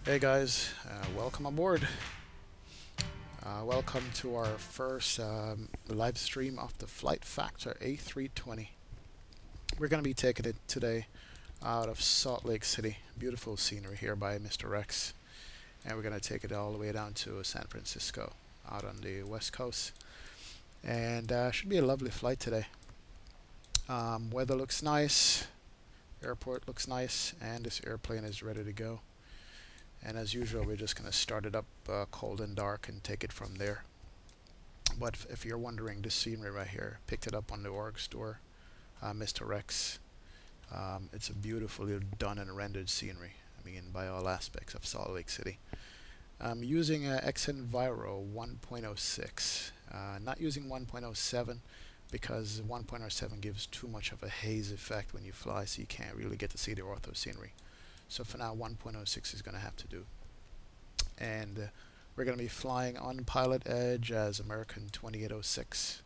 Hey guys, welcome aboard. Welcome to our first live stream of the Flight Factor A320. We're going to be taking it today out of Salt Lake City. Beautiful scenery here by Mr. Rex. And we're going to take it all the way down to San Francisco, out on the west coast. And should be a lovely flight today. Weather looks nice, airport looks nice, and this airplane is ready to go. And as usual, we're just going to start it up cold and dark and take it from there. But if you're wondering, this scenery right here, picked it up on the org store, Mr. Rex. It's a beautifully done and rendered scenery. I mean, by all aspects of Salt Lake City. I'm using Xenviro 1.06, not using 1.07 because 1.07 gives too much of a haze effect when you fly, so you can't really get to see the ortho scenery. So for now, 1.06 is going to have to do. And we're going to be flying on Pilotedge as American 2806.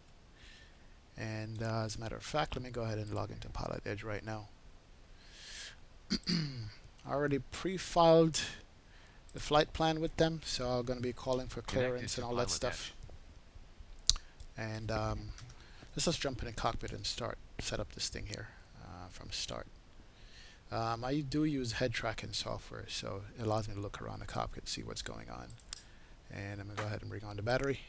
And as a matter of fact, let me go ahead and log into Pilotedge right now. I already pre-filed the flight plan with them, so I'm going to be calling for clearance and all that stuff. And let's just jump in the cockpit and set up this thing here from start. I do use head tracking software, so it allows me to look around the cockpit and see what's going on. And I'm going to go ahead and bring on the battery.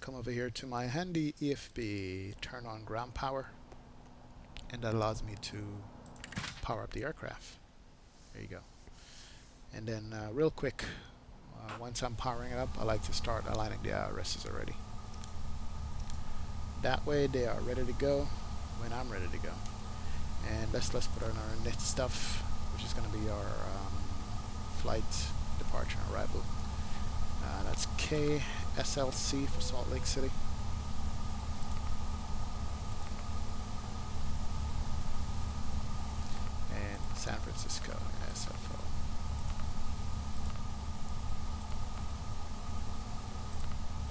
Come over here to my handy EFB, turn on ground power, and that allows me to power up the aircraft. There you go. And then real quick, once I'm powering it up, I like to start aligning the IRSs already. That way they are ready to go when I'm ready to go. And let's put on our net stuff, which is going to be our flight departure and arrival. That's KSLC for Salt Lake City. And San Francisco, KSFO.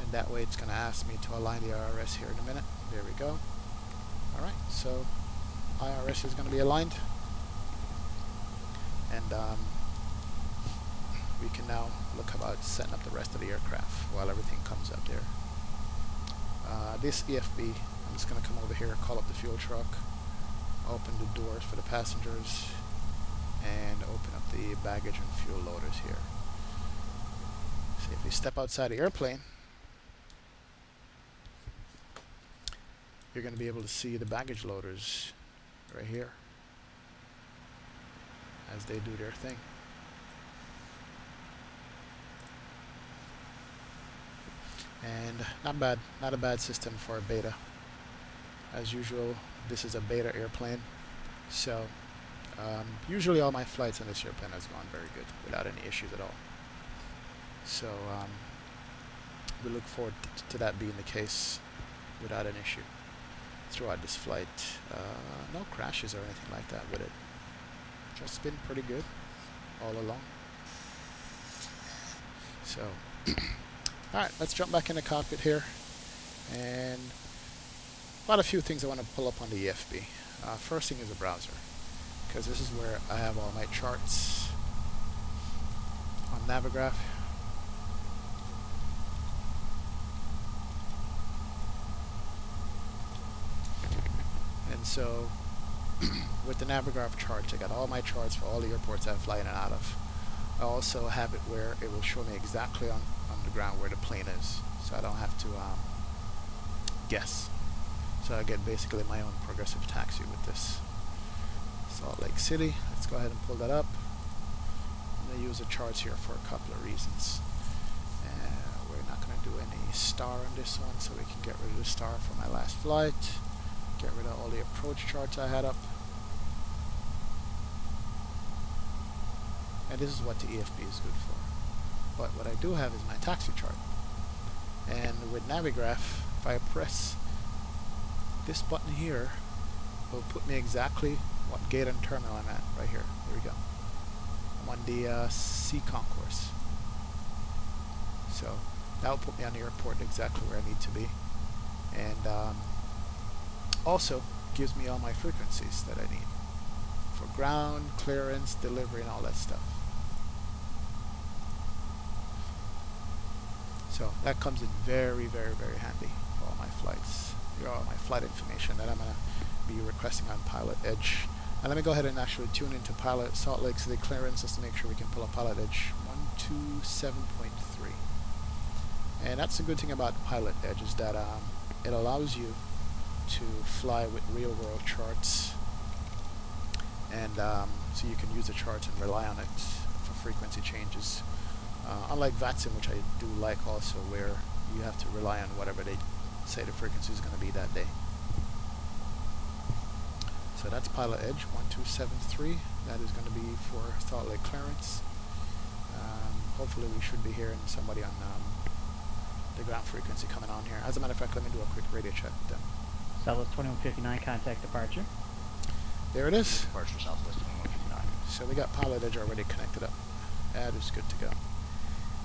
And that way it's going to ask me to align the IRS here in a minute. There we go. Alright, so IRS is going to be aligned, and we can now look about setting up the rest of the aircraft while everything comes up there. This EFB, I'm just going to come over here, call up the fuel truck, open the doors for the passengers, and open up the baggage and fuel loaders here. So if you step outside the airplane, you're going to be able to see the baggage loaders right here as they do their thing. And not a bad system for a beta. As usual, this is a beta airplane, so usually all my flights on this airplane has gone very good without any issues at all. So we look forward to that being the case without an issue throughout this flight. No crashes or anything like that with it. Just been pretty good all along. So alright, let's jump back in the cockpit here, and about a few things I want to pull up on the EFB. First thing is a browser, because this is where I have all my charts on Navigraph. And so with the Navigraph charts, I got all my charts for all the airports I fly in and out of. I also have it where it will show me exactly on the ground where the plane is, so I don't have to guess. So I get basically my own progressive taxi with this. Salt Lake City, let's go ahead and pull that up. I'm going to use the charts here for a couple of reasons. We're not going to do any star on this one, so we can get rid of the star for my last flight. Get rid of all the approach charts I had up. And this is what the EFB is good for. But what I do have is my taxi chart. And with Navigraph, if I press this button here, it will put me exactly what gate and terminal I'm at right here. There we go. I'm on the C concourse. So that will put me on the airport exactly where I need to be. And also gives me all my frequencies that I need for ground, clearance, delivery, and all that stuff. So that comes in very, very, very handy for all my flights. Here are all my flight information that I'm going to be requesting on Pilotedge. And let me go ahead and actually tune into Pilot Salt Lake City clearance just to make sure we can pull up Pilotedge 127.3. And that's the good thing about Pilotedge is that it allows you to fly with real-world charts, and so you can use the charts and rely on it for frequency changes. Unlike VATSIM, which I do like also, where you have to rely on whatever they say the frequency is going to be that day. So that's Pilotedge 1273. That is going to be for Salt Lake clearance. Hopefully we should be hearing somebody on the ground frequency coming on here. As a matter of fact, let me do a quick radio check with them. Southwest 2159, contact departure. There it is. Departure Southwest 2159. So we got Pilotedge already connected up. That is good to go.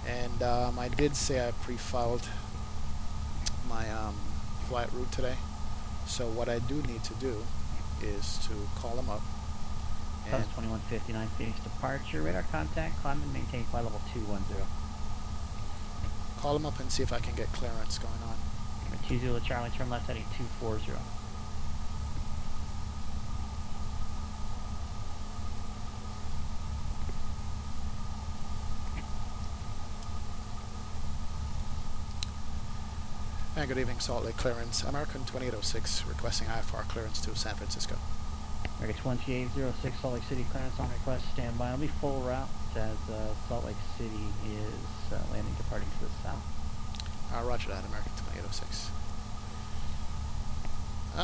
And I did say I pre-filed my flight route today. So what I do need to do is to call them up. Southwest 2159, Phoenix departure. Radar contact, climb and maintain flight level 210. Call them up and see if I can get clearance going on. 20 Charlie, turn left heading 240. And good evening, Salt Lake clearance. American 2806 requesting IFR clearance to San Francisco. American 2806, Salt Lake City clearance on request, standby. It'll be full route as Salt Lake City is landing departing to the south. Roger that, American 2806.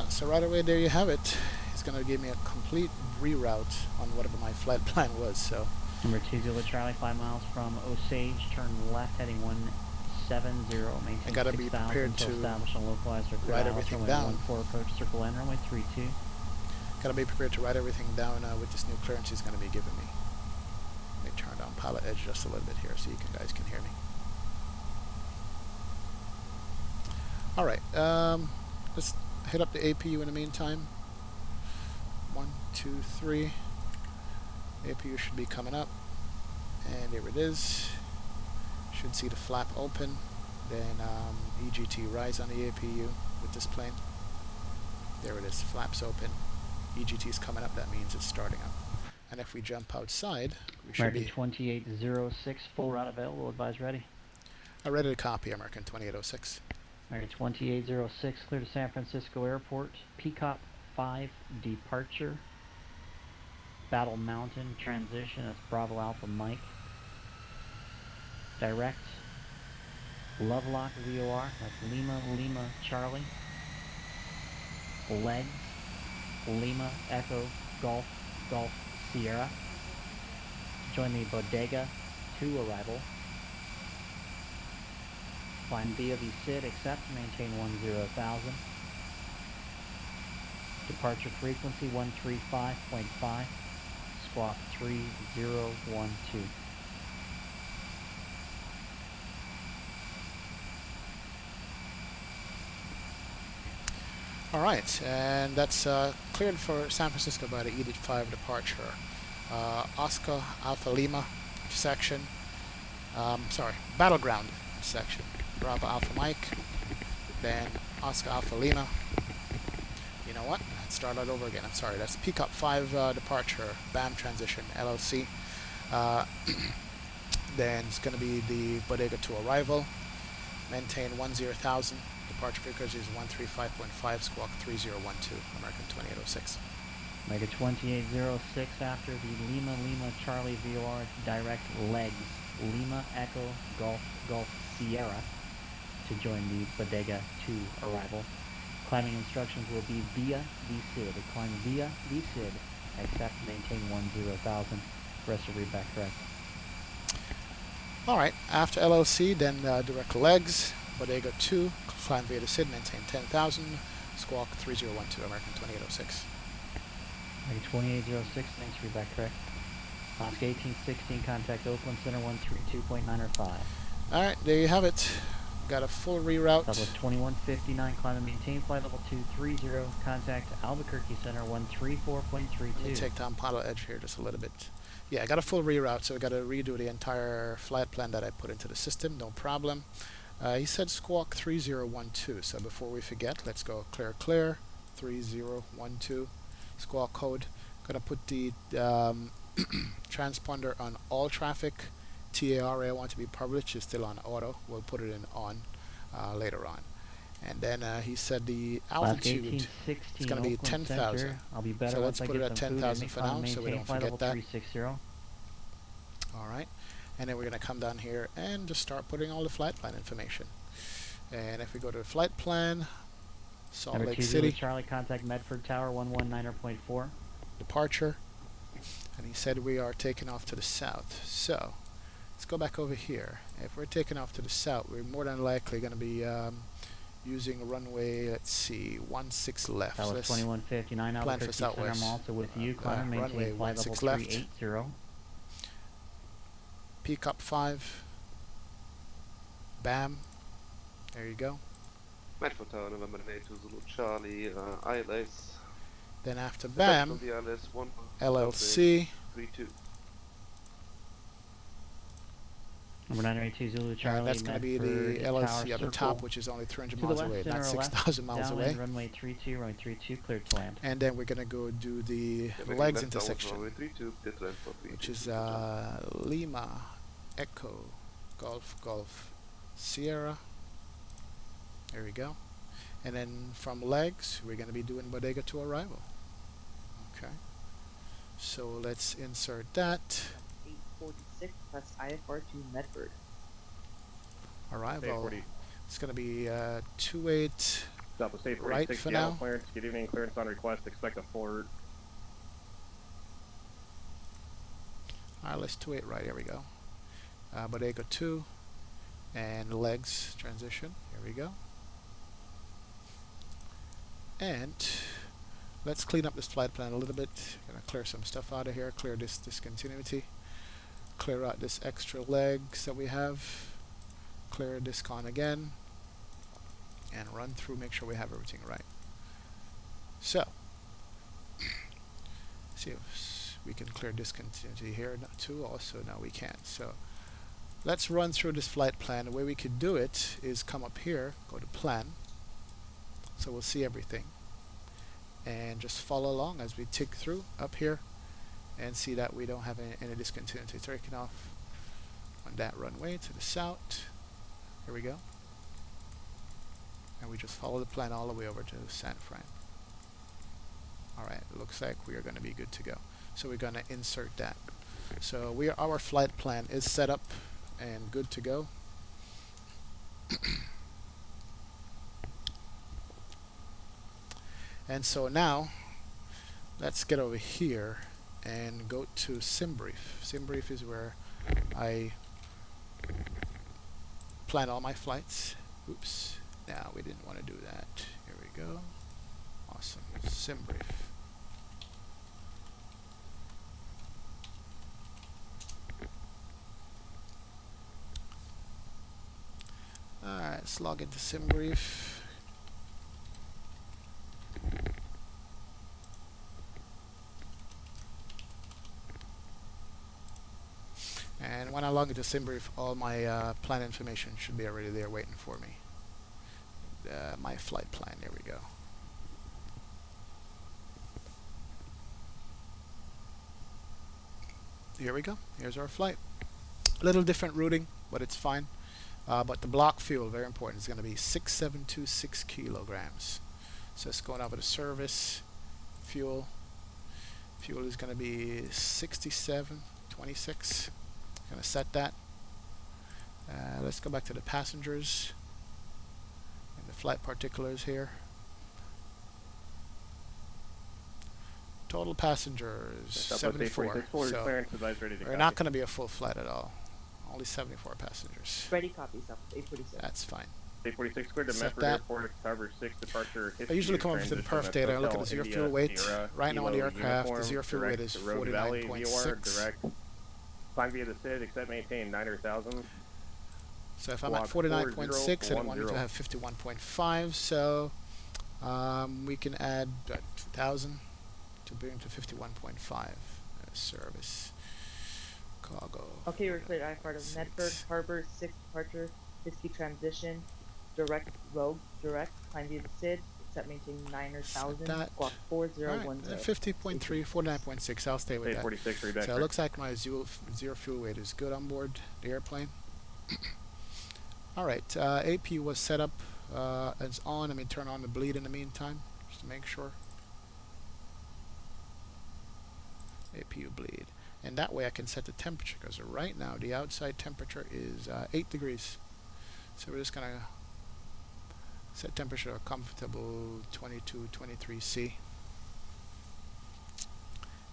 So right away, there you have it. It's going to give me a complete reroute on whatever my flight plan was. So Number 20 Charlie, 5 miles from Osage, turn left heading 170, maintain I got to be 6,000 prepared to to establish and localize their write everything down. 14 approach, circle end, runway 32. Got to be prepared to write everything down with this new clearance he's going to be giving me. Let me turn down Pilotedge just a little bit here so you guys can hear me. All right, let's hit up the APU in the meantime. 1, 2, 3. APU should be coming up, and there it is. Should see the flap open, then EGT rise on the APU with this plane. There it is, flaps open. EGT is coming up, that means it's starting up. And if we jump outside, we should American be... 2806, full route available, advise ready. Ready to copy, American 2806. American 2806, clear to San Francisco Airport. Peacock 5 departure. Battle Mountain transition, that's Bravo Alpha Mike. Direct. Lovelock VOR, that's Lima Lima Charlie. Legs. Lima Echo Golf Golf Sierra. Join the Bodega 2 arrival. Climb via the SID, accept, maintain 10,000. Departure frequency 135.5, squawk 3012. All right, and that's cleared for San Francisco by the EDIT 5 departure. Oscar Alpha Lima section, Battleground section. Bravo Alpha Mike, then Oscar Alpha Lima. You know what? Let's start that over again. I'm sorry. That's Peacock 5 departure, BAM transition, LLC. Then it's going to be the Bodega 2 arrival. Maintain 10,000. Departure frequency is 135.5, squawk 3012, American 2806. American 2806 after the Lima Lima Charlie VOR direct legs. Lima Echo Golf Golf Sierra to join the Bodega 2 arrival. Climbing instructions will be via VSID. Climb via VSID. Accept, maintain 10,000. Rest will read back correct. Alright, after LLC, then direct legs, Bodega 2, climb via the SID, maintain 10,000, squawk 3012, American 2806. American 2806, thanks, read back correct. Oscar 1816, contact Oakland Center 132.905. Alright, there you have it. Got a full reroute. Southwest 2159, climb and maintain flight level 230. Contact Albuquerque Center 134.32. Let me take down Pilotedge here just a little bit. Yeah, I got a full reroute, so I got to redo the entire flight plan that I put into the system. No problem. He said squawk 3012, so before we forget, let's go clear 3012 squawk code. Gonna put the transponder on all traffic. TARA I want to be published is still on auto. We'll put it in on later on. And then he said the altitude is going to be 10,000. I'll be better So let's once put I it get at some 10,000 food. for now, so we don't forget that. 360. All right. And then we're going to come down here and just start putting all the flight plan information. And if we go to the flight plan, Salt Number Lake 2 City, Charlie, contact Medford Tower 119.4. departure. And he said we are taking off to the south. So let's go back over here. If we're taking off to the south, we're more than likely going to be using runway, let's see, 16 left. That was 2159 plan for Albuquerque Center. southwest. I'm also with you. Climb and Runway maintain flight level 16 left. 380. Peak up 5. Bam. There you go. Medford Tower, November 8 to Zulu Charlie, ILS. Then after BAM, The ILS 1 LLC. 32. Number 982 Zulu Charlie. That's going to be the Medford LLC Tower at the top, which is only 300 miles away, not 6,000 miles away. Runway 32, runway 32, cleared to land. And then we're going to go do the Yeah, legs left downwards intersection, runway 32, dead left for 32. which is Lima, Echo, Golf, Golf, Sierra. There we go. And then from legs, we're going to be doing Bodega to arrival. Okay. So let's insert that. 846 plus IFR to Medford. Arrival. It's going to be 28 Southwest 846, right for now. Clearance. Good evening. Clearance on request. Expect a full route. Alright, let's 28 right. Here we go. Bodega 2 and legs transition. Here we go. And let's clean up this flight plan a little bit. Gonna clear some stuff out of here. Clear this discontinuity. Clear out this extra legs that we have. Clear this con again. And run through, make sure we have everything right. So, see if we can clear discontinuity here too. Also, no, we can't. So, let's run through this flight plan. The way we could do it is come up here, go to plan. So we'll see everything. And just follow along as we tick through up here and see that we don't have any discontinuity. Taking off on that runway to the south. Here we go. And we just follow the plan all the way over to San Fran. Alright, it looks like we are going to be good to go. So we're going to insert that. So our flight plan is set up and good to go. And so now, let's get over here and go to SimBrief. SimBrief is where I plan all my flights. Oops. Now, we didn't want to do that. Here we go. Awesome. SimBrief. Alright, let's log into SimBrief. And when I log into SimBrief, all my plan information should be already there waiting for me. My flight plan, there we go. Here we go. Here's our flight. A little different routing, but it's fine. But the block fuel, very important, is going to be 6726 kilograms. So it's going over the service. Fuel. Fuel is going to be 6726. Going to set that. Let's go back to the passengers and the flight particulars here. Total passengers 74. So we're not going to be a full flight at all. Only 74 passengers. Ready copy, Southwest 846. That's fine. 846 cleared to Set Medford that. Airport, Tower 6 departure. I usually come up to the perf data. I look at the zero fuel weight. Right now on the aircraft, the zero fuel weight is 49.6. Direct. Climb via the SID, except maintain 9,000. So if I'm at Squawk 49.6 and I want it to 4010. have 51.5, so we can add 2,000 to bring to 51.5. Service. Cargo. Okay, we're cleared IFR to 6. Medford, Harbor, 6 departure, Whiskey transition, direct rogue, direct, climb via the SID, set maintain 9,000, that. squawk Alright, 4010. 50.3, 49.6. I'll stay with State that. 46, read back. So it looks like my zero fuel weight is good on board the airplane. Alright, AP was set up as on. Let me turn on the bleed in the meantime, just to make sure. APU bleed. And that way I can set the temperature, because right now the outside temperature is 8 degrees. So we're just going to set temperature to a comfortable 22, 23 C.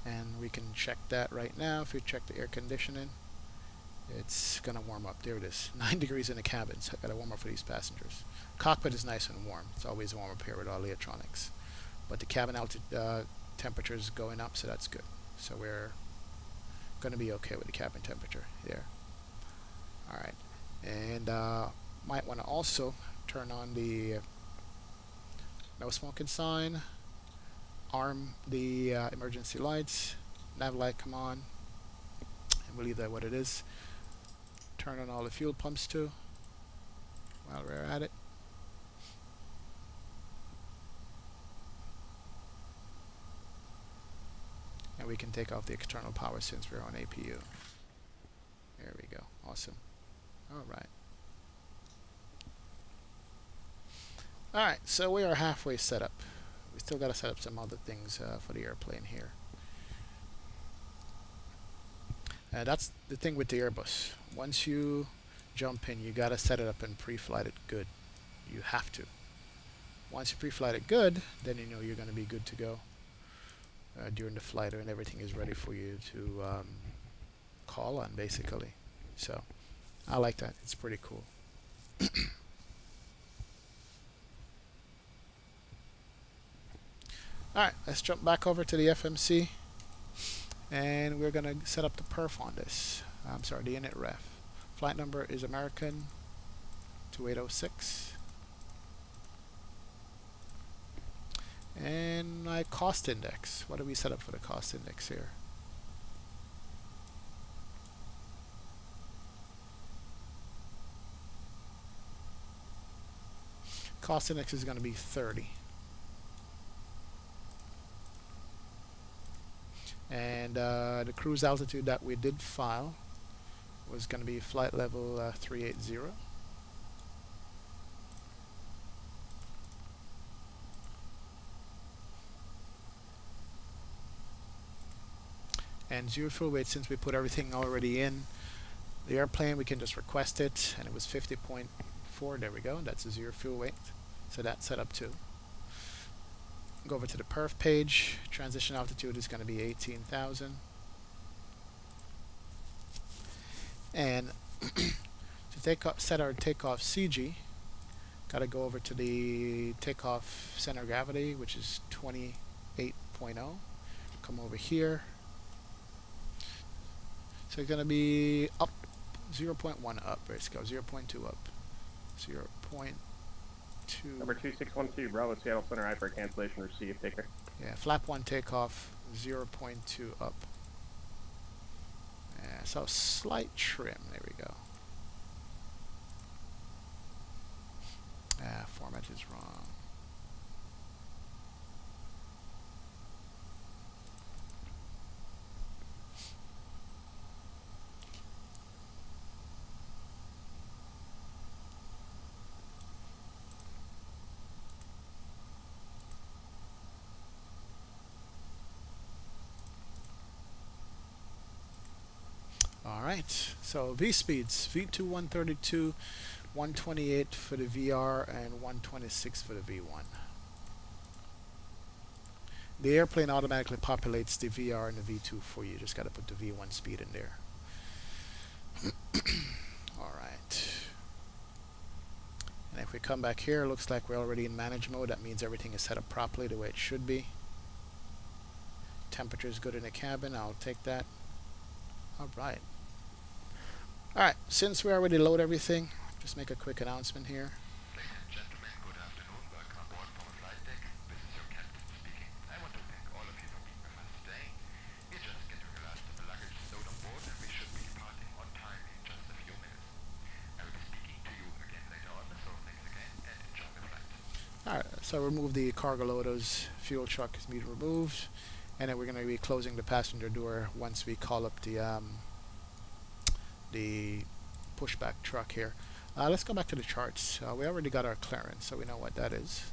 And we can check that right now. If we check the air conditioning, it's going to warm up. There it is. 9 degrees in the cabin, so I got to warm up for these passengers. Cockpit is nice and warm. It's always warm up here with all the electronics. But the cabin temperature is going up, so that's good. So we're going to be okay with the cabin temperature there. Alright. And might want to also turn on the no smoking sign, arm the emergency lights, nav light come on, and we'll leave that what it is. Turn on all the fuel pumps too while we're at it. And we can take off the external power since we're on APU. There we go. Awesome. Alright. Alright, so we are halfway set up. We still got to set up some other things for the airplane here. That's the thing with the Airbus. Once you jump in, you got to set it up and pre-flight it good. You have to. Once you pre-flight it good, then you know you're going to be good to go during the flight, and everything is ready for you to call on, basically. So I like that. It's pretty cool. Alright, let's jump back over to the FMC, and we're going to set up the perf on this. I'm sorry, the init ref. Flight number is American 2806. And my cost index. What do we set up for the cost index here? Cost index is going to be 30. And the cruise altitude that we did file was going to be flight level 380. And zero fuel weight, since we put everything already in the airplane, we can just request it, and it was 50.4. There we go. That's a zero fuel weight. So that's set up too. Go over to the perf page. Transition altitude is going to be 18,000. And to set our takeoff CG, got to go over to the takeoff center of gravity, which is 28.0. Come over here. So it's going to be up 0.1 up. Let's go 0.2 up. 0.2. Number 2612, Bravo Seattle Center, IFR cancellation received. Take care. Yeah, flap 1 takeoff 0.2 up. Yeah, so slight trim. There we go. Format is wrong. Alright, so V speeds, V2 132, 128 for the VR, and 126 for the V1. The airplane automatically populates the VR and the V2 for you. Just got to put the V1 speed in there. Alright. And if we come back here, it looks like we're already in manage mode. That means everything is set up properly the way it should be. Temperature is good in the cabin. I'll take that. Alright. Alright, since we already load everything, just make a quick announcement here. Ladies and gentlemen, good afternoon. Welcome aboard from the flight deck. This is your captain speaking. I want to thank all of you for being with us today. We're just getting the last of the luggage stowed on board, and we should be departing on time in just a few minutes. I will be speaking to you again later on, so thanks again and enjoy the flight. Alright, so remove the cargo loaders. Fuel truck is being removed. And then we're going to be closing the passenger door once we call up the pushback truck here. Let's go back to the charts. We already got our clearance, so we know what that is.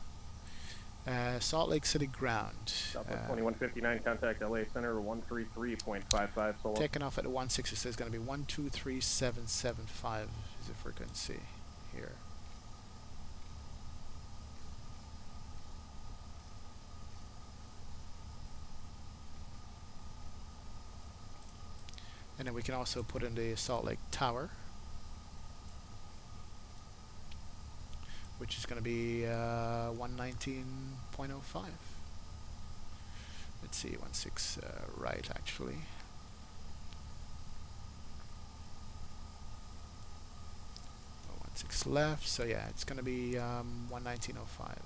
Salt Lake City ground. Southwest 2159, contact LA Center 133.55 solo. Taking off at the 160, so it's going to be 123775 is the frequency here. And then we can also put in the Salt Lake Tower, which is going to be 119.05. Let's see, 16 right actually. 16 left, so yeah, it's going to be 119.05.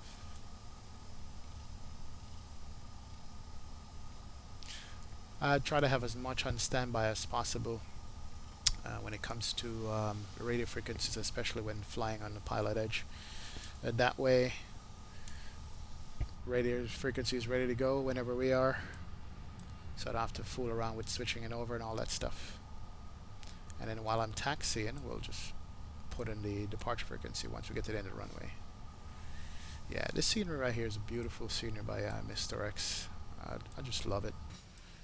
I'd try to have as much on standby as possible when it comes to radio frequencies, especially when flying on the Pilotedge. That way, radio frequency is ready to go whenever we are, so I don't have to fool around with switching it over and all that stuff. And then while I'm taxiing, we'll just put in the departure frequency once we get to the end of the runway. Yeah, this scenery right here is a beautiful scenery by Mr. X. I just love it.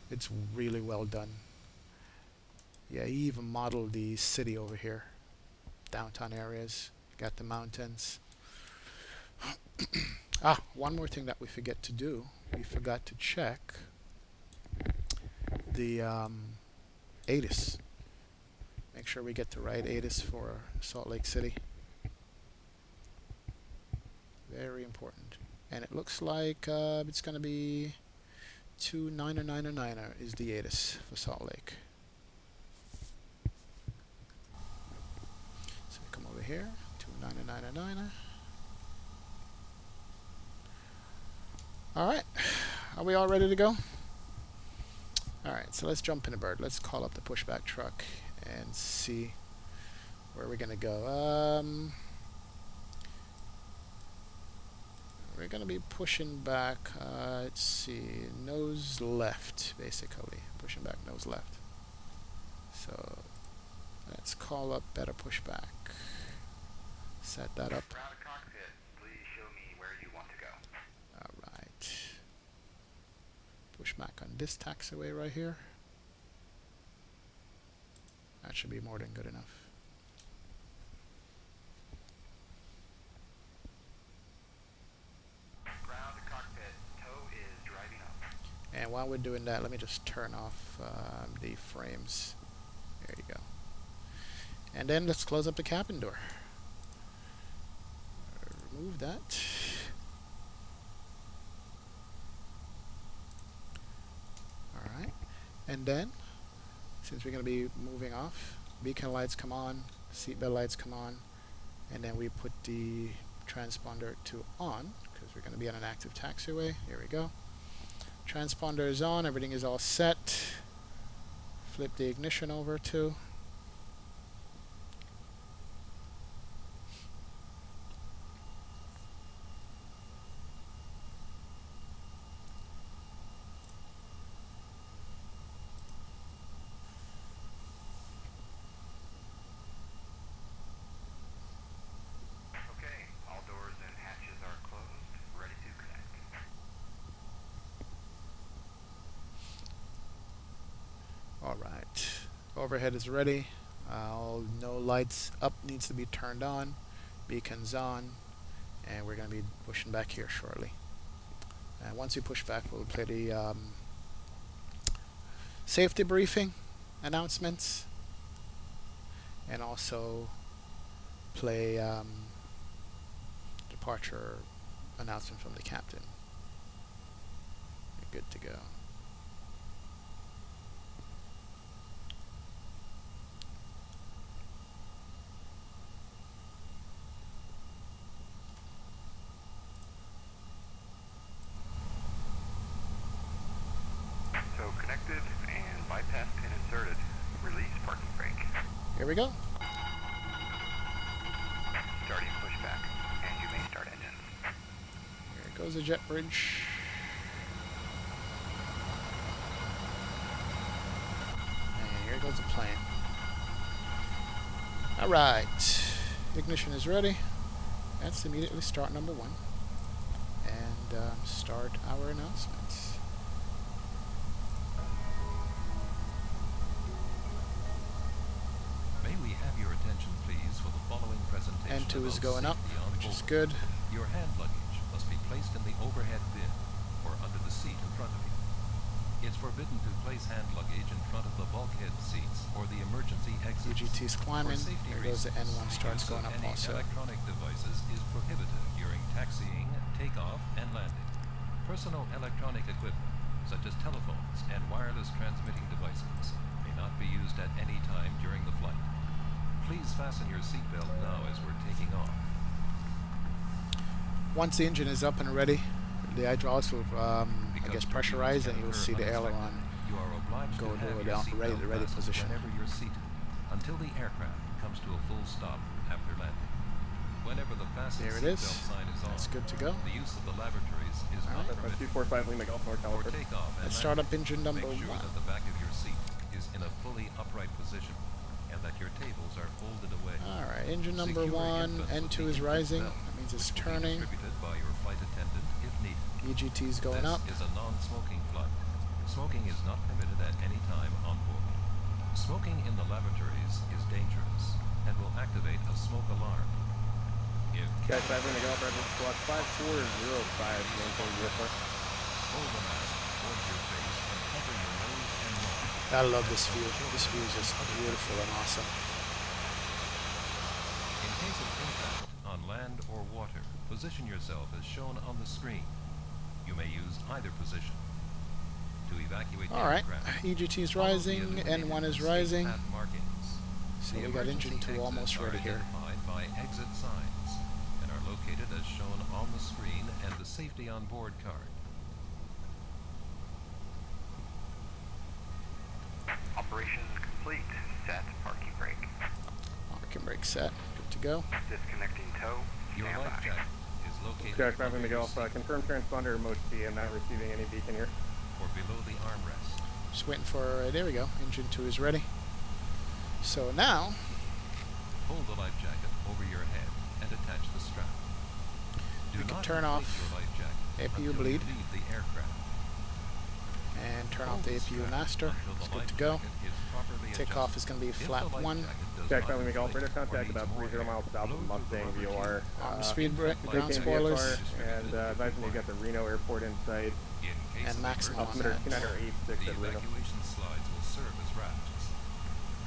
It's really well done. Yeah, he even modeled the city over here. Downtown areas. Got the mountains. One more thing that we forget to do. We forgot to check the ATIS. Make sure we get the right ATIS for Salt Lake City. Very important. And it looks like it's going to be 29999 is the ATIS for Salt Lake. So we come over here, 29999. Alright, are we all ready to go? Alright, so let's jump in a bird. Let's call up the pushback truck and see where we're going to go. We're going to be pushing back, let's see, nose left, basically. Pushing back nose left. So, let's call up better pushback. Set that up. Ground cockpit, please show me where you want to go. Alright. Push back on this taxiway right here. That should be more than good enough. And while we're doing that, let me just turn off the frames. There you go. And then let's close up the cabin door. Remove that. Alright. And then, since we're going to be moving off, beacon lights come on, seatbelt lights come on, and then we put the transponder to on, because we're going to be on an active taxiway. Here we go. Transponder is on, everything is all set. Flip the ignition over to. Okay, all doors and hatches are closed, ready to connect. Alright, overhead is ready. No lights up needs to be turned on. Beacons on. And we're going to be pushing back here shortly. And once we push back, we'll play the safety briefing announcements. And also play departure announcement from the captain. You're good to go. detected and bypass pin inserted. Release parking brake. Here we go. Starting pushback, and you may start engines. Here goes the jet bridge. And here goes the plane. Alright. Ignition is ready. Let's immediately start number 1. And start our announcements. May we have your attention, please, for the following presentation. N2 is about going up, safety on which is board. good. Your hand luggage must be placed in the overhead bin or under the seat in front of you. It's forbidden to place hand luggage in front of the bulkhead seats or the emergency exits. EGT's climbing. For safety There goes the reasons, N1 starts use going of up any also. electronic devices is prohibited during taxiing, takeoff, and landing. Personal electronic equipment, such as telephones and wireless transmitting devices, may not be used at any time during the flight. Please fasten your seatbelt now as we're taking off. Once the engine is up and ready, the hydraulics will, I guess, pressurize, and you'll see the aileron You are obliged go to to have a your down ready seatbelt fastened position. whenever you're seated, until the aircraft comes to a full stop after landing. Whenever the fasten There it is. seatbelt sign is on, That's good to go. the use of the lavatories is not Alright. permitted. 245 Lima Golf North For California. takeoff and Let's start up landing, engine number make sure 1. that the back of your seat is in a fully upright position and that your tables are folded away. Alright, engine number Secure 1. infants N2 with is the rising. infant belt, That means it's which will be turning. distributed by your flight attendant if needed. EGT is going This up. is a non-smoking flight. Smoking is not permitted at any time on board. Smoking in the lavatories is dangerous and will activate a smoke alarm. If Guys, 5 Lima Golf, Red Squawk 5405, maintain VFR. hold the mask towards your face and cover your nose and mouth. I love this view. This view is just beautiful and awesome. In case of impact on land or water, position yourself as shown on the screen. You may use either position. To evacuate the Alright, aircraft, EGT is follow the rising. illuminated N1 is escape rising. path markings. So The we got engine emergency 2 almost exits are ready here. identified by exit signs and are located as shown on the screen and the safety on board card. Operation complete. Set parking brake. Parking brake set. Good to go. Disconnecting tow. Your Stand life by. jacket is located Skytrack 5 under Lima your Golf, seat confirm transponder mode T. I'm not receiving any beacon here. or below the armrest. Just waiting for, there we go. Engine 2 is ready. So now, Pull the life jacket over your head and attach the strap. Do We can not turn inflate off your life jacket APU until bleed. you leave the aircraft. and turn off Hold the APU strap master. until the It's good life to go. jacket is properly Takeoff adjusted. is going to be If the flat life 1. jacket does Jack not 5 Lima Golf, inflate radar or contact needs about more 30 air, miles south blow of through the Mustang rubber VOR. tube. On the speed ground maintain spoilers. VFR, and advising you got the Reno airport in sight. In case And of maximum on emergency, that. Altimeter 2986 the at Reno. evacuation slides will serve as rafts.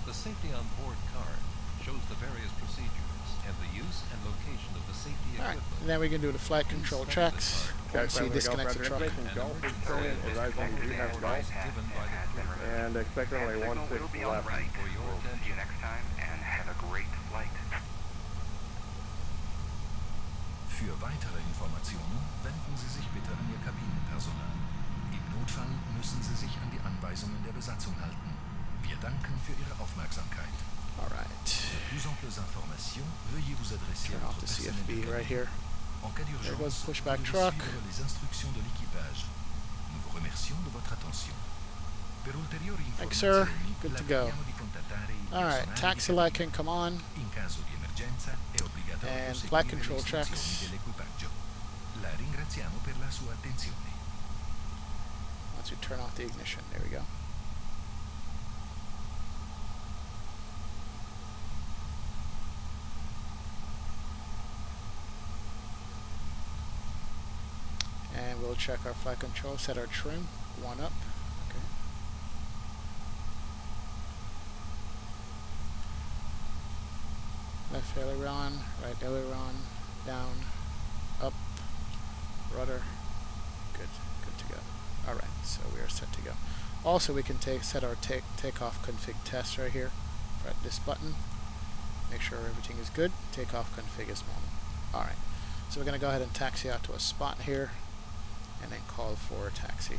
The safety on board card shows the various procedures and the use and location of the safety Alright, equipment. now we can do the flight control checks. Jack 5 Once he Lima Golf, disconnects the roger truck. information. Golf is turning, advising you do have golf. Given by the crew. And expect only Signal 1-6 will be on left. right. For your We'll see you attention. next time and have a great flight. Für weitere Informationen wenden Sie sich bitte an Ihr Kabinenpersonal. Im Notfall müssen Sie sich an die Anweisungen der Besatzung halten. Wir danken für Ihre Aufmerksamkeit. Alright. Pour plus amples informations, veuillez vous adresser Turn à off votre the personnel CFB de right cabine. here. En cas There goes d'urgence, pushback vous truck. devez suivre les instructions de l'équipage. Nous vous remercions de votre attention. Per ulteriori Thanks, sir. informazioni, Good la to go. preghiamo di contattare il Alright, personale taxi di light cabina. can come on. In caso di emergenza è obbligatorio And seguire flight le control istruzioni checks. dell'equipaggio. La ringraziamo per la sua attenzione. Once we turn off the ignition, there we go. And we'll check our flight control, set our trim, 1 up. Okay. Left aileron, right aileron, down, up, rudder. Good to go. Alright, so we are set to go. Also, we can set our takeoff config test right here. Press this button. Make sure everything is good. Takeoff config is normal. Alright, so we're going to go ahead and taxi out to a spot here and then call for a taxi.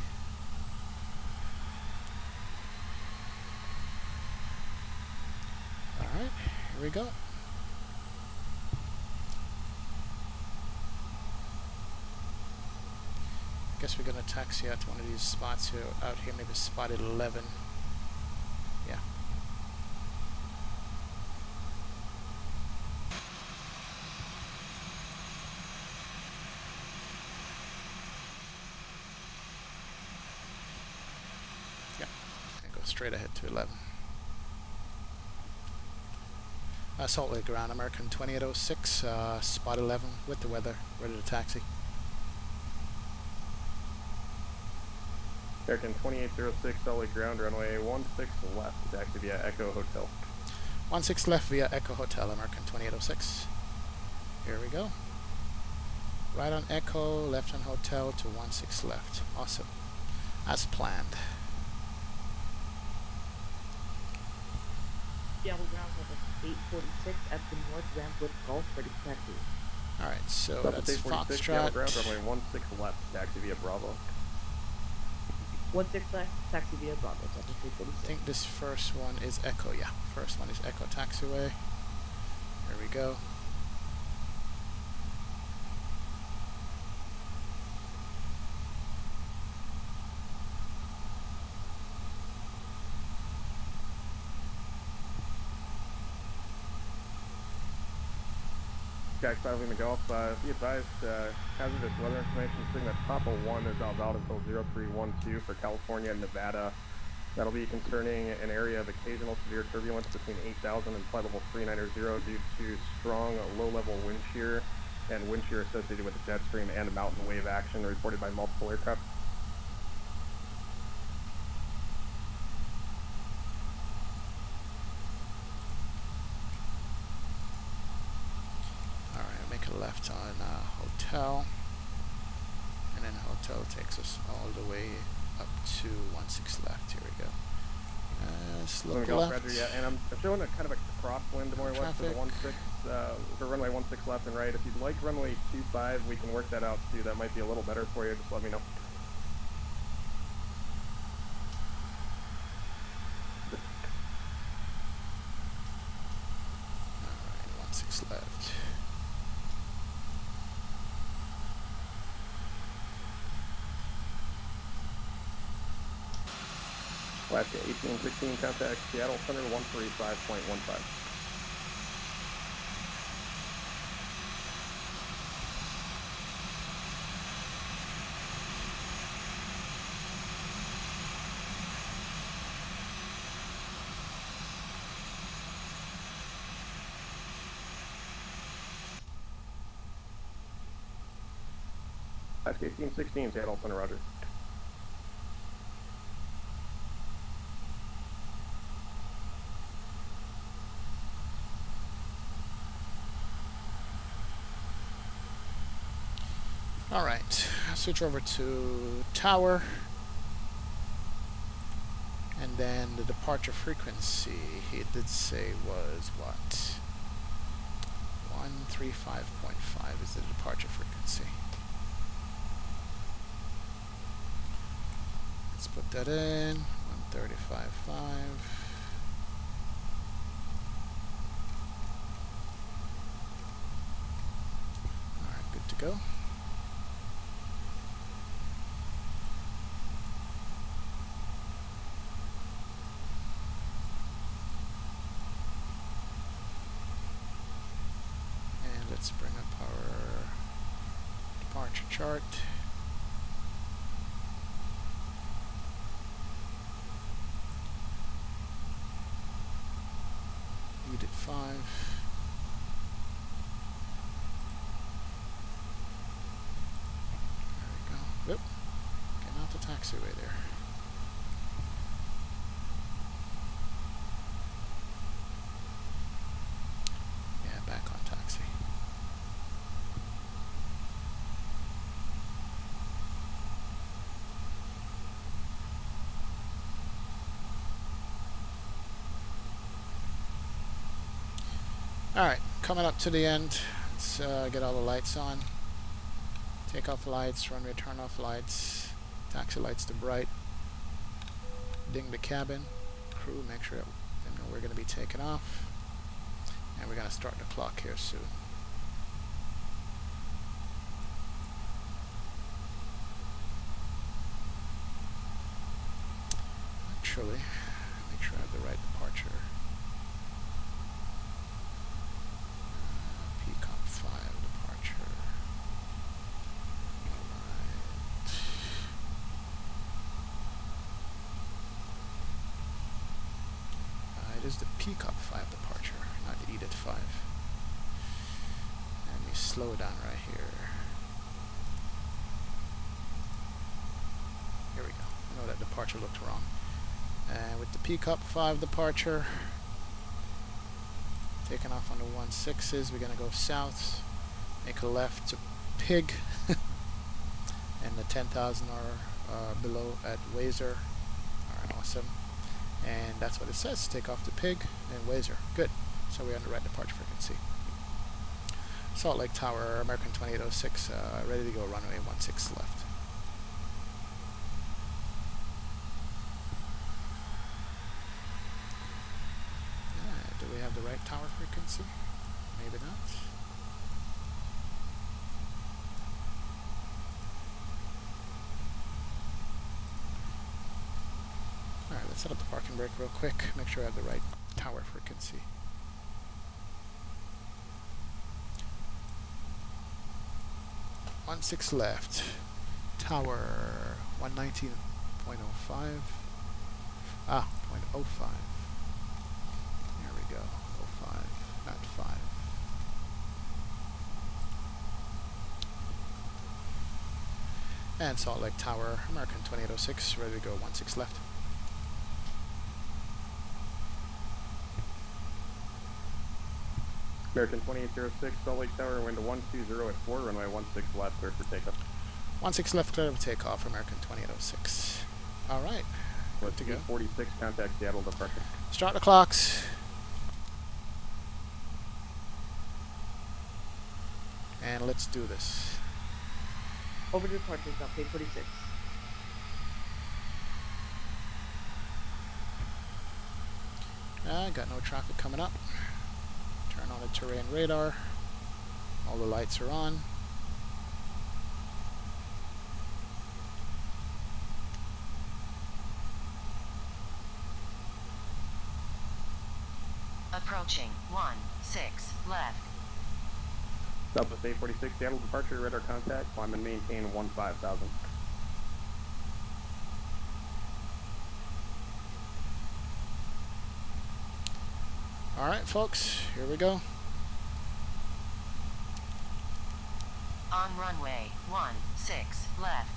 Alright, here we go. Guess we're gonna taxi at one of these spots here out here, maybe spotted 11. Yeah. Yeah. And go straight ahead to 11. Salt Lake Ground, American 2806, spot 11 with the weather, ready to taxi. American 2806, Salt Lake Ground, runway 16 left, taxi via Echo Hotel. 16 left via Echo Hotel, American 2806. Here we go. Right on Echo, left on Hotel to 16 left. Awesome. As planned. Seattle Ground level 846 at the north ramp with Gulf ready to taxi. Alright, so Southwest that's 846, Seattle Foxtrot. Ground, runway 16 left, taxi via Bravo. 16 left, taxi via Bravo, Southwest I 846. think this first one is Echo, yeah. First one is Echo Taxiway. Here we go. Jack 5 Lima Golf, be advised, hazardous weather information saying that Papa 1 is out valid until 0312 for California and Nevada. That'll be concerning an area of occasional severe turbulence between 8,000 and flight level 390 due to strong low-level wind shear and wind shear associated with the jet stream and mountain wave action reported by multiple aircraft. Alright, make a left on Hotel. And then Hotel takes us all the way up to 16 left. Here we go. Slope Lima Golf, left. Roger, yeah, and I'm showing a kind of a crosswind more or less for the Traffic. 16, for runway 16 left and right. If you'd like runway 25, we can work that out too. That might be a little better for you. Just let me know. Alright, 16 left. Alaska 1816, contact Seattle Center 135.15. Alaska 1816, Seattle Center, Roger. Alright, switch over to Tower. And then the departure frequency, he did say was what? 135.5 is the departure frequency. Let's put that in. 135.5. Alright, good to go. And let's bring up our departure chart. Unit 5. There we go. Oop. Getting out the taxiway there. Yeah, back on taxi. Alright, coming up to the end. Let's get all the lights on. Take off lights, runway turn off lights, taxi lights to bright. Ding the cabin. Crew, make sure that they know we're going to be taking off. And we're going to start the clock here soon. Actually, make sure I have the right departure. Peacock 5 departure. Alright. It is the Peacock 5 departure, not the Edith 5. Let me slow down right here. Here we go. I know that departure looked wrong. And with the Peacock 5 departure, taking off on the 16s, we're going to go south, make a left to Pig, and the 10,000 are below at Wazer, are awesome. And that's what it says, take off to Pig and Wazer. Good. So we're on the right departure frequency. Salt Lake Tower, American 2806, ready to go, runway 16 left. Do we have the right tower frequency? Maybe not. Alright, let's set up the parking brake real quick, make sure I have the right tower frequency. One 6 left. Tower 119.05. 0.05. There we go. 05, not 5. And Salt Lake Tower, American 2806, ready to go, 16 left. American 2806, Salt Lake Tower, wind to 120 at 4, runway 16 left, clear for takeoff. 16 left, clear for takeoff, American 2806. Alright, good to go. 46, contact Seattle departure. Start the clocks. And let's do this. Over to departures, update 46. Got no traffic coming up. Turn on the terrain radar. All the lights are on. Approaching 16 left. Southwest 846, Seattle departure, radar contact, climb and maintain 15,000. Alright folks, here we go. On runway 16 left.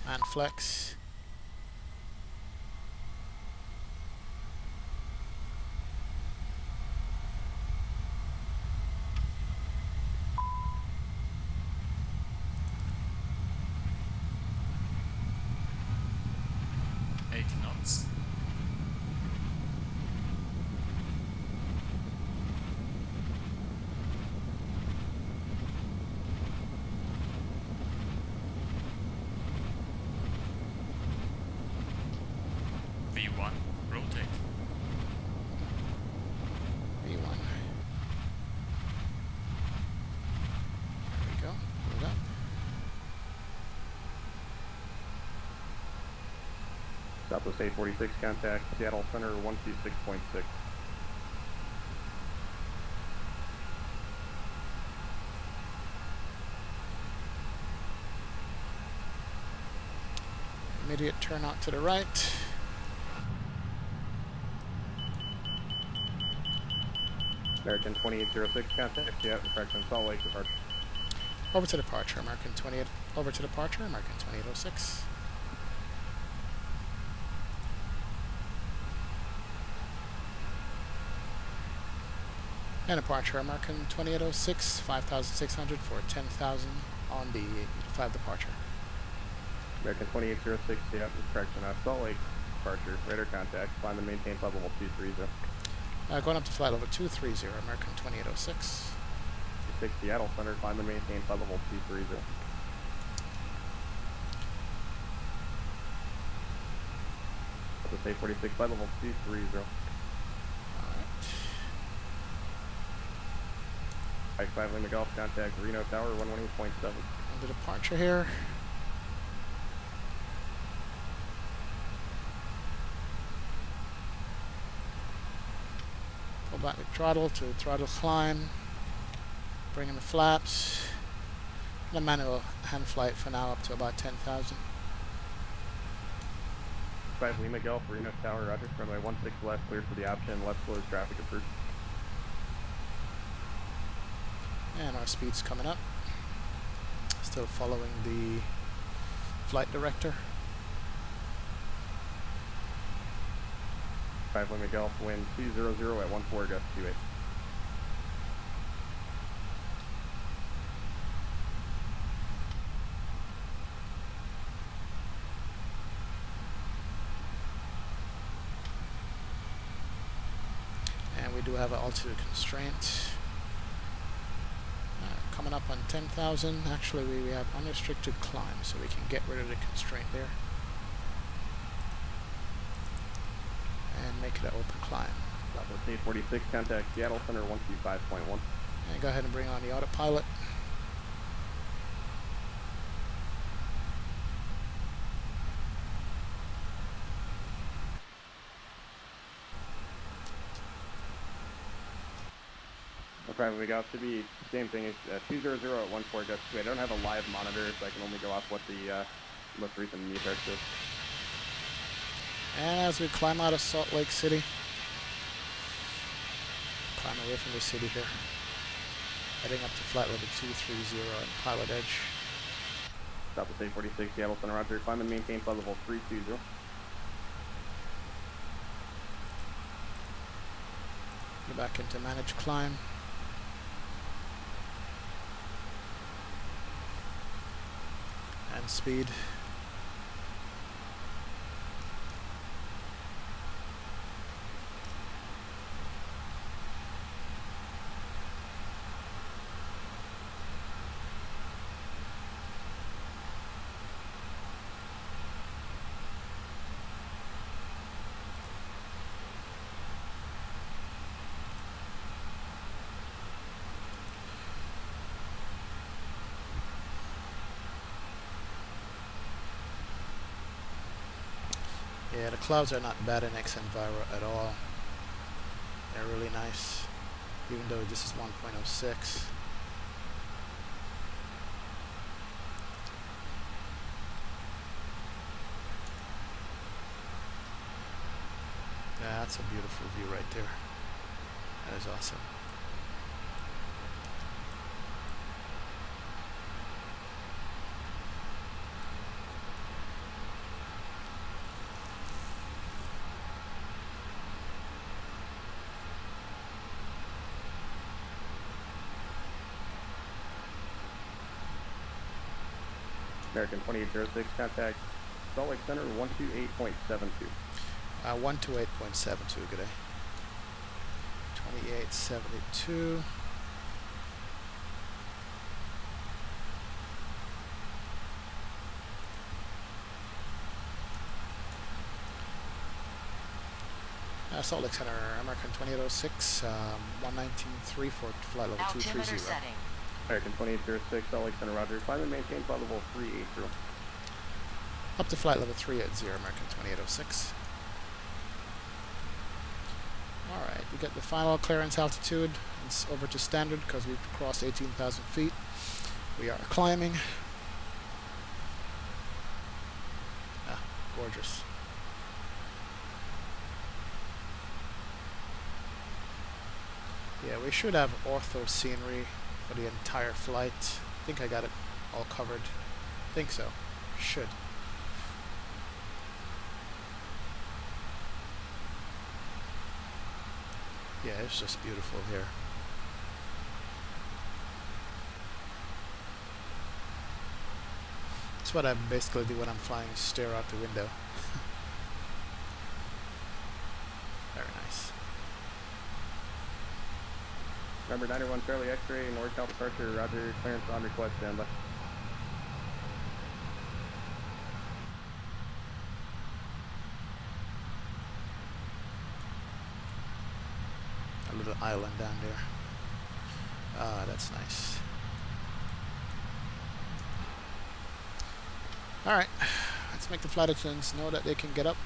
And flex. knots. V1, rotate. V1. There we go. Hold up. Southwest 846, contact Seattle Center 126.6. Immediate turn out to the right. American 2806, contact Seattle, correction, Salt Lake departure. Over to departure, American 28. Over to departure, American 2806. And departure, American 2806, 5,600 for 10,000 on the 5 departure. American 2806, Seattle, correction, Salt Lake departure, radar contact, climb and maintain flight level 230. Going up to flight level 230, American 2806. 846 Seattle Center, climb and maintain flight level 230. Delta 846, flight level 230. Alright. 5 Lima Golf, contact Reno Tower 118.7. Under departure here. Pull back the throttle to throttle climb. Bring in the flaps. The manual hand flight for now up to about 10,000. 5 Lima Golf, Reno Tower, roger. Runway 16 left, cleared for the option. Left close traffic approved. And our speed's coming up. Still following the flight director. 5 Lima Golf, wind 200 at 14 gust 28. And we do have an altitude constraint. Coming up on 10,000. Actually, we have unrestricted climb, so we can get rid of the constraint there. And make it an open climb. Delta 846, contact Seattle Center 125.1. And go ahead and bring on the autopilot. Private we got to be same thing as 200 at 14 gust 2. I don't have a live monitor, so I can only go off what the most recent meter is. And as we climb out of Salt Lake City, climb away from the city here, heading up to flight level 230 and Pilotedge. Delta 846, Seattle Center, roger. Climb and maintain flight level 320. Go back into managed climb. And speed. Yeah, the clouds are not bad in X-Enviro at all. They're really nice, even though this is 1.06. Yeah, that's a beautiful view right there. That is awesome. American 2806, contact Salt Lake Center 128.72. 128.72, good day. 2872. Salt Lake Center, American 2806, 119.3 for flight level 230. Setting. American 2806, Salt Lake Center, roger. Climb and maintain flight level 380. Up to flight level 380, American 2806. Alright, we got the final clearance altitude. It's over to standard because we've crossed 18,000 feet. We are climbing. Ah, gorgeous. Yeah, we should have ortho scenery for the entire flight. I think I got it all covered. I think so. Should. Yeah, it's just beautiful here. That's what I basically do when I'm flying, stare out the window. Very nice. Number 91 Charlie X-ray, NorCal departure, roger, clearance on request, standby. A little island down there. Ah, that's nice. Alright, let's make the flight attendants know that they can get up.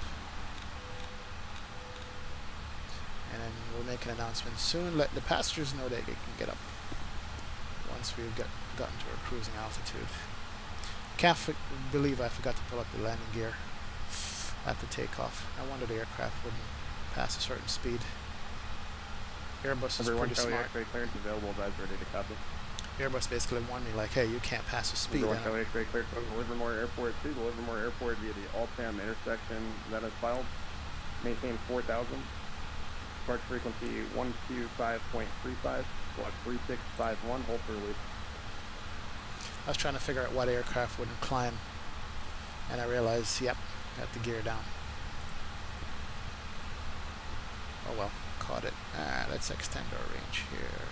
And then we'll make an announcement soon. Let the passengers know that they can get up once we've gotten to our cruising altitude. Can't believe I forgot to pull up the landing gear after takeoff. I wonder the aircraft wouldn't pass a certain speed. Airbus is pretty smart. X-ray clearance available, advise ready to copy. Airbus basically warned me like, hey, you can't pass the speed. Number 1 Charlie X-ray cleared from Livermore Airport to the Livermore Airport via the Altam intersection that is filed. Maintain 4,000. Departure frequency 125.35, block 3651, hold for release. I was trying to figure out what aircraft wouldn't climb, and I realized, yep, got the gear down. Oh well, caught it. Let's extend our range here.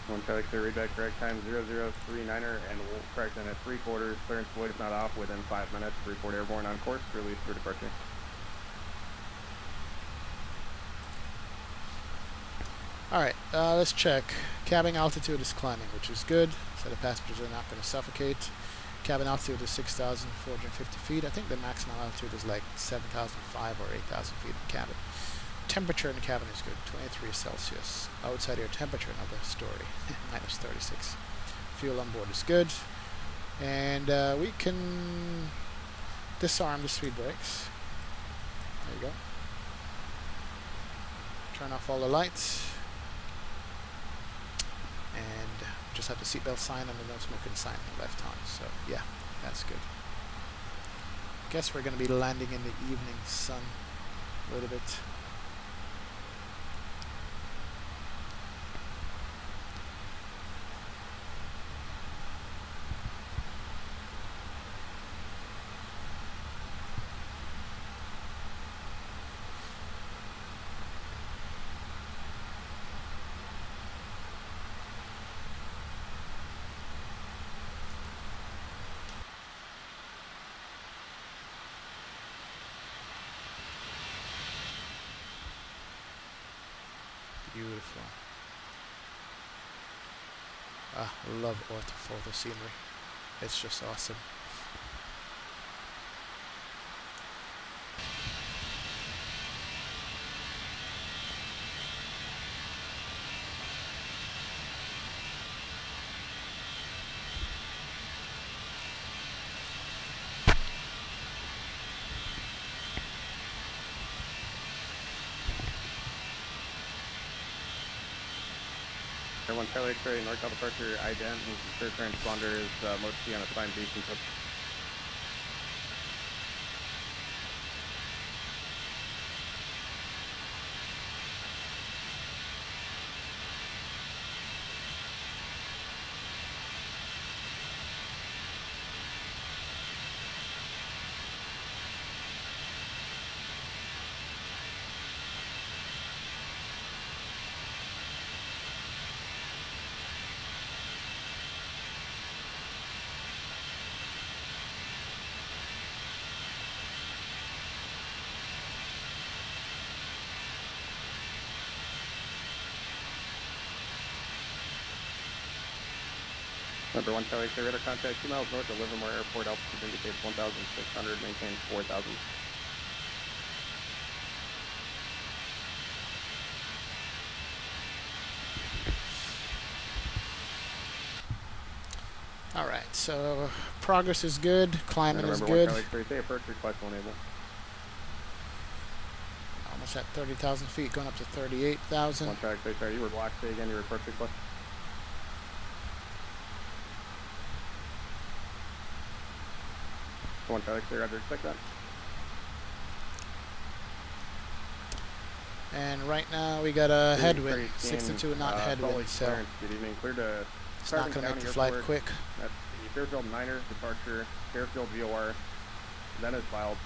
1 Charlie X-ray, read back correct time 0039er, and we'll correct in at 3/4. Clearance voice not off within 5 minutes. Report airborne on course, release for departure. Alright, let's check. Cabin altitude is climbing, which is good, so the passengers are not going to suffocate. Cabin altitude is 6,450 feet. I think the maximum altitude is like 7,005 or 8,000 feet in the cabin. Temperature in the cabin is good, 23 Celsius. Outside air temperature, another story, minus 36. Fuel on board is good. And we can disarm the speed brakes. There you go. Turn off all the lights. And just have the seatbelt sign and the no smoking sign left on. So yeah, that's good. Guess we're going to be landing in the evening sun a little bit. Beautiful. Ah, I love orthophoto scenery. It's just awesome. Air 1 Charlie X-ray, NorCal departure, ident, and secure transponder is mode C on assigned base and Number 1 Charlie X-ray, radar contact 2 miles north of Livermore Airport, altitude indicates 1,600, maintain 4,000. Alright, so progress is good, climbing is Number 1 good. Charlie X-ray, say approach request will enable. Almost at 30,000 feet, going up to 38,000. 1 Charlie X-ray, sorry, you were blocked. Say again your approach request. One Charlie X-ray, roger, expect that. And right now we got a headwind, 62 knot headwind, so good evening. Clear to it's not going to make the flight quick. That's the Fairfield Niner departure, Fairfield VOR, then is filed.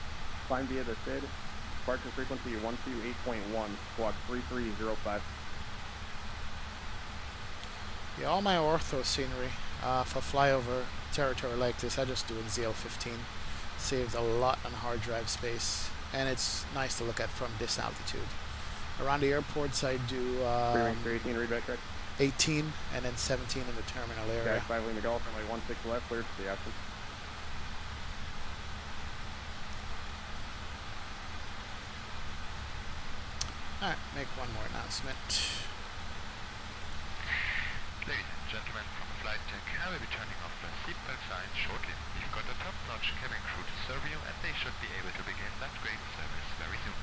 Climb via the SID, departure frequency 128.1, squawk 3305. Yeah, all my ortho scenery for flyover territory like this, I just do in ZL15. Saves a lot on hard drive space, and it's nice to look at from this altitude. Around the airports, I do 18, read back correct. 18 and then 17 in the terminal area. Guys, 5 Lima Golf, runway 16 left, cleared to the option. Alright, make one more announcement. Ladies and gentlemen from Flight Deck, I will be turning off the seatbelt signs shortly. We've got a top-notch cabin crew to serve you, and they should be able to begin that great service very soon.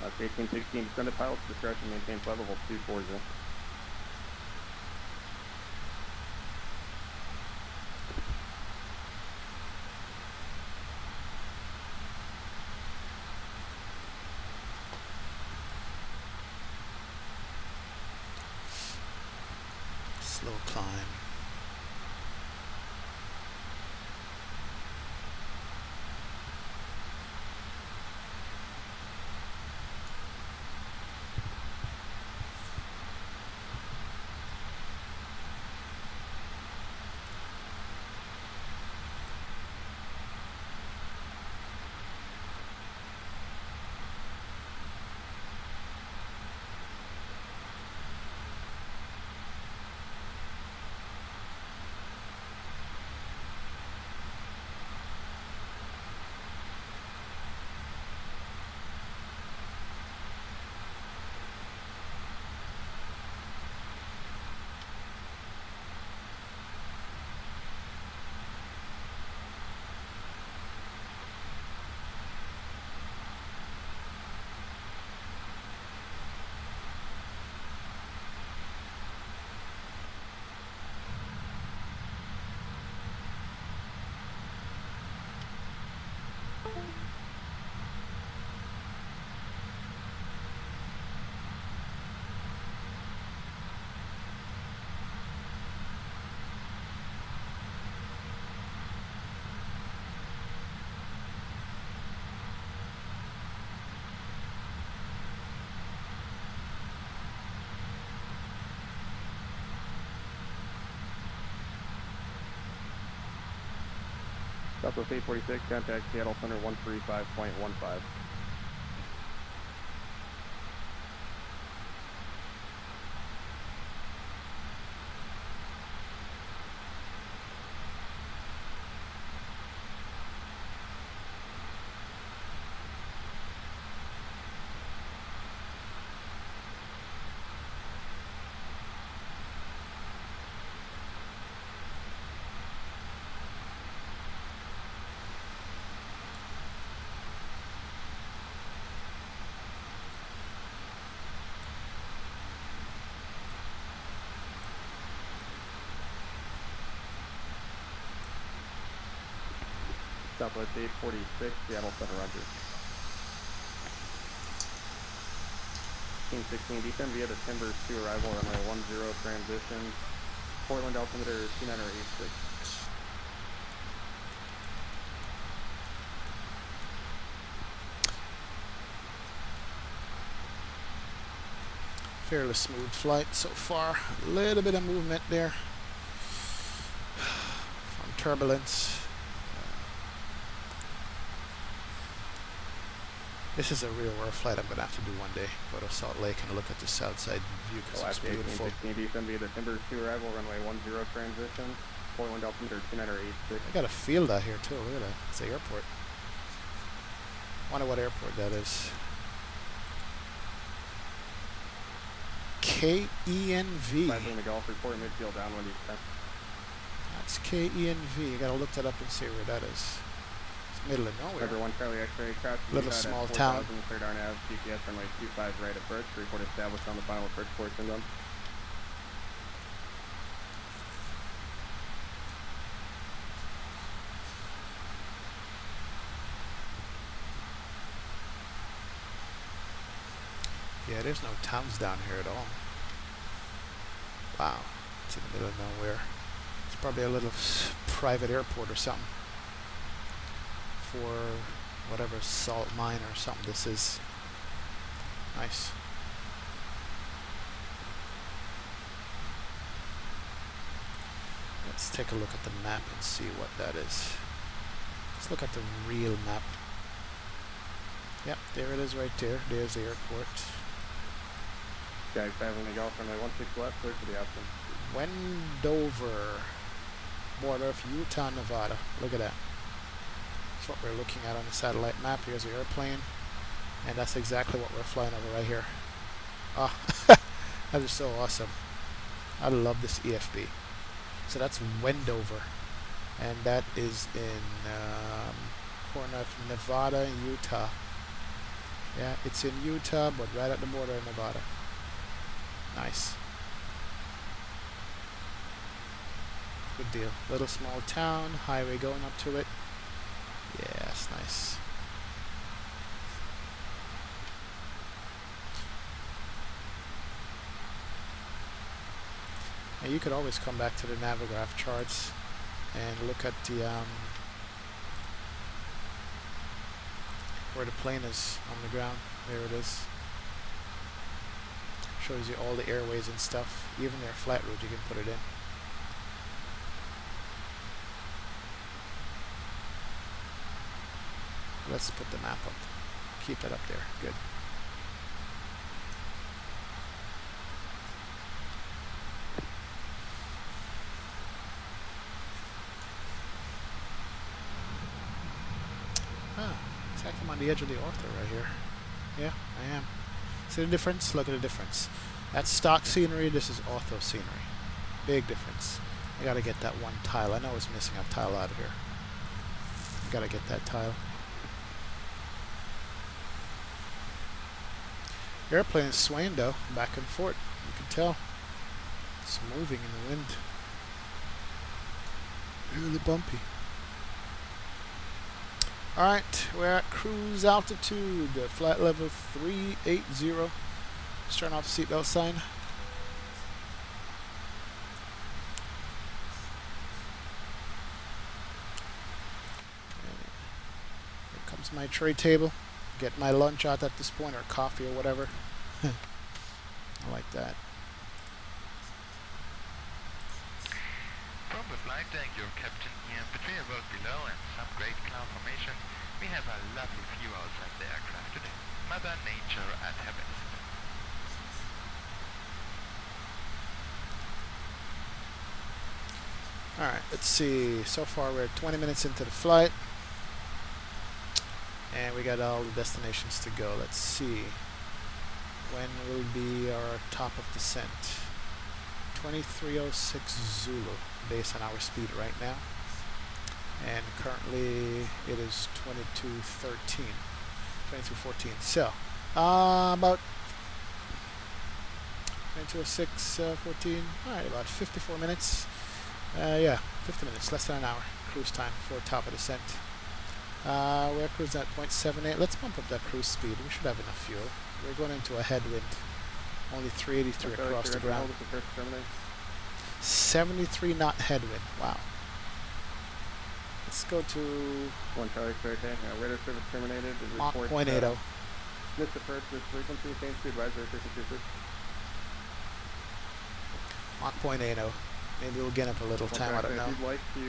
That's 1816, descended pilots discretion, maintain flight level 240. Slow climb. Southwest 846, contact Seattle Center 135.15. Southwest 846, Seattle Center, roger. 1616, descend via the Timbers to arrival, runway 10, transition, Portland altimeter 2986. Fairly smooth flight so far. A little bit of movement there from turbulence. This is a real world flight I'm going to have to do one day. Go to Salt Lake and look at the south side view because it's beautiful. 1816, descend via the Timbers to arrival, runway 10, transition, Portland altimeter 2986. I got a field out here too. Look at that. It's the airport. Wonder what airport that is. KENV. 5 Lima Golf, report midfield downwind east 10. That's KENV. You gotta look that up and see where that is. It's middle of nowhere. River 1 Charlie X-ray, crash. Little small town. Cleared RNAV, GPS runway 25 right approach. Report established on the final approach portion done. Yeah, there's no towns down here at all. Wow, it's in the middle of nowhere. It's Probably a little private airport or something for whatever salt mine or something this is. Nice. Let's take a look at the map and see what that is. Let's look at the real map. Yep, there it is right there. There's the airport. Guys, family golf runway 16 left, clear for the option. Wendover, border of Utah, Nevada. Look at that. That's what we're looking at on the satellite map. Here's the airplane, and that's exactly what we're flying over right here. Ah, that is so awesome. I love this EFB. So that's Wendover, and that is in corner of Nevada and Utah. Yeah, it's in Utah, but right at the border of Nevada. Nice. Good deal. Little small town, highway going up to it. Yeah, that's nice. And you could always come back to the Navigraph charts and look at the where the plane is on the ground. There it is. Shows you all the airways and stuff. Even their flight route, you can put it in. Let's put the map up. Keep that up there. Good. It's like I'm on the edge of the ortho right here. Yeah, I am. See the difference? Look at the difference. That's stock scenery, this is ortho scenery. Big difference. I gotta get that one tile. I know I was missing a tile out of here. I gotta get that tile. Airplane is swaying though, back and forth. You can tell. It's moving in the wind. Really bumpy. Alright, we're at cruise altitude, flight level 380. Let's turn off the seatbelt sign. Here comes my tray table. Get my lunch out at this point, or coffee or whatever. I like that. From the flight deck, your captain here, between a road below and some great cloud formation, we have a lovely view outside the aircraft today. Mother Nature at her best. Alright, let's see. So far we're 20 minutes into the flight. And we got all the destinations to go. Let's see. When will be our top of descent? 2306 Zulu, based on our speed right now. And currently it is 2213. 2214. So, about 2206, 14. Alright, about 54 minutes. Yeah, 50 minutes, less than an hour. Cruise time for top of descent. We're cruising at 0.78. Let's bump up that cruise speed. We should have enough fuel. We're going into a headwind. Only 383 across the ground. 73 knot headwind. Wow. Let's go to One Charlie, clear day. Radar service terminated. Mach Report, 0.80. missed the first frequency, change to advisory frequency, please. Mach 0.80. Maybe we'll get up a little time, I don't know. If you'd like to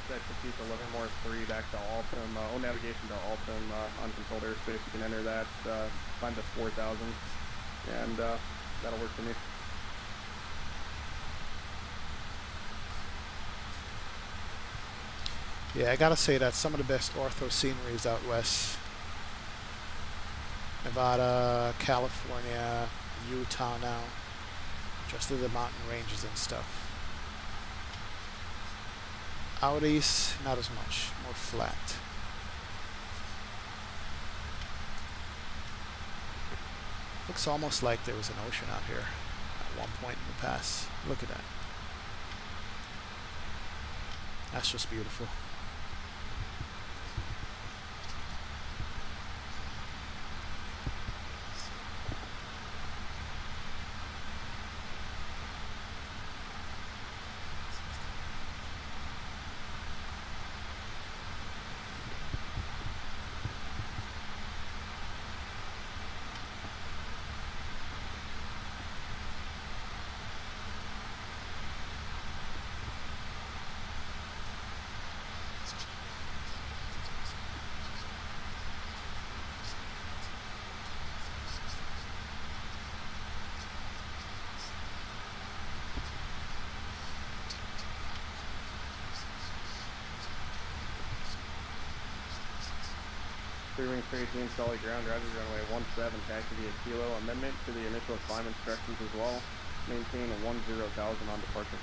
set the seat 11 more 3 back to Altum, O navigation to Altum, uncontrolled airspace, you can enter that, climb to 4,000, and that'll work for me. Yeah, I gotta say that some of the best ortho sceneries out west. Nevada, California, Utah now. Just to the mountain ranges and stuff. Out east, not as much. More flat. Looks almost like there was an ocean out here at one point in the past. Look at that. That's just beautiful. wings for 18, solid ground, roger, runway 17, taxi via Kilo. Amendment to the initial climb instructions as well. Maintain 10,000 on departure.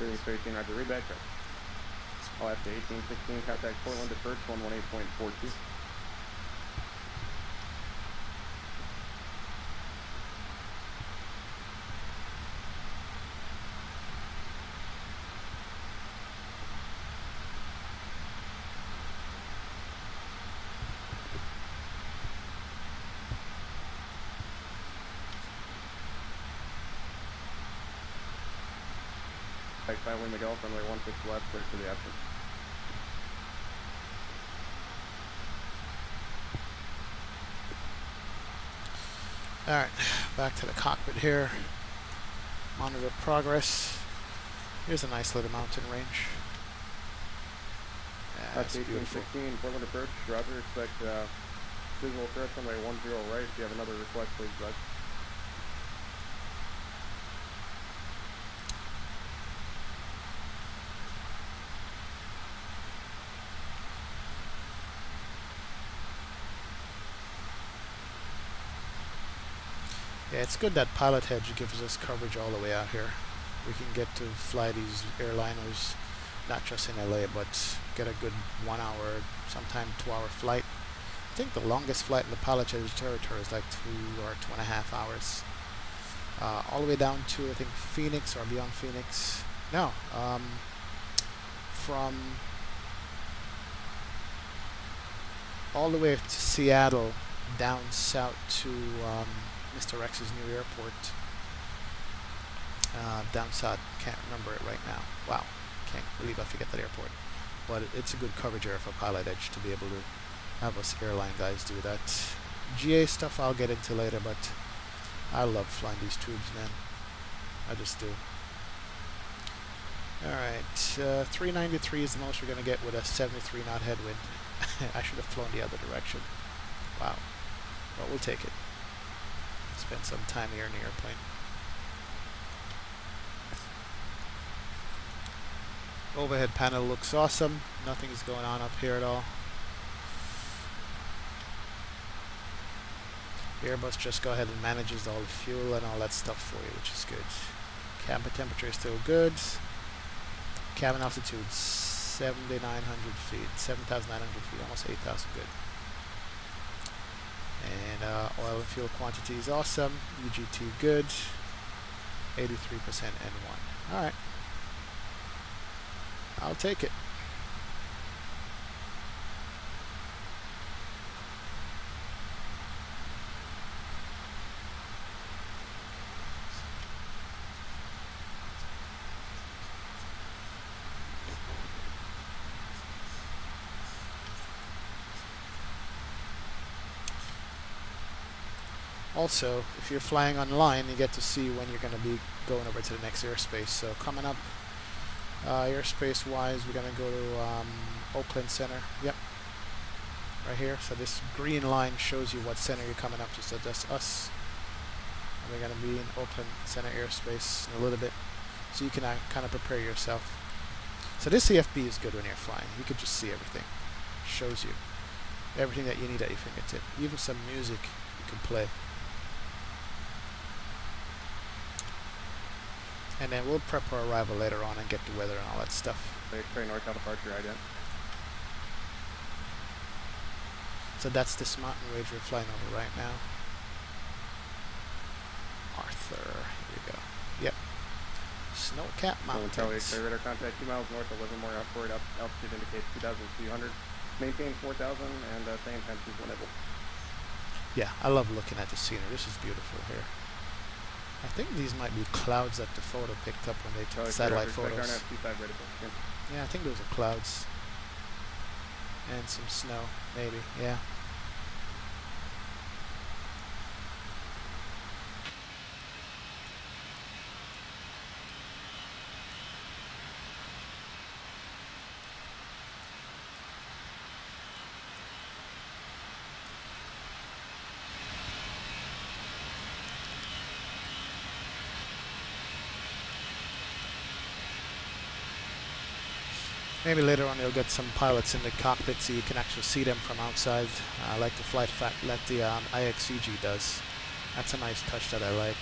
Wings for 18, roger, read back, right. I'll have to 1816, contact Portland at first, 118.42. By wind the Gulf, runway 16 left, clear for the option. Alright, back to the cockpit here. Monitor progress. Here's a nice little mountain range. Yeah, it's beautiful. 1816, Portland approach, roger, expect visual approach runway 10 right. If you have another request, please bud. Yeah, it's good that Pilotedge gives us coverage all the way out here. We can get to fly these airliners, not just in LA, but get a good 1 hour, sometime 2-hour flight. I think the longest flight in the Pilotedge territory is like 2 or 2.5 hours. All the way down to, I think, Phoenix or beyond Phoenix. No, from all the way to Seattle, down south to Mr. X's new airport. Down south, can't remember it right now. Wow, can't believe I forget that airport. But it's a good coverage area for Pilotedge to be able to have us airline guys do that. GA stuff I'll get into later, but I love flying these tubes, man. I just do. Alright, 393 is the most we're going to get with a 73 knot headwind. I should have flown the other direction. Wow. But we'll take it. Spend some time here in the airplane. Overhead panel looks awesome. Nothing's going on up here at all. Airbus just go ahead and manages all the fuel and all that stuff for you, which is good. Cabin temperature is still good. Cabin altitude 7,900 feet, 7,900 feet, almost 8,000, good. And oil and fuel quantity is awesome. EGT good. 83% N1. Alright. I'll take it. Also, if you're flying online, you get to see when you're going to be going over to the next airspace. So coming up, airspace-wise, we're going to go to Oakland Center. Yep, right here. So this green line shows you what center you're coming up to. So that's us. And we're going to be in Oakland Center airspace in a little bit. So you can kind of prepare yourself. So this CFB is good when you're flying. You can just see everything. Shows you everything that you need at your fingertip. Even some music you can play. And then we'll prep our arrival later on and get the weather and all that stuff. X-ray northbound departure, ident. So that's this mountain range we're flying over right now. Arthur, here we go. Yep. Snow-capped mountains. X-ray radar contact 2 miles north, 11 more outboard. Altitude indicates 2,200. Maintain 4,000 and same temperatures whenever. Yeah, I love looking at the scenery. This is beautiful here. I think these might be clouds that the photo picked up when they took satellite photos. Yeah, I think those are clouds. And some snow, maybe, yeah. Maybe later on you'll get some pilots in the cockpit so you can actually see them from outside, like the IXCG does. That's a nice touch that I like.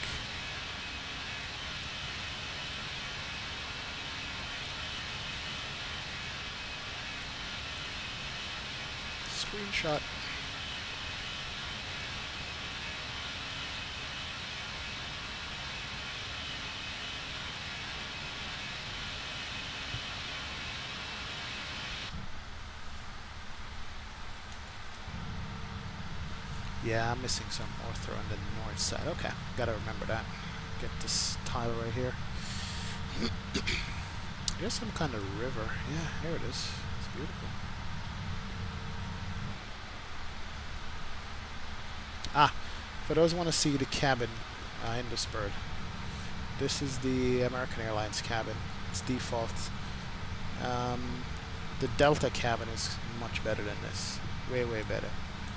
Screenshot. Yeah, I'm missing some ortho on the north side. Okay, gotta remember that. Get this tile right here. There's some kind of river. Yeah, here it is. It's beautiful. Ah, for those who want to see the cabin in this bird, this is the American Airlines cabin. It's default. The Delta cabin is much better than this. Way, way better.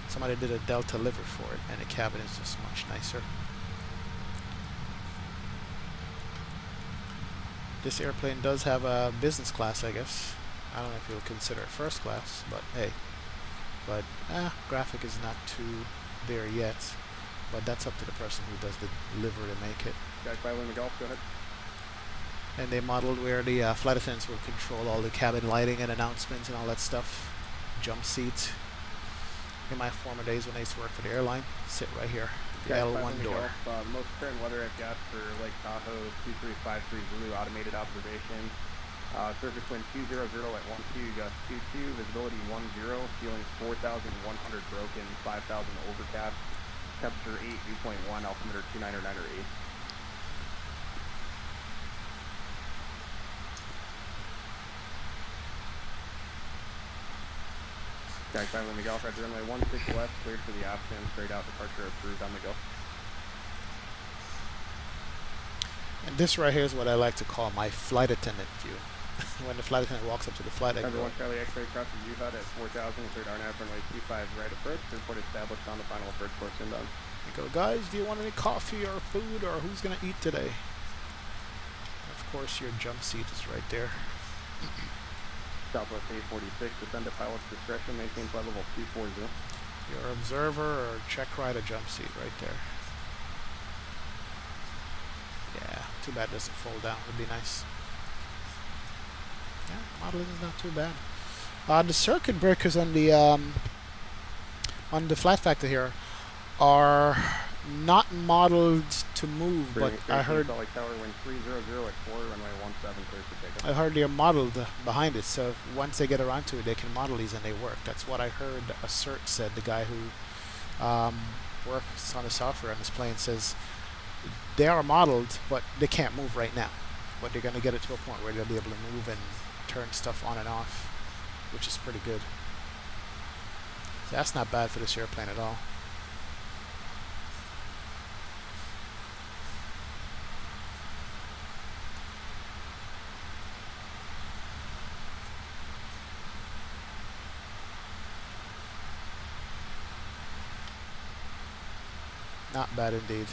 Somebody did a Delta liver for it, and the cabin is just much nicer. This airplane does have a business class, I guess. I don't know if you'll consider it first class, but hey. But, graphic is not too there yet. But that's up to the person who does the liver to make it. Guys, by Lima Golf, go ahead. And they modeled where the flight attendants will control all the cabin lighting and announcements and all that stuff. Jump seats. In my former days when I used to work for the airline, sit right here, the L1 door. The most current weather I've got for Lake Tahoe, 2353 Zulu, automated observation. Surface wind 200 at 12, gust 22, visibility 10, ceilings 4,100 broken, 5,000 overcast, temperature 8, dew point 1, altimeter 29 or 9 or 8. Guys, time on the Golf, right runway 16 left, cleared for the option, straight out, departure approved on the go. And this right here is what I like to call my flight attendant view. When the flight attendant walks up to the flight, I go. Everyone, Charlie X-ray cross the U-HUD at 4,000, cleared RNAV runway 25 right approach, report established on the final approach course inbound. I go, guys, do you want any coffee or food or who's going to eat today? Of course, your jump seat is right there. Southwest 846, descend to pilot's discretion, maintain flight level 240. Your observer or check ride a jump seat right there. Yeah, too bad it doesn't fold down. Would be nice. Yeah, modeling is not too bad. The circuit breakers on the Flight Factor here are not modeled to move, but I heard Tower wind 300 at 4, runway 17, clear for takeoff. I heard they're modeled behind it, so once they get around to it, they can model these and they work. That's what I heard Assert said, the guy who works on the software on this plane, says they are modeled, but they can't move right now. But they're going to get it to a point where they'll be able to move and turn stuff on and off, which is pretty good. So that's not bad for this airplane at all. Not bad indeed.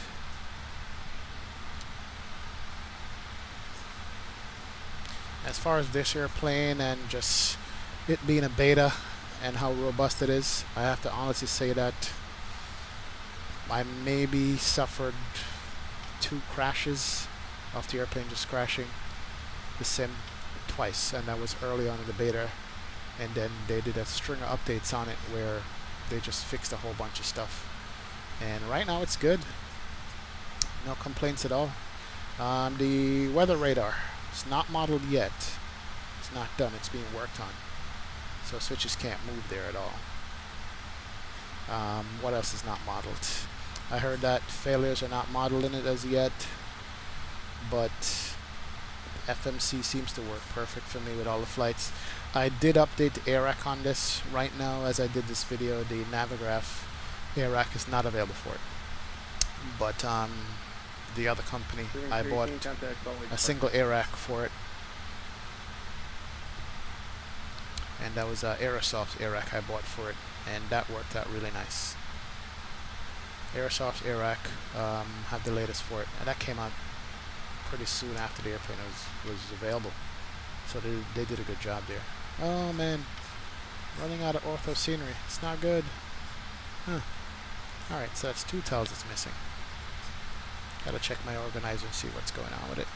As far as this airplane and just it being a beta and how robust it is, I have to honestly say that I maybe suffered 2 crashes of the airplane just crashing the sim twice, and that was early on in the beta, and then they did a string of updates on it where they just fixed a whole bunch of stuff. And right now it's good. No complaints at all. The weather radar, it's not modeled yet. It's not done. It's being worked on. So switches can't move there at all. What else is not modeled? I heard that failures are not modeled in it as yet. But FMC seems to work perfect for me with all the flights. I did update the ARAC on this. Right now, as I did this video, the Navigraph ARAC is not available for it. But the other company, I bought a single ARAC for it. And that was Aerosoft's ARAC I bought for it. And that worked out really nice. Aerosoft's ARAC had the latest for it. And that came out pretty soon after the airplane was available. So they did a good job there. Oh man, running out of ortho scenery. It's not good. Huh. Alright, so that's 2 tiles it's missing. Gotta check my organizer and see what's going on with it.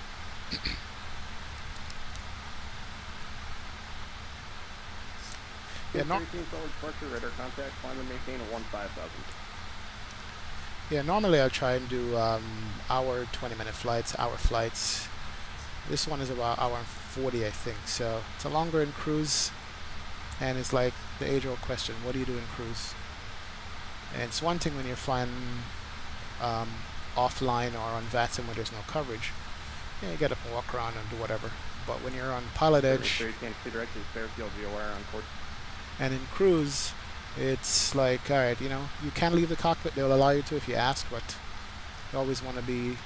Yeah, 13 forward departure, radar contact, climb and maintain a 15,000. Yeah, normally I'll try and do hour, 20-minute flights, hour flights. This one is about hour and 40, I think. So it's a longer in cruise, and it's like the age-old question: what do you do in cruise? And it's one thing when you're flying offline or on VATSIM where there's no coverage. Yeah, you get up and walk around and do whatever. But when you're on Pilotedge and in cruise, it's like, alright, you know, you can leave the cockpit, they'll allow you to if you ask, but you always want to be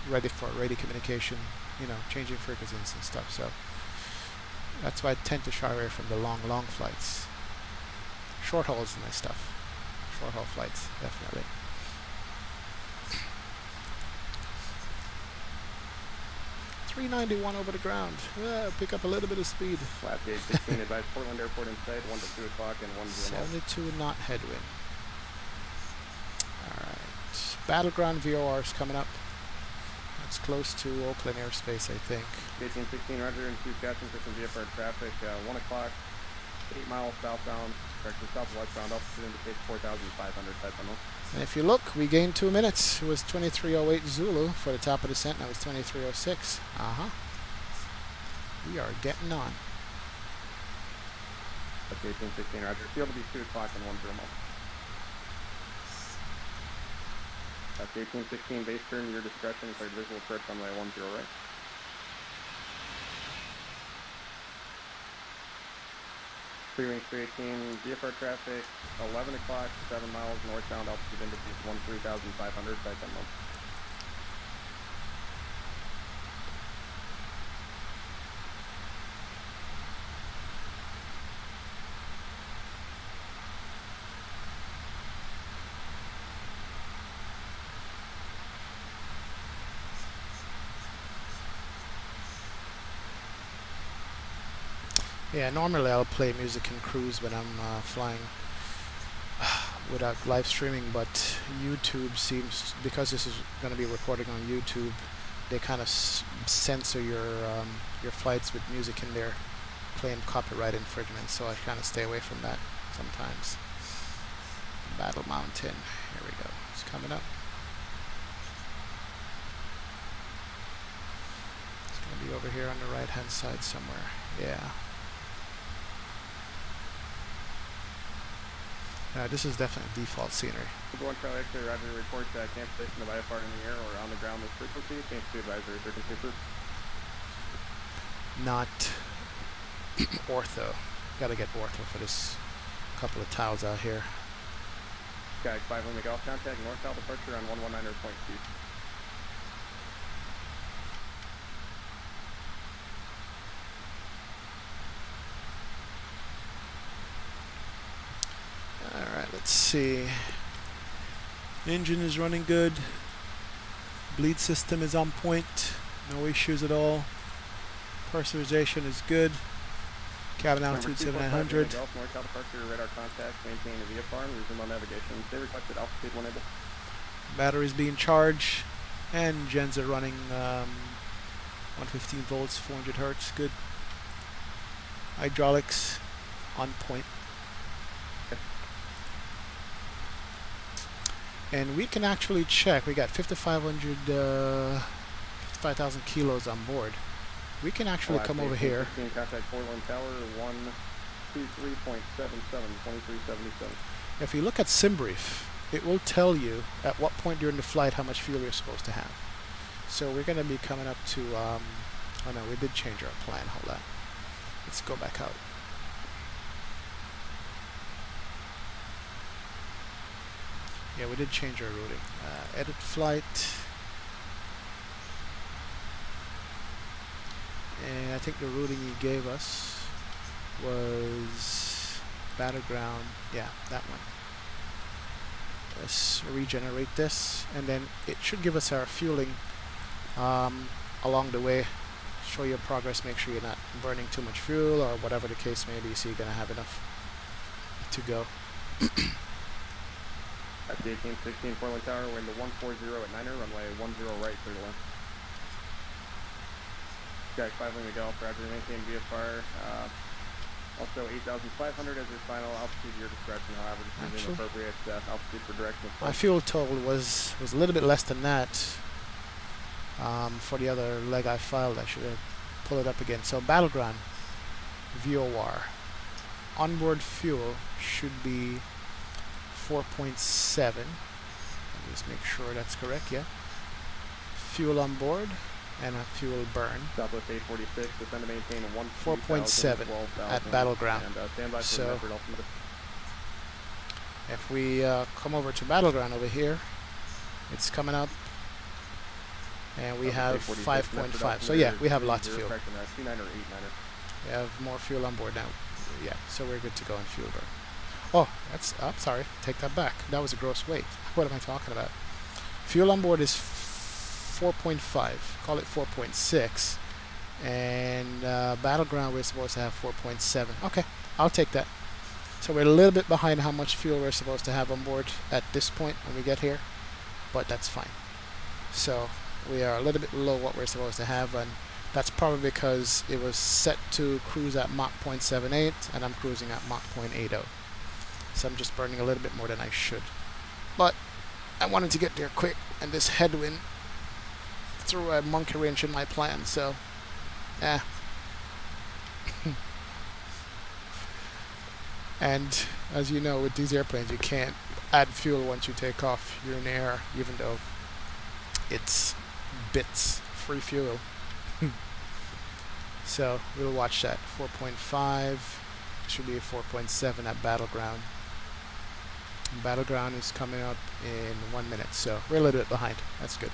ready for radio communication, you know, changing frequencies and stuff. So that's why I tend to shy away from the long flights. Short haul is nice stuff. Short haul flights, definitely. .391 over the ground. Pick up a little bit of speed. Lap gate 16, advise Portland Airport in sight, 1 to 2 o'clock and 1 to 72 knot headwind. Alright. Battleground VOR is coming up. That's close to Oakland airspace, I think. 1816, roger, and 2 catching for some VFR traffic. 1 o'clock, 8 miles southbound, direction southwestbound, altitude indicates 4,500 type tunnel. And if you look, we gained 2 minutes. It was 23:08 Zulu for the top of the descent. Now it's 23:06. We are getting on. Okay, 1816, roger. Field will be 2 o'clock and 1 thermal. That's 1816, base turn, your discretion, cleared visual approach runway 10 right. Clearing 318, VFR traffic, 11 o'clock, 7 miles northbound, altitude indicates 13,500 by 10 miles. Yeah, normally I'll play music in cruise when I'm flying without live streaming, but YouTube seems, because this is going to be recording on YouTube, they kind of censor your flights with music in there, claim copyright infringement, so I kind of stay away from that sometimes. Battle Mountain, here we go, it's coming up. It's going to be over here on the right hand side somewhere, yeah. This is definitely default scenery. One Charlie X-ray, roger, report cancellation of IFR in the air or on the ground with frequency. Change to advisory frequency approved. Not ortho. Gotta get ortho for this couple of tiles out here. Sky 5 make off contact, north-south departure on 119.2. Let's see. Engine is running good. Bleed system is on point. No issues at all. Pressurization is good. Cabin altitude 7,900. North south departure, radar contact, maintain the VFR, and resume on navigation. Stay requested altitude 180. Batteries being charged, and gens are running 115 volts, 400 hertz. Good. Hydraulics on point. And we can actually check. We got 55,000 kilos on board. We can actually come over here. Contact Portland Tower 123.77, 2377. If you look at SimBrief, it will tell you at what point during the flight how much fuel you're supposed to have. So we're going to be coming up to, oh no, we did change our plan. Hold on. Let's go back out. Yeah, we did change our routing. Edit flight. And I think the routing he gave us was Battleground. Yeah, that one. Let's regenerate this, and then it should give us our fueling along the way. show your progress, make sure you're not burning too much fuel or whatever the case may be, so you're gonna have enough to go. That's the 1816 Portland Tower, wind to 140 at 9er, runway 10 right, clear to land. Sky 5 Lima Golf, roger, maintain VFR. Also 8,500 as your final altitude, your discretion, however, just using appropriate altitude for direction of flight. My fuel total was a little bit less than that. For the other leg I filed, I should pull it up again. So Battleground, VOR. Onboard fuel should be 4.7. Let me just make sure that's correct, yeah. Fuel on board and a fuel burn. Southwest 846, descend to maintain 4.7 at Battleground. And stand by for So the Medford altimeter. if we come over to Battleground over here, it's coming up. And we have 5.5. So yeah, we have lots of fuel. C9 or 8-9er. We have more fuel on board now. Yeah, so we're good to go in fuel burn. Oh, that's, I'm sorry, take that back. That was a gross weight. What am I talking about? Fuel on board is 4.5. Call it 4.6. And Battleground, we're supposed to have 4.7. Okay, I'll take that. So we're a little bit behind how much fuel we're supposed to have on board at this point when we get here. But that's fine. So we are a little bit below what we're supposed to have, and that's probably because it was set to cruise at Mach 0.78 and I'm cruising at Mach 0.80. So I'm just burning a little bit more than I should. But I wanted to get there quick, and this headwind threw a monkey wrench in my plan, so And as you know, with these airplanes, you can't add fuel once you take off. You're in the air, even though it's bits free fuel. So we'll watch that. 4.5 should be a 4.7 at Battleground. Battleground is coming up in 1 minute, so we're a little bit behind. That's good.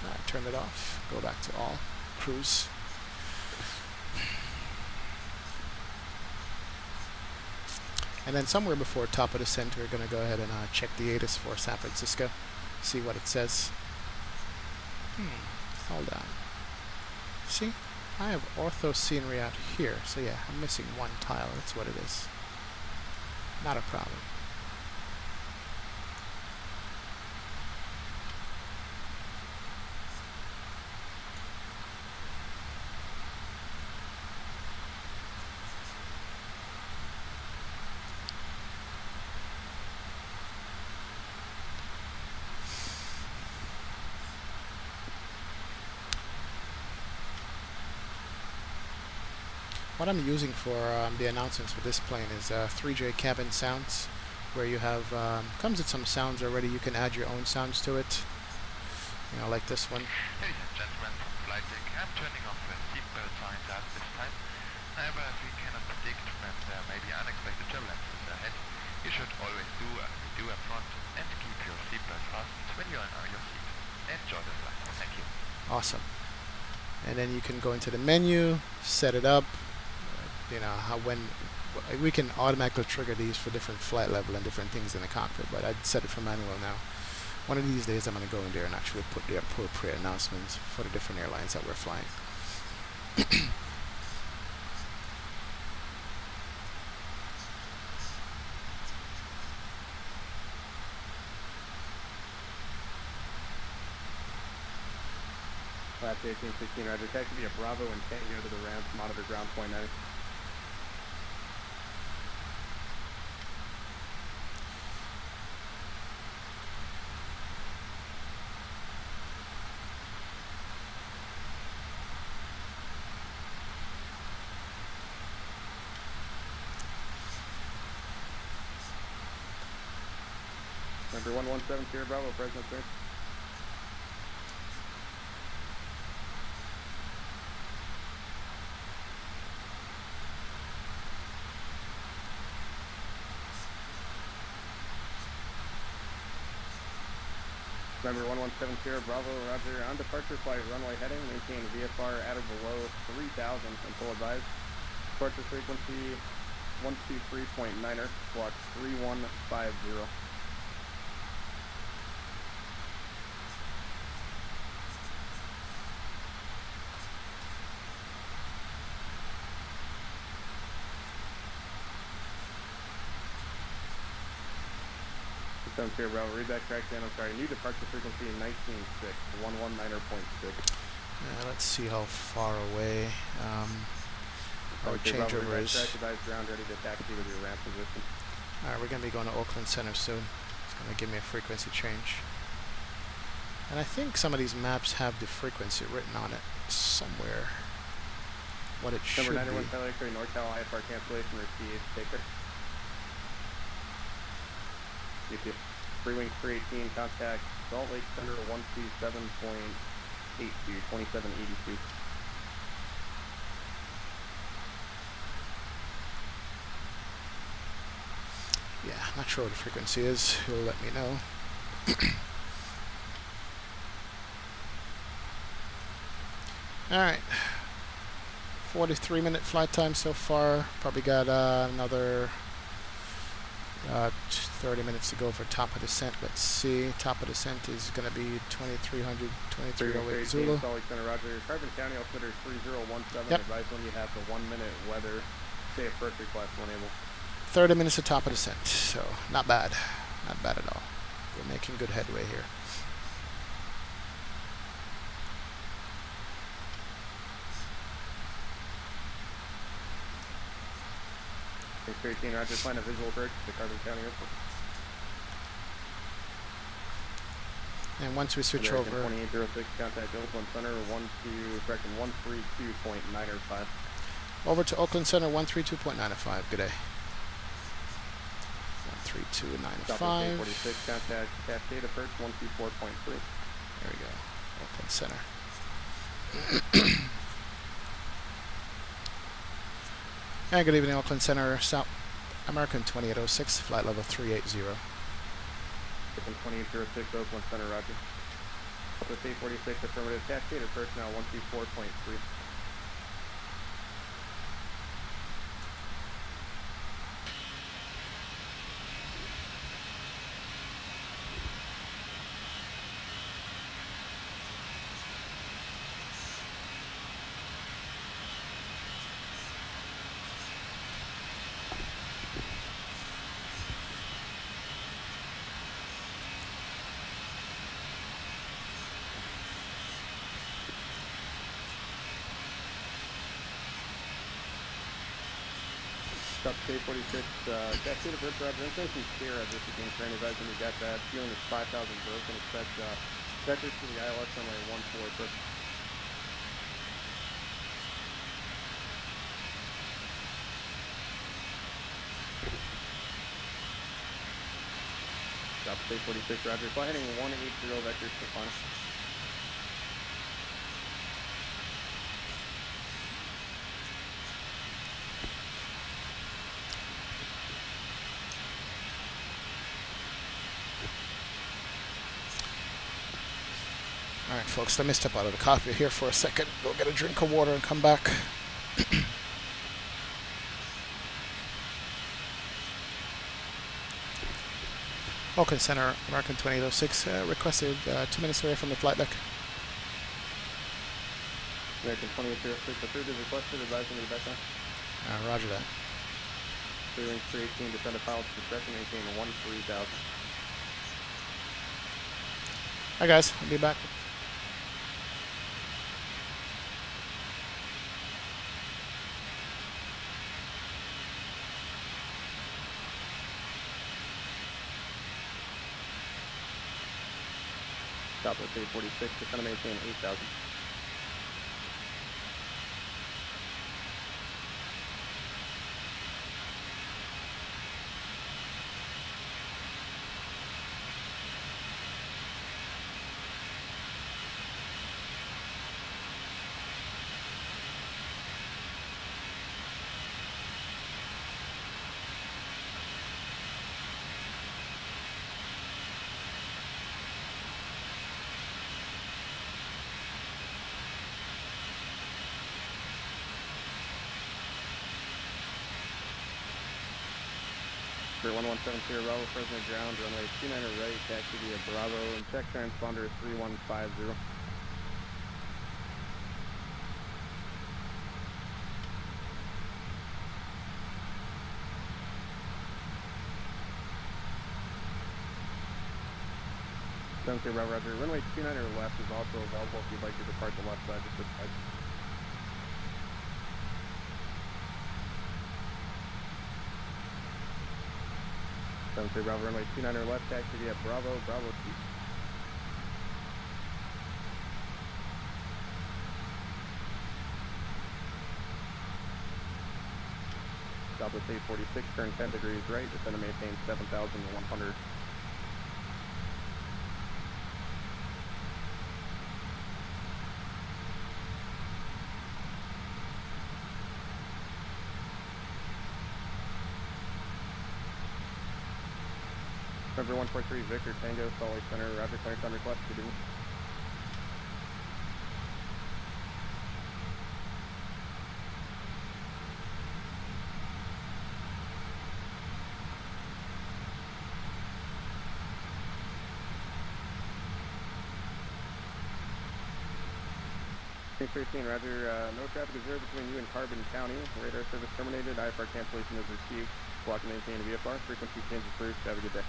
Alright, turn it off. Go back to all. Cruise. And then somewhere before top of the center, we're going to go ahead and check the ATIS for San Francisco. See what it says. Hold on. See? I have ortho scenery out here. So yeah, I'm missing one tile. That's what it is. Not a problem. What I'm using for the announcements for this plane is 3J cabin sounds, where you have comes with some sounds already. You can add your own sounds to it. You know, like this one. Ladies and gentlemen from Flight Deck, I'm turning off the seatbelt signs at this time. However, as we cannot predict when there may be unexpected turbulences ahead, you should always do a front and keep your seatbelt fastened when you're in your seat. Enjoy the flight. Thank you. Awesome. And then you can go into the menu, set it up. You know, we can automatically trigger these for different flight level and different things in the cockpit, but I'd set it for manual now. One of these days I'm going to go in there and actually put the appropriate announcements for the different airlines that we're flying. Last 1816, roger. Taxi via Bravo and Tango to the ramp, monitor ground point 9. Number 117, Sierra Bravo, Fresno, sir. Number 117 Sierra Bravo, roger. On departure flight, runway heading, maintain VFR at or below 3,000 until advised. Departure frequency 123.9er, squawk 3150. 117 Sierra Bravo, read that correct again. I'm sorry. New departure frequency 19.6, 119.6. Let's see how far away. Our changeover is. Advise ground ready to taxi with your ramp position. Alright, we're going to be going to Oakland Center soon. It's going to give me a frequency change. And I think some of these maps have the frequency written on it somewhere. What it should be. Number 91 Tyler X-ray NorCal IFR cancellation received. Take care. UP. Freewing 318 contact Salt Lake Center 127.82 2782. Yeah, not sure what the frequency is. He'll let me know. Alright. 43-minute flight time so far. Probably got another 30 minutes to go for top of descent. Let's see. Top of descent is going to be 2300, 2308 Zulu. Salt Lake Center, Roger. Carbon County altimeter 3017. Yep. Advise when you have the 1 minute weather. Stay at first request when able. 30 minutes to top of descent, so not bad. Not bad at all. We're making good headway here. Thanks, 13, Roger. Find a visual approach to Carbon County Airport. And once we switch over... 2806, contact Oakland Center, 132.905. Over to Oakland Center, 132.905. Good day. 132.905. 46, contact Cascade approach 124.3. There we go. Oakland Center. And good evening, Oakland Center, South American 2806, flight level 380. 2806, Oakland Center, Roger. With 846, affirmative, Cascade approach now 124.3. Stop to 46, Cascade approach, Roger. Information clear as this again for any advice when you got that. Fueling is 5,000 gross and expect vectors to the ILS runway 14 approach. Stop to 46, Roger. Fly heading 180 vectors for final. Alright folks, let me step out of the cockpit here for a second, go get a drink of water and come back. Oakland Center, American 2806, requested 2 minutes away from the flight deck. American 2806, approved is requested, advising me back on. Roger that. Clearing 318, descend to pilot's discretion, maintain 13,000. Hi guys, I'll be back. Southwest 846, descend to maintain 8,000. For 1170 Bravo, Fresno ground, runway 29 right, taxi via Bravo, and check transponder 3150. 73 Bravo, Roger. Runway 29 left is also available if you'd like to depart the left side, just this side. 73 Bravo, runway 29 left, taxi via Bravo, Bravo 2. Southwest 846, turn 10 degrees right, descend and maintain 7,100. Number 143, Victor Tango, Salt Lake Center, Roger, clearance on request, good evening. Phoenix 13, Roger, no traffic observed between you and Carbon County. Radar service terminated, IFR cancellation is received. Block and maintain VFR, frequency change approved, have a good day.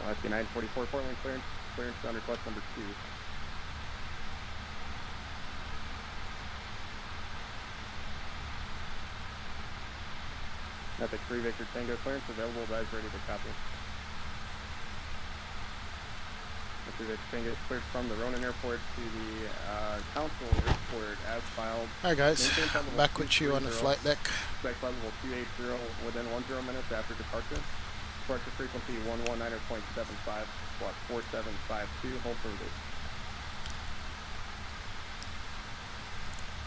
Alaska 944, Portland clearance, clearance on request number 2. Epic 3 Victor Tango clearance, available, advise ready to copy. Victor Tango is cleared from the Ronan Airport to the Council Airport as filed. Alright guys, back with you on the flight deck. Expect level 280 within 10 minutes after departure. Departure frequency 119.75, squawk 4752, hold for release.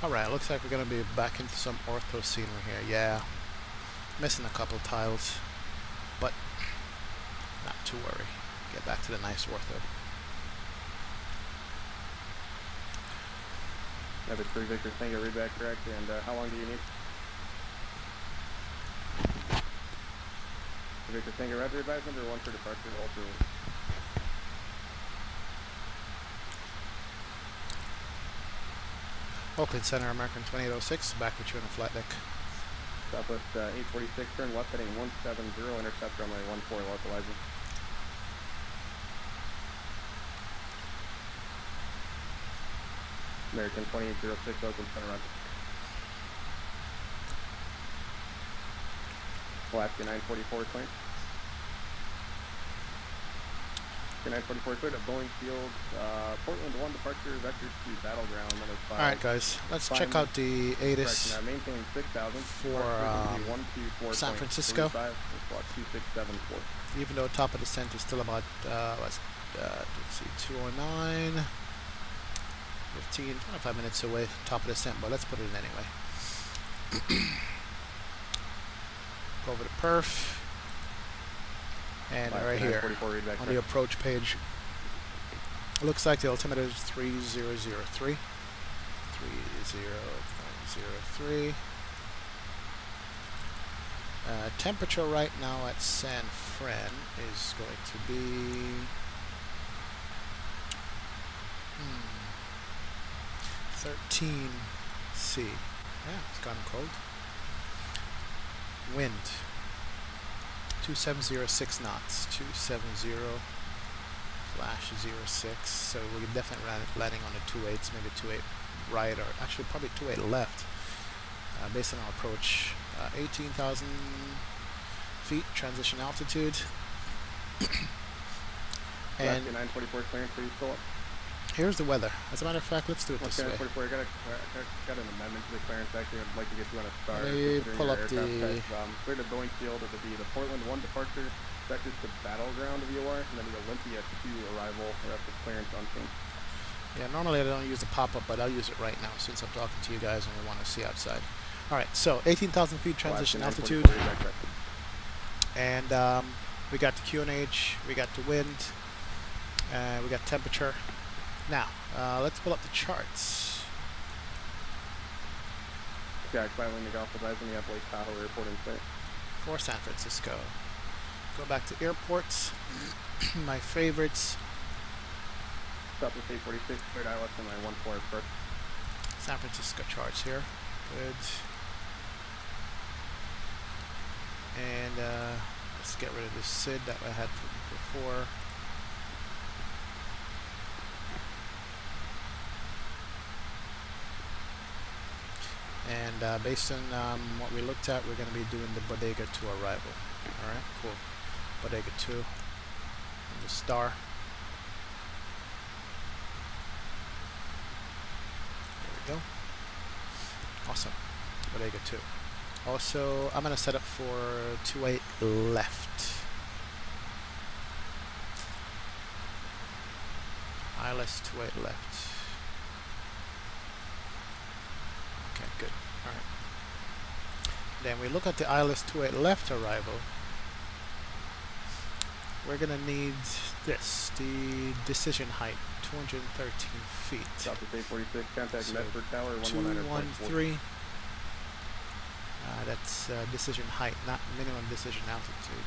Alright, looks like we're going to be back into some ortho scenery here. Yeah, missing a couple tiles, but not to worry. Get back to the nice ortho. Have it 3 Victor Tango, read back correct, and how long do you need? Victor Tango, Roger, advise number 1 for departure, hold for release. Oakland Center, American 2806, back with you on the flight deck. Southwest 846, turn left heading 170, intercept runway 14, localizing. American 2806, Oakland Center, Roger. Alaska 944, clear. 944 cleared at Boeing Field, Portland 1 departure, vector to Battleground, minus 5. Alright guys, let's check out the ATIS maintain 6,000 for San Francisco. 2674. Even though top of descent is still about, let's see, 209, 15, 25 minutes away, top of descent, but let's put it in anyway. Go over to perf. And right here on the approach page, it looks like the altimeter is 3003. 30.03. Temperature right now at San Fran is going to be 13 C. Yeah, it's gotten cold. Wind 2706 knots, 270/06. So we're definitely landing on the 28s, maybe 28 right, or actually probably 28 left, based on our approach. 18,000 feet transition altitude. And 944 clearance, please go up. Here's the weather. As a matter of fact, let's do it this way. 944, I got an amendment to the clearance. Actually, I'd like to get you on a star. Let me pull up the... Clear to Boeing Field, it'll be the Portland 1 departure, vectors to Battleground of VOR, and then the Olympia 2 arrival, rest of clearance unchanged. Yeah, normally I don't use the pop-up, but I'll use it right now since I'm talking to you guys and we want to see outside. Alright, so 18,000 feet transition altitude. And We got the QNH, we got the wind, we got temperature. Now, let's pull up the charts. Jack, finally, Golf advising me up Lake Tahoe Airport in sight. For San Francisco. Go back to airports. My favorites. Southwest 846, cleared ILS and my 14 approach. San Francisco charts here. Good. And let's get rid of this SID that I had before. And based on what we looked at, we're going to be doing the Bodega 2 arrival. Alright, cool. Bodega 2. And the star. There we go. Awesome. Bodega 2. Also, I'm going to set up for 28 left. ILS 28 left. Okay, good. Alright. Then we look at the ILS 28 left arrival. We're going to need this, the decision height, 213 feet. Southwest 846, contact So Medford Tower 119.4. 213. That's decision height, not minimum decision altitude.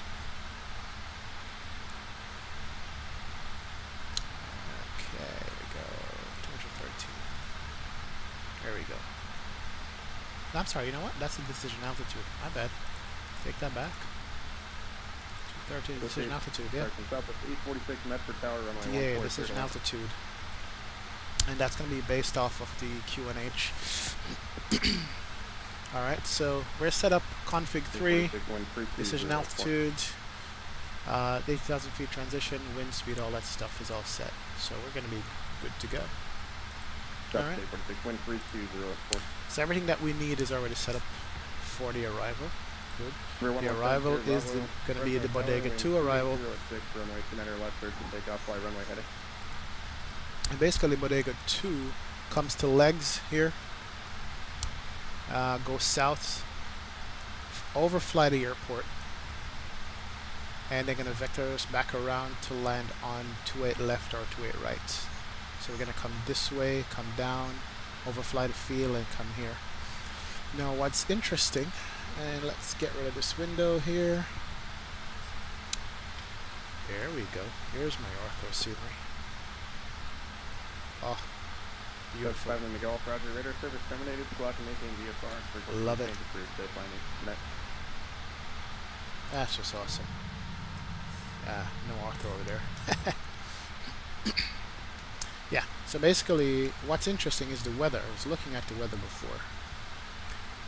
Okay, there we go. 213. There we go. I'm sorry, you know what? That's the decision altitude. My bad. Take that back. 213 decision altitude, yeah. Southwest 846, Medford Tower runway 14. Yeah, decision altitude. And that's going to be based off of the QNH. Alright, so we're set up config 3, decision altitude, 8,000 feet transition, wind speed, all that stuff is all set. So we're going to be good to go. Alright. So everything that we need is already set up for the arrival. Good. The arrival is going to be the Bodega 2 arrival. And basically Bodega 2 comes to legs here. Go south, overfly the airport, and they're going to vector us back around to land on 28 left or 28 right. So we're going to come this way, come down, overfly the field, and come here. Now what's interesting, and let's get rid of this window here. There we go. Here's my ortho scenery. Oh. Beautiful. In the Gulf, Roger. Radar service terminated. Squawk and maintain VFR. Love it. Next. That's just awesome. No ortho over there. Yeah, so basically what's interesting is the weather. I was looking at the weather before.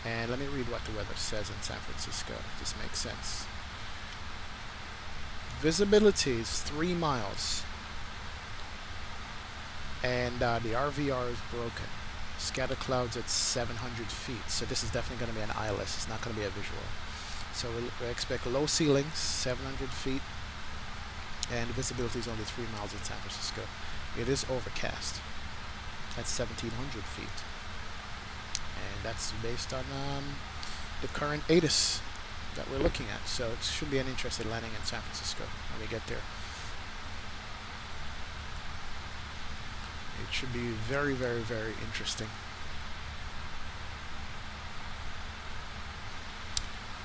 And let me read what the weather says in San Francisco, if this makes sense. Visibility is 3 miles. And the RVR is broken. Scatter clouds at 700 feet. So this is definitely going to be an ILS. It's not going to be a visual. So we expect low ceilings, 700 feet. And the visibility is only 3 miles in San Francisco. It is overcast. That's 1,700 feet. And that's based on the current ATIS that we're looking at. So it should be an interesting landing in San Francisco when we get there. It should be very, very, very interesting.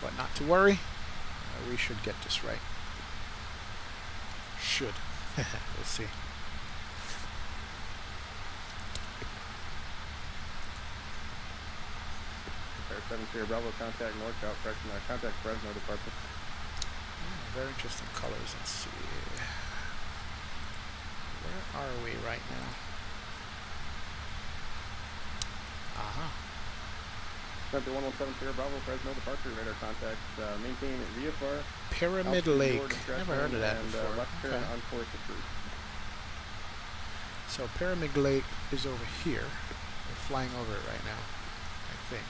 But not to worry. We should get this right. Should. We'll see. Air 70 Bravo, contact northbound, correction, contact Fresno Department. Very interesting colors. Let's see. Where are we right now? Uh-huh. Center 1170 Bravo, Fresno Departure, radar contact, maintain VFR. Pyramid Lake. Never heard of that before. Left turn Okay. on course approved. So Pyramid Lake is over here. We're flying over it right now, I think.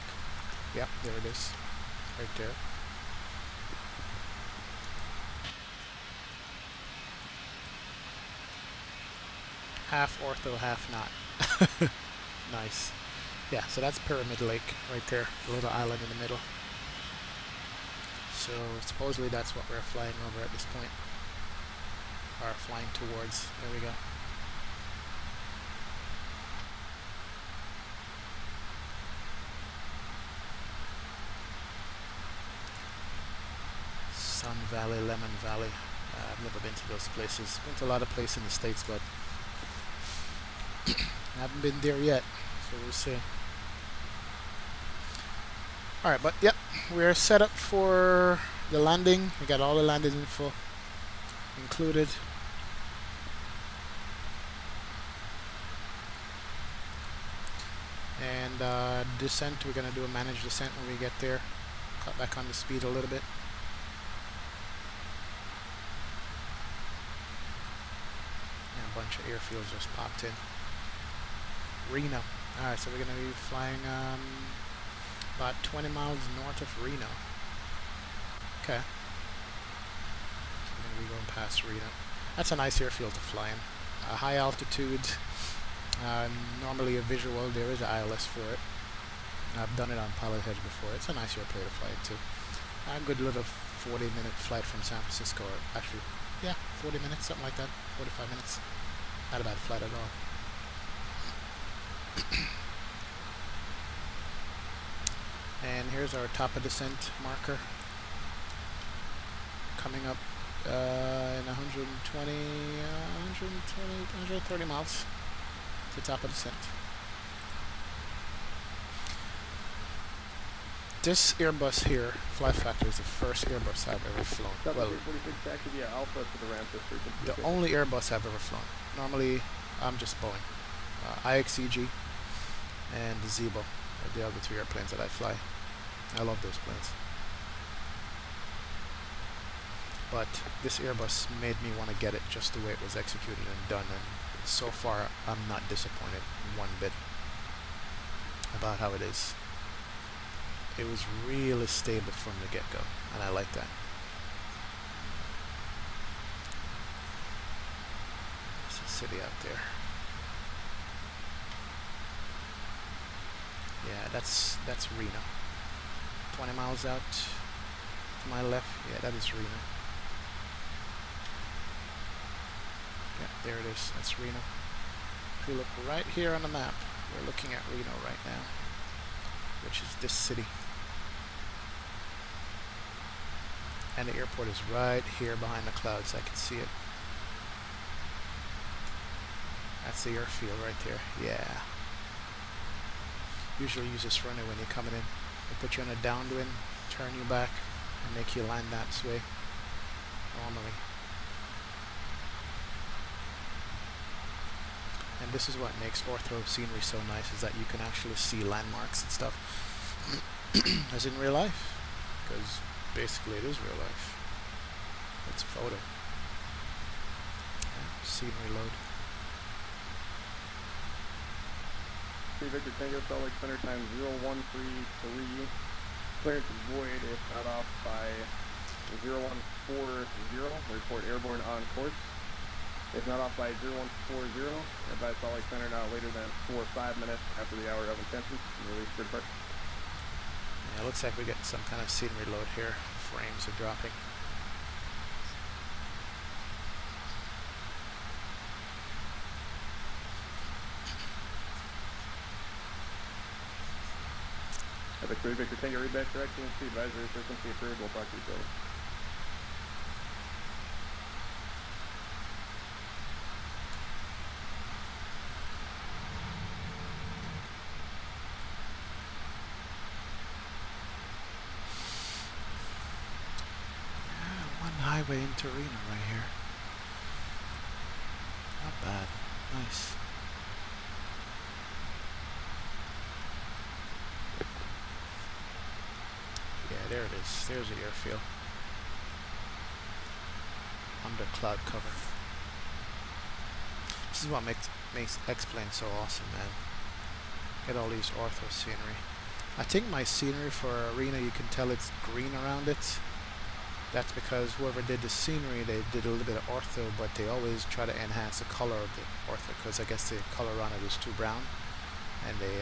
Yep, there it is. Right there. Half ortho, half not. Nice. Yeah, so that's Pyramid Lake right there. A little island in the middle. So supposedly that's what we're flying over at this point. Or flying towards. There we go. Sun Valley, Lemon Valley. I've never been to those places. Been to a lot of places in the States, but I haven't been there yet. So we'll see. Alright, but yep, we're set up for the landing. We got all the landing info included. And descent, we're going to do a managed descent when we get there. Cut back on the speed a little bit. And a bunch of airfields just popped in. Reno. Alright, so we're going to be flying about 20 miles north of Reno. Okay. So we're going to be going past Reno. That's a nice airfield to fly in. High altitude. Normally a visual. There is an ILS for it. I've done it on Pilotedge before. It's a nice airplane to fly into. A good little 40-minute flight from San Francisco. Or actually, yeah, 40 minutes, something like that. 45 minutes. Not a bad flight at all. And here's our top of descent marker. Coming up in 130 miles to top of descent. This Airbus here, Flight Factor, is the first Airbus I've ever flown. Well, the only Airbus I've ever flown. Normally, I'm just Boeing. IXEG and the Zebo are the other two airplanes that I fly. I love those planes. But this Airbus made me want to get it just the way it was executed and done, and so far I'm not disappointed one bit about how it is. It was really stable from the get-go, and I like that. There's a city out there. Yeah, that's Reno. 20 miles out to my left. Yeah, that is Reno. Yeah, there it is. That's Reno. If you look right here on the map, we're looking at Reno right now, which is this city. And the airport is right here behind the clouds. I can see it. That's the airfield right there. Yeah. Usually use this runway when you're coming in. They put you on a downwind, turn you back, and make you land that way. Normally. And this is what makes ortho scenery so nice, is that you can actually see landmarks and stuff. As in real life. Because basically it is real life. It's a photo. Yeah, scenery load. Victor Tango, Salt Lake Center, time 0133. Clearance is void if not off by 0140. Report airborne on course. If not off by 0140, advise Salt Lake Center not later than 4 or 5 minutes after the hour of intention. Release for departure. Yeah, it looks like we're getting some kind of scenery load here. Frames are dropping. Victor Tango, read back direction, speed advisory, frequency approved. We'll talk to you shortly. Highway into Reno right here. Not bad. Nice. Yeah, there it is. There's the airfield. Under cloud cover. This is what makes X-Plane so awesome, man. Get all these ortho scenery. I think my scenery for Reno, you can tell it's green around it. That's because whoever did the scenery, they did a little bit of ortho, but they always try to enhance the color of the ortho, because I guess the color on it is too brown, and they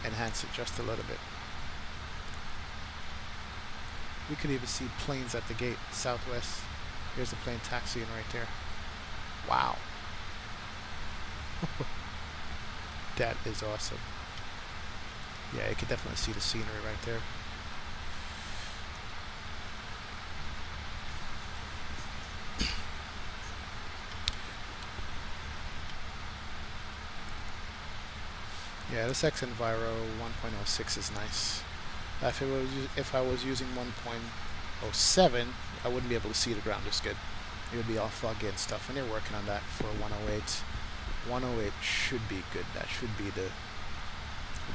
enhance it just a little bit. We could even see planes at the gate, southwest. Here's the plane taxiing right there. Wow. That is awesome. Yeah, you can definitely see the scenery right there. Yeah, this X-Enviro 1.06 is nice. If I was using 1.07, I wouldn't be able to see the ground as good. It would be all foggy and stuff, and they're working on that for 108. 108 should be good. That should be the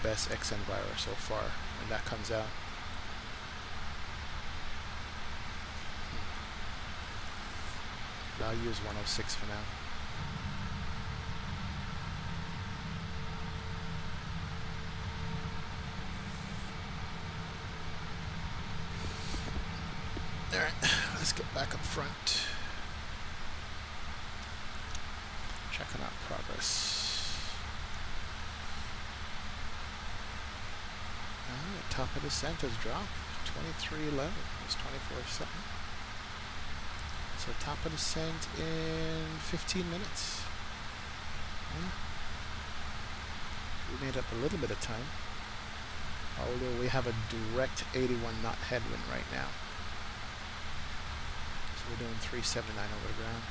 best X-Enviro so far when that comes out. But I'll use 106 for now. Alright, let's get back up front. Checking out progress. Alright, top of descent has dropped. 2311. It's 24.7. So top of descent in 15 minutes. Yeah. We made up a little bit of time. Although we have a direct 81 knot headwind right now. So we're doing 379 over the ground.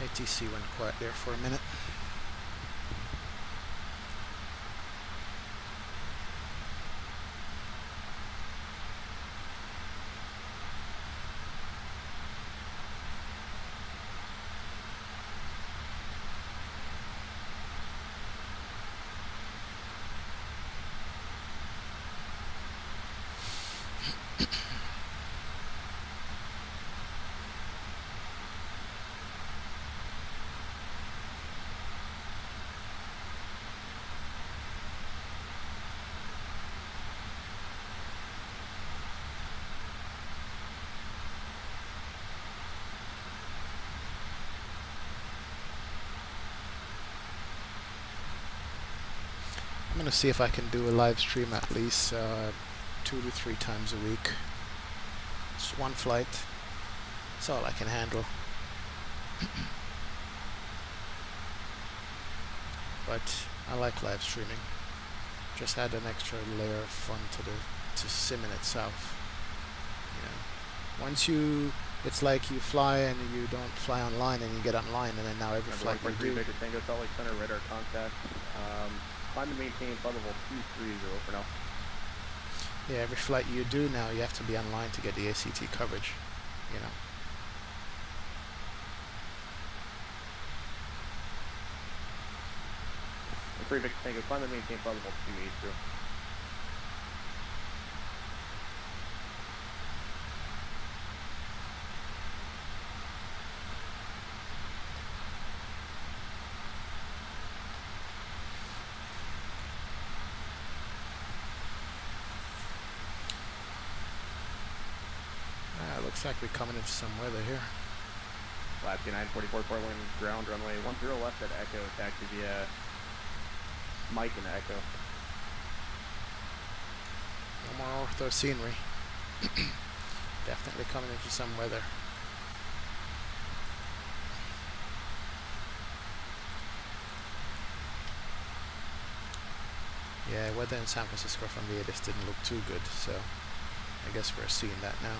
ATC went quiet there for a minute. I'm going to see if I can do a live stream at least 2 to 3 times a week. Just one flight. That's all I can handle. But I like live streaming. Just add an extra layer of fun to sim in itself. You know, once it's like you fly and you don't fly online and you get online, and then now every flight you do. Baker Tango, Salt Lake Center, radar contact. Climb to maintain flight level 230 for now. Yeah, every flight you do now, you have to be online to get the ACT coverage, you know. Baker Tango, climb to maintain flight level 280. Looks like we're coming into some weather here. Latitude 944 Portland, ground runway 10 left at Echo, taxi via Mike and Echo. No more ortho scenery. Definitely coming into some weather. Yeah, weather in San Francisco from the 80s didn't look too good, so I guess we're seeing that now.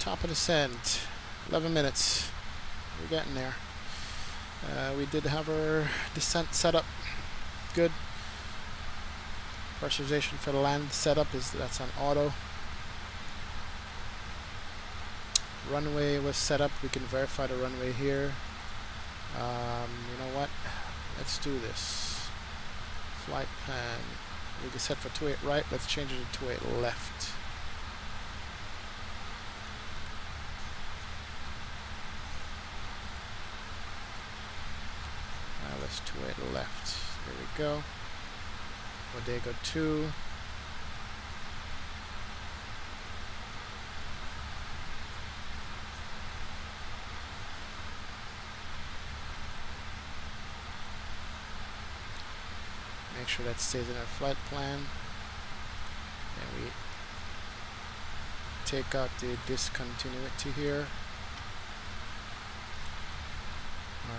Top of descent, 11 minutes. We're getting there. We did have our descent set up good. Pressurization for the land setup that's on auto. Runway was set up. We can verify the runway here. You know what? Let's do this. Flight plan. We can set for 28 right. Let's change it to 28 left. Now let's 28 left. There we go. Bodega 2. Make sure that stays in our flight plan. And we take out the discontinuity here.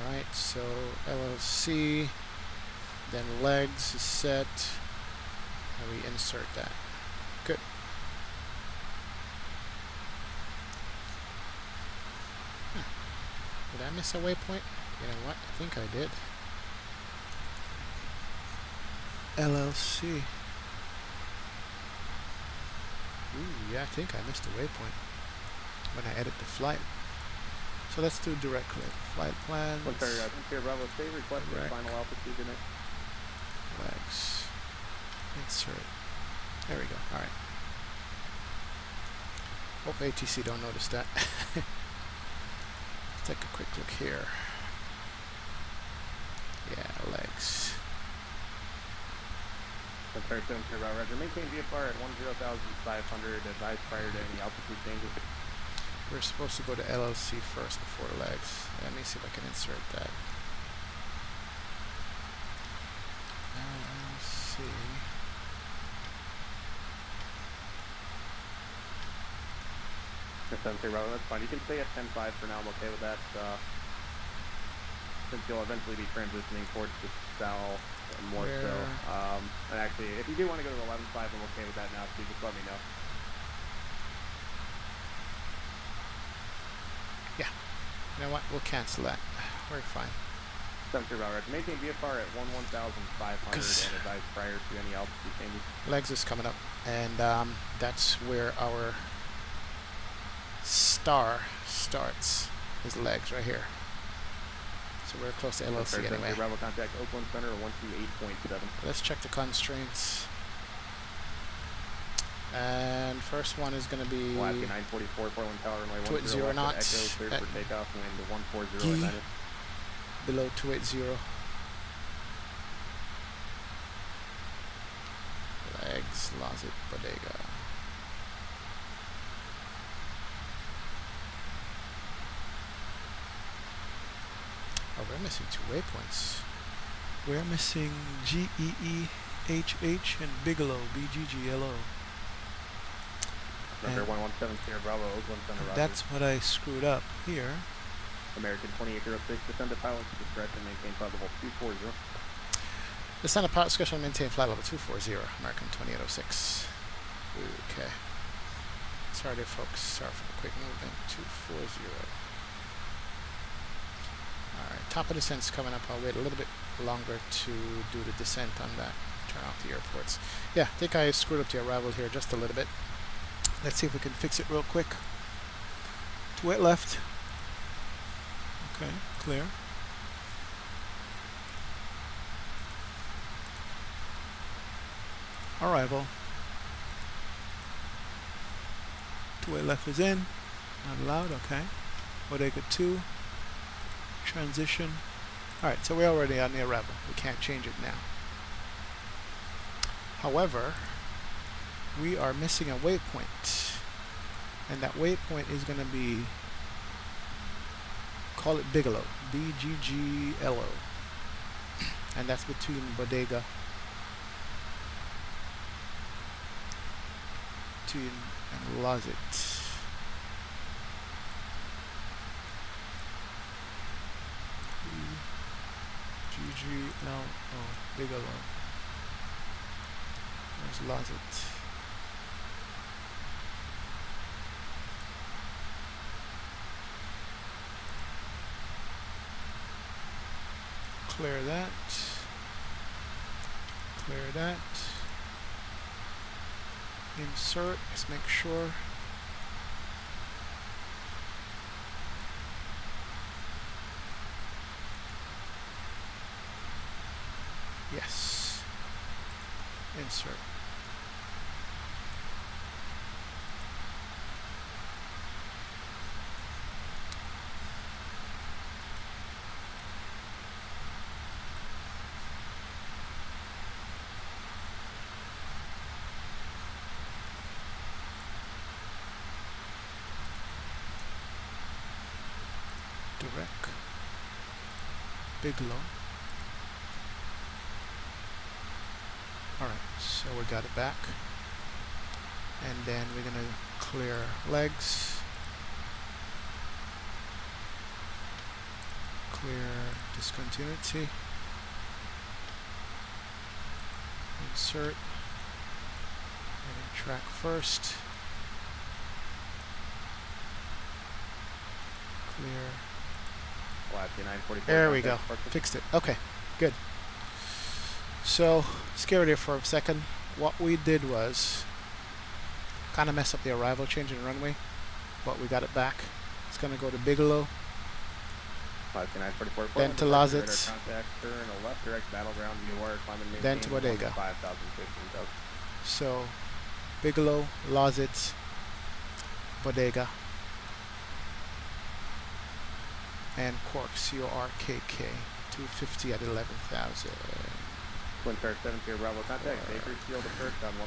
Alright, so LLC, then legs is set, and we insert that. Good. Huh. Did I miss a waypoint? You know what? I think I did. LLC. Ooh, yeah, I think I missed a waypoint when I edit the flight. So let's do direct click. Flight plans. Bravo, stay requesting final altitude in it. Legs. Insert. There we go. Alright. Hope ATC don't notice that. Let's take a quick look here. Yeah, legs. Roger. Maintain VFR at 10,500. Advise prior to any altitude changes. We're supposed to go to LLC first before legs. Let me see if I can insert that. LLC. That's fine. You can stay at 10.5 for now. I'm okay with that. Since you'll eventually be transitioning towards the south and more so. And actually, if you do want to go to 11.5, I'm okay with that now, so just let me know. Yeah. You know what? We'll cancel that. We're fine. 73 Roger. Maintain VFR at 11,500 and advise prior to any altitude changes. Legs is coming up, and that's where our star starts. Is legs right here. So we're close to LLC anyway. Bravo contact Oakland Center 128.7. Let's check the constraints. And first one is going to be Alaska 944, Portland Tower runway 280 knots. Echo, cleared for takeoff, wind 140 at 90. Below 280. Legs, Lazit, Bodega. Oh, we're missing 2 waypoints. We're missing GEEHH and Bigelow, BGGLO. Number 117 Sierra Bravo, Oakland Center, Roger. That's what I screwed up here. American 2806, descend to pilot discretion, maintain flight level 240. Descend to pilot discretion, maintain flight level 240, American 2806. Okay. Sorry there, folks. Sorry for the quick movement. 240. Alright, top of descent's coming up. I'll wait a little bit longer to do the descent on that. Turn off the airports. Yeah, I think I screwed up the arrival here just a little bit. Let's see if we can fix it real quick. 28 left. Okay, clear. Arrival. 28 left is in. Not allowed, okay. Bodega 2. Transition. Alright, so we're already on the arrival. We can't change it now. However, we are missing a waypoint. And that waypoint is going to be, call it Bigelow. BGGLO. And that's between Bodega and Lazit. BGGLO. Bigelow. There's Lazit. Clear that. Clear that. Insert, let's make sure. Yes. Insert. Direct. Bigelow. Alright, so we got it back. And then we're going to clear legs. Clear discontinuity. Insert. And track first. Clear. There we go. Fixed it. Okay, good. So, scared here for a second. What we did was kind of mess up the arrival change in runway, but we got it back. It's going to go to Bigelow, then to Lozitz, then to Bodega. So, Bigelow, Lozitz, Bodega, and Cork, C-O-R-K-K, 250 at 11,000. Twin Star 70 Bravo contact, Baker Field approach on 118.8.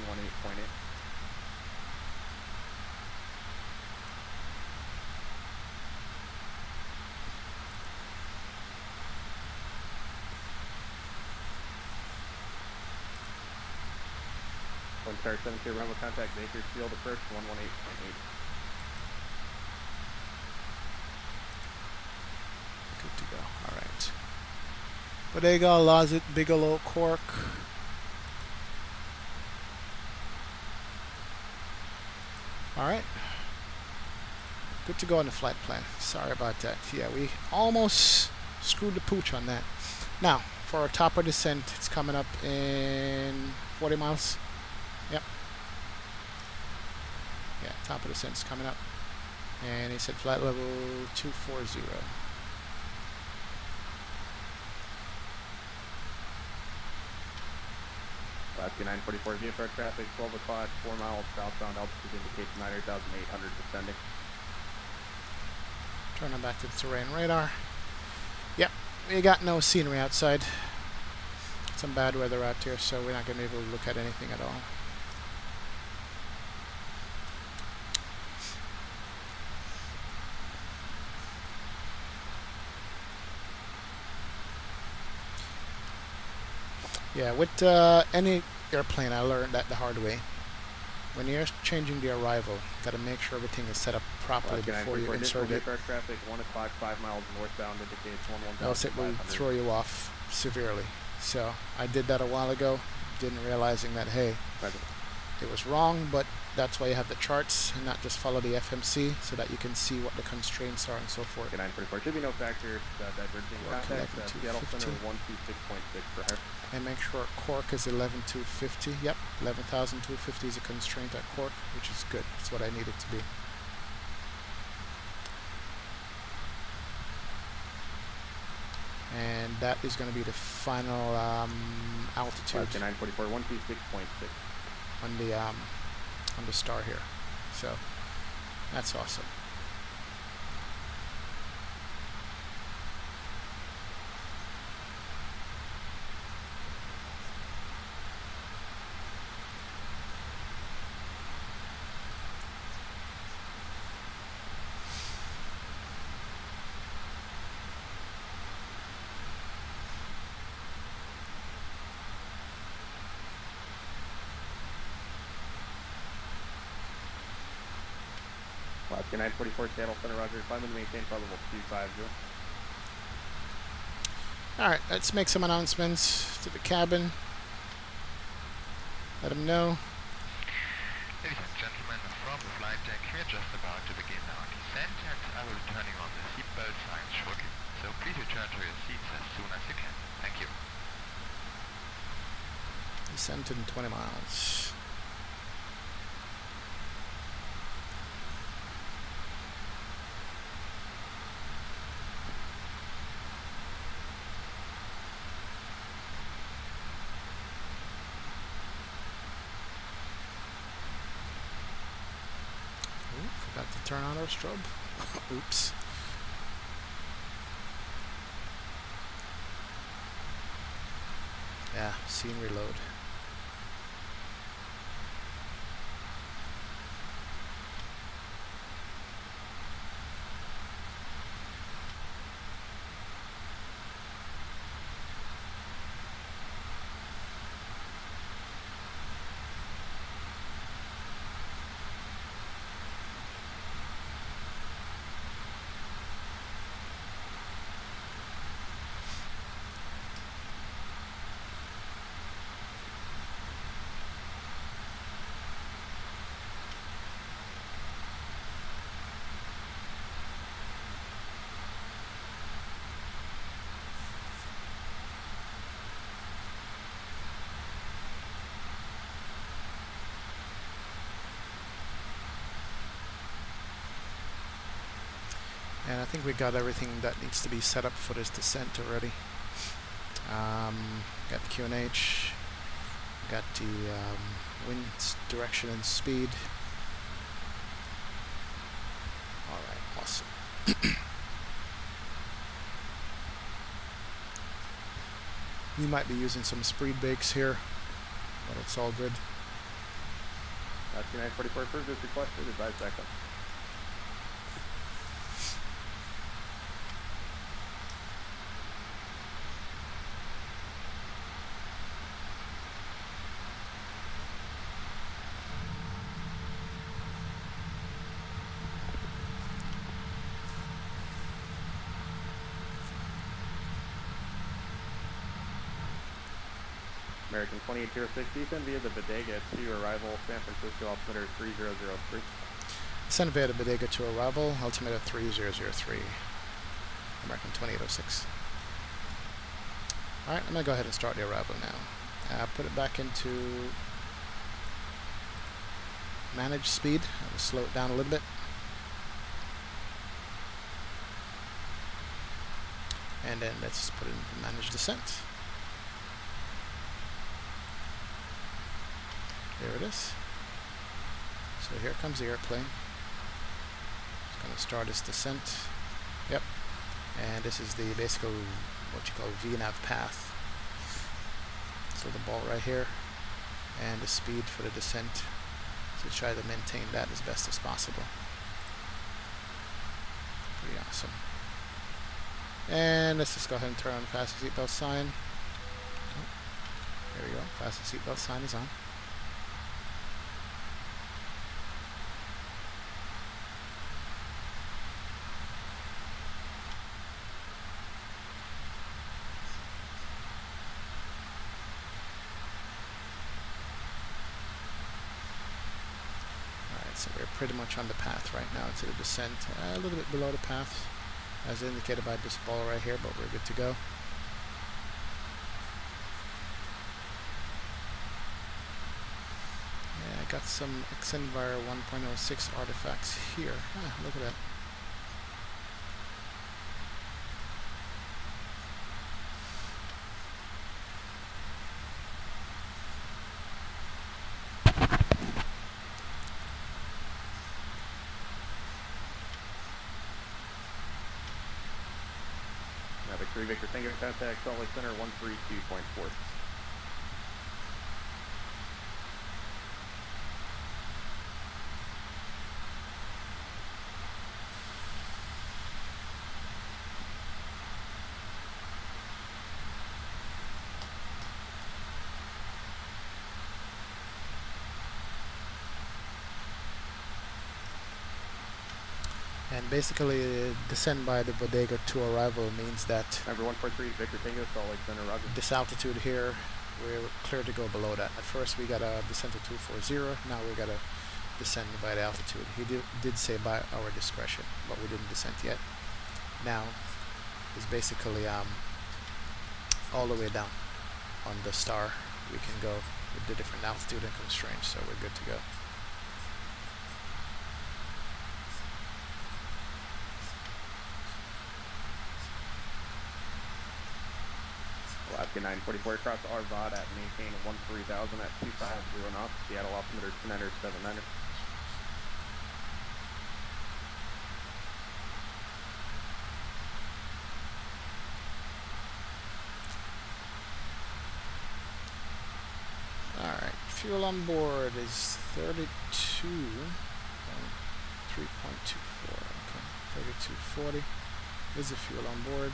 Twin Star 70 Bravo contact, Baker Field approach 118.8. Good to go. All right. Bodega, Lozit, Bigelow, Cork. All right. Good to go on the flight plan. Sorry about that. Yeah, we almost screwed the pooch on that. Now, for our top of descent, it's coming up in 40 miles. Yep. Yeah, top of descent is coming up. And he said flight level 240. Alaska 944 VFR traffic, 12 o'clock, 4 miles southbound, altitude indicates 9,800 descending. Turning back to the terrain radar. Yep, we got no scenery outside. Some bad weather out here, so we're not going to be able to look at anything at all. Yeah, with any airplane, I learned that the hard way. When you're changing the arrival, got to make sure everything is set up properly before you insert it. Traffic, 1 o'clock, 5 miles northbound, indicates 11,500. Else it will throw you off severely. So I did that a while ago, didn't realizing that, hey, it was wrong, but that's why you have the charts and not just follow the FMC so that you can see what the constraints are and so forth. 944 should be no factor diverging contact, Seattle Center 126.6 for her. And make sure Cork is 11,250. Yep, 11,250 is a constraint at Cork, which is good. That's what I need it to be. And that is going to be the final altitude. 944 126.6 on the star here. So that's awesome. Alaska 944 Seattle Center, roger. Climbing to maintain probable 250. Alright, let's make some announcements to the cabin. Let them know. Ladies and gentlemen, from the flight deck, we're just about to begin our descent, and I will be turning on the seatbelt signs shortly. So please return to your seats as soon as you can. Thank you. Descent in 20 miles. turn on our strobe. Oops. Yeah, scene reload. And I think we got everything that needs to be set up for this descent already. Got the QNH, got the wind direction and speed. Alright, awesome. We might be using some speed bakes here, but it's all good. 2944 approved as requested, advise backup. American 2806, descend via the Bodega to arrival, San Francisco, altimeter 3003. Descend via the Bodega to arrival, altimeter 3003. American 2806. Alright, I'm going to go ahead and start the arrival now. Put it back into manage speed. I'll slow it down a little bit. And then let's put it in manage descent. There it is. So here comes the airplane. It's going to start its descent. Yep. And this is the basic, what you call VNAV path. So the ball right here, and the speed for the descent. So try to maintain that as best as possible. Pretty awesome. And let's just go ahead and turn on the fasten seatbelt sign. Oh, there we go. Fasten seatbelt sign is on. So we're pretty much on the path right now to the descent, a little bit below the path as indicated by this ball right here, but we're good to go. Yeah, I got some Xenvir 1.06 artifacts here. Ah, look at that. Victor Tango, contact Salt Lake Center 132.4. And basically, descend by the Bodega to arrival means that Number 143, Victor Tango, Salt Lake Center, roger. This altitude here, we're clear to go below that. At first we got a descent to 240, now we got to descend by the altitude. He did say by our discretion, but we didn't descend yet. Now, it's basically all the way down on the star. We can go with the different altitude and constraints, so we're good to go. Alaska 944 across Arvad at maintain 13,000 at 250 knots. Seattle altimeter 2979er. Fuel on board is 32.3.24. Okay, 3240 is the fuel on board,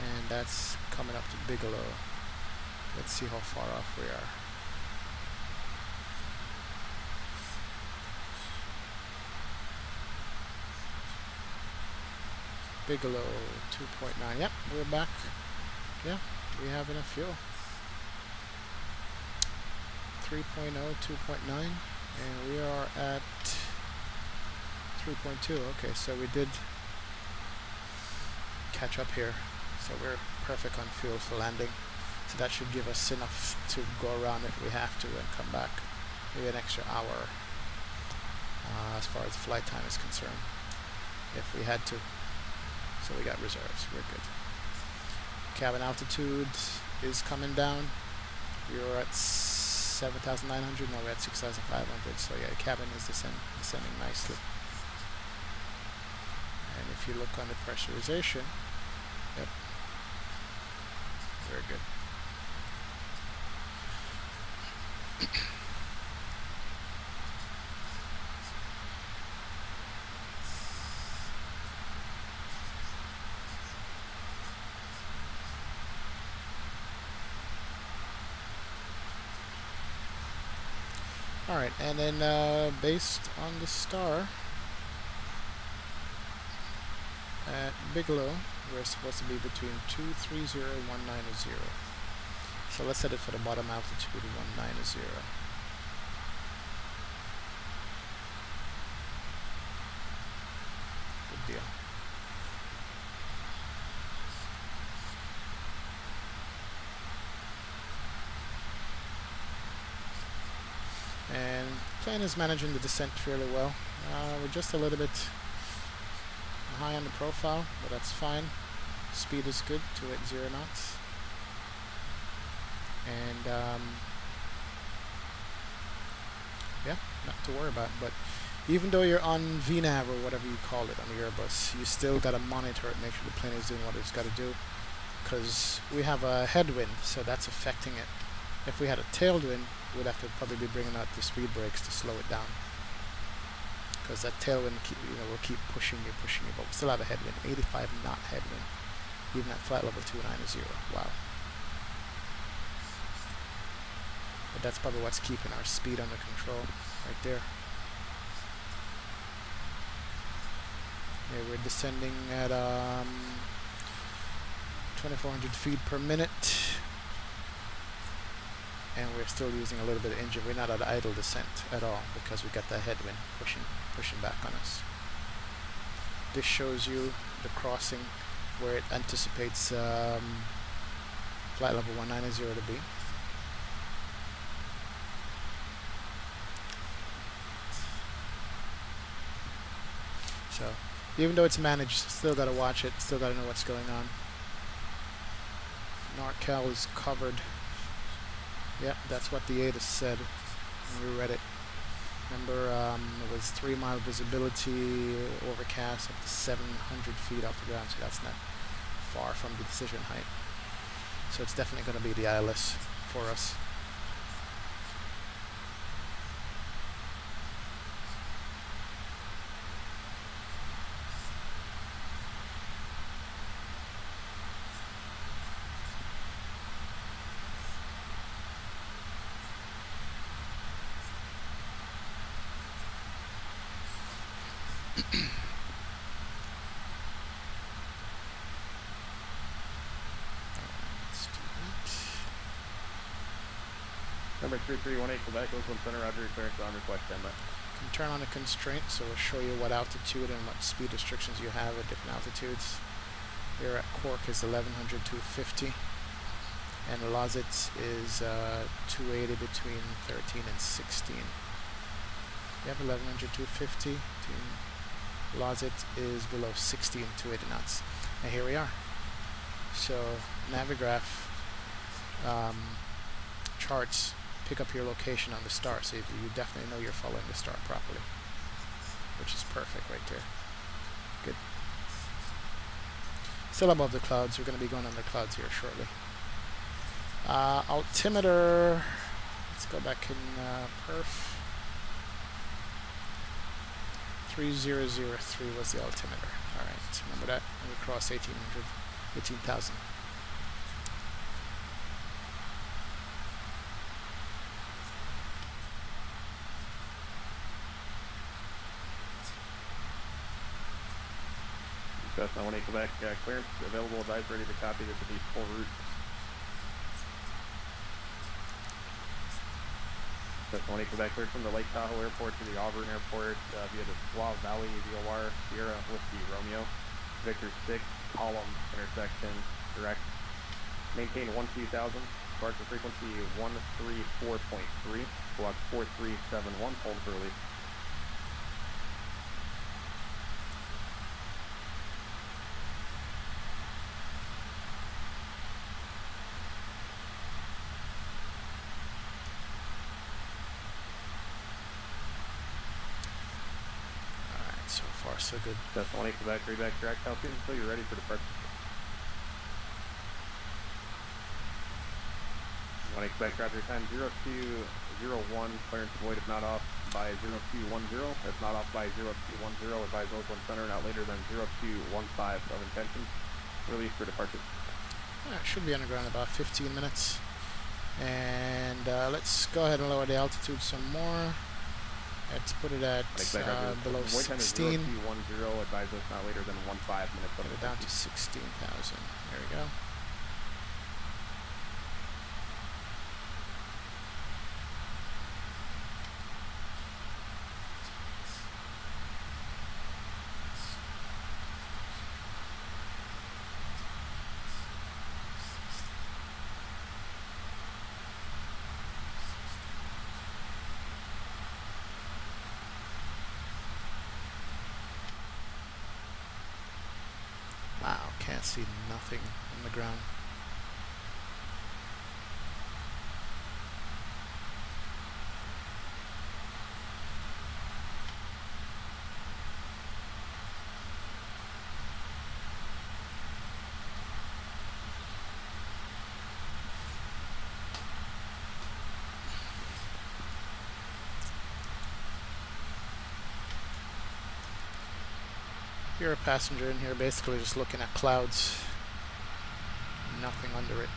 and that's coming up to Bigelow. Let's see how far off we are. Bigelow 2.9. Yep, we're back. Yeah, we have enough fuel. 3.0, 2.9, and we are at 3.2. Okay, so we did catch up here. So we're perfect on fuel for landing. So that should give us enough to go around if we have to and come back. Maybe an extra hour as far as flight time is concerned, if we had to. So we got reserves. We're good. Cabin altitude is coming down. We were at 7,900. Now we're at 6,500. So yeah, the cabin is descending nicely. And if you look on the pressurization, yep, very good. Alright, and then based on the star at Bigelow, we're supposed to be between 230 and 190. So let's set it for the bottom altitude of 190. Good deal. And the plane is managing the descent fairly well. We're just a little bit high on the profile, but that's fine. Speed is good, 280 knots. And yeah, not to worry about. But even though you're on VNAV or whatever you call it on the Airbus, you still got to monitor it, make sure the plane is doing what it's got to do. Because we have a headwind, so that's affecting it. If we had a tailwind, we'd have to probably be bringing out the speed brakes to slow it down. Because that tailwind will keep pushing you, but we still have a headwind, 85 knot headwind, even at flight level 290. Wow. But that's probably what's keeping our speed under control, right there. Yeah, we're descending at 2,400 feet per minute. And we're still using a little bit of engine. We're not at idle descent at all because we got that headwind pushing back on us. This shows you the crossing where it anticipates flight level 190 to be. So even though it's managed, still got to watch it, still got to know what's going on. NorCal is covered. Yep, that's what the ATIS said when we read it. Remember, it was 3-mile visibility, overcast up to 700 feet off the ground, so that's not far from the decision height. So it's definitely going to be the ILS for us. Number 3318, Quebec, Oakland Center, Roger, clearance on request standby. Can turn on a constraint, so we'll show you what altitude and what speed restrictions you have at different altitudes. Here at Cork is 1100 250, and Lozitz is 280 between 13 and 16. You have 1100 250. Lozitz is below 60 and 280 knots. And here we are. So Navigraph charts pick up your location on the star, so you definitely know you're following the star properly, which is perfect right there. Good. Still above the clouds. We're going to be going under clouds here shortly. Altimeter let's go back in perf. 3003 was the altimeter. Alright, remember that. And we crossed 18,000. Cessna 18 Quebec, clearance available, advise ready to copy. This will be full route. Cessna 18 Quebec, cleared from the Lake Tahoe Airport to the Auburn Airport via the Squaw Valley VOR, Sierra Whiskey Romeo, Victor 6, column intersection, direct. Maintain 12,000, departure frequency 134.3, squawk 4371, hold for release. So far, so good. Cessna 18 Quebec, reback track altitude until you're ready for departure. 18 Quebec, roger time 0201, clearance avoid if not off by 0210, if not off by 0210, advise Oakland Center not later than 0215 of intention. Release for departure. Should be underground about 15 minutes. And let's go ahead and lower the altitude some more. Let's put it at below 16. 0210, advise us not later than 15 minutes. Put it down to 16,000. There we go. Wow, can't see nothing on the ground. If you're a passenger in here, basically just looking at clouds, nothing under it.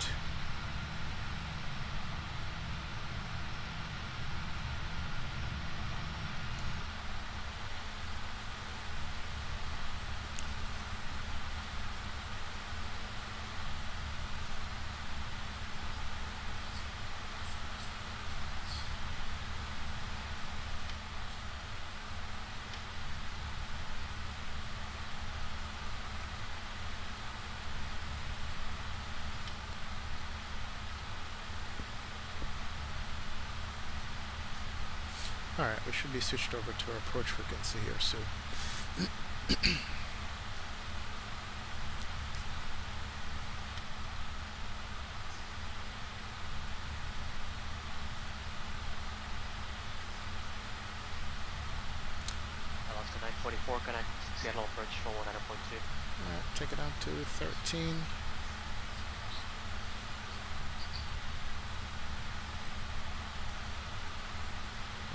Alright, we should be switched over to our approach frequency here soon. Alaska 944, connect Seattle approach for 100.2. Alright, take it down to 13.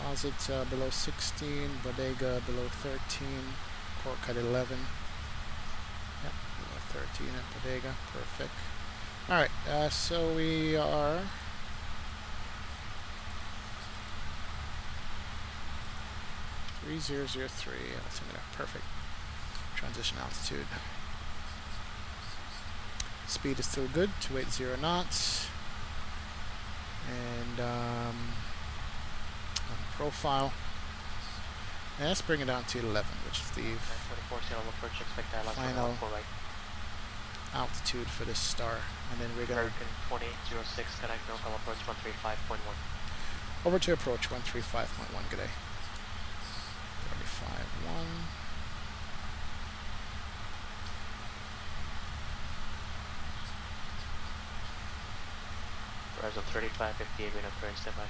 Deposit below 16, Bodega below 13, Cork at 11. Yep, below 13 at Bodega, perfect. Alright, so we are .3003, altimeter, perfect. Transition altitude. Speed is still good, 280 knots. And profile. And let's bring it down to 11, which is the 944 Seattle approach, expect final right. altitude for this star. And then we're going to American 2806, connect NorCal approach 135.1. over to approach 135.1, good day. 35.1. Horizon 3558, we know clearance standby.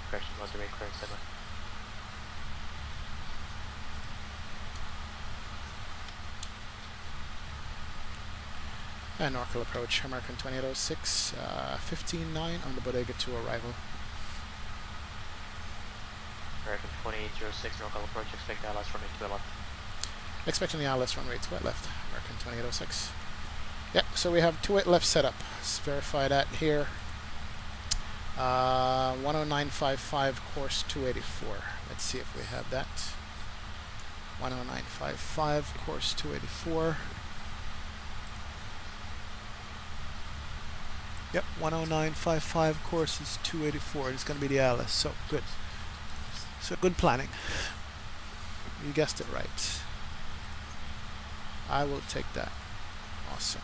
Corrections on the rate clearance standby. And NorCal approach, American 2806, 15.9 on the Bodega 2 arrival. 2806, normal approach, expect ILS runway 2 left. Expecting the ILS runway 2 left, American 2806. Yep, so we have 28 left set up. Let's verify that here. 10955, course 284. Let's see if we have that. 10955, course 284. Yep, 10955, course is 284. It's going to be the ILS, so good. So good planning. You guessed it right. I will take that. Awesome.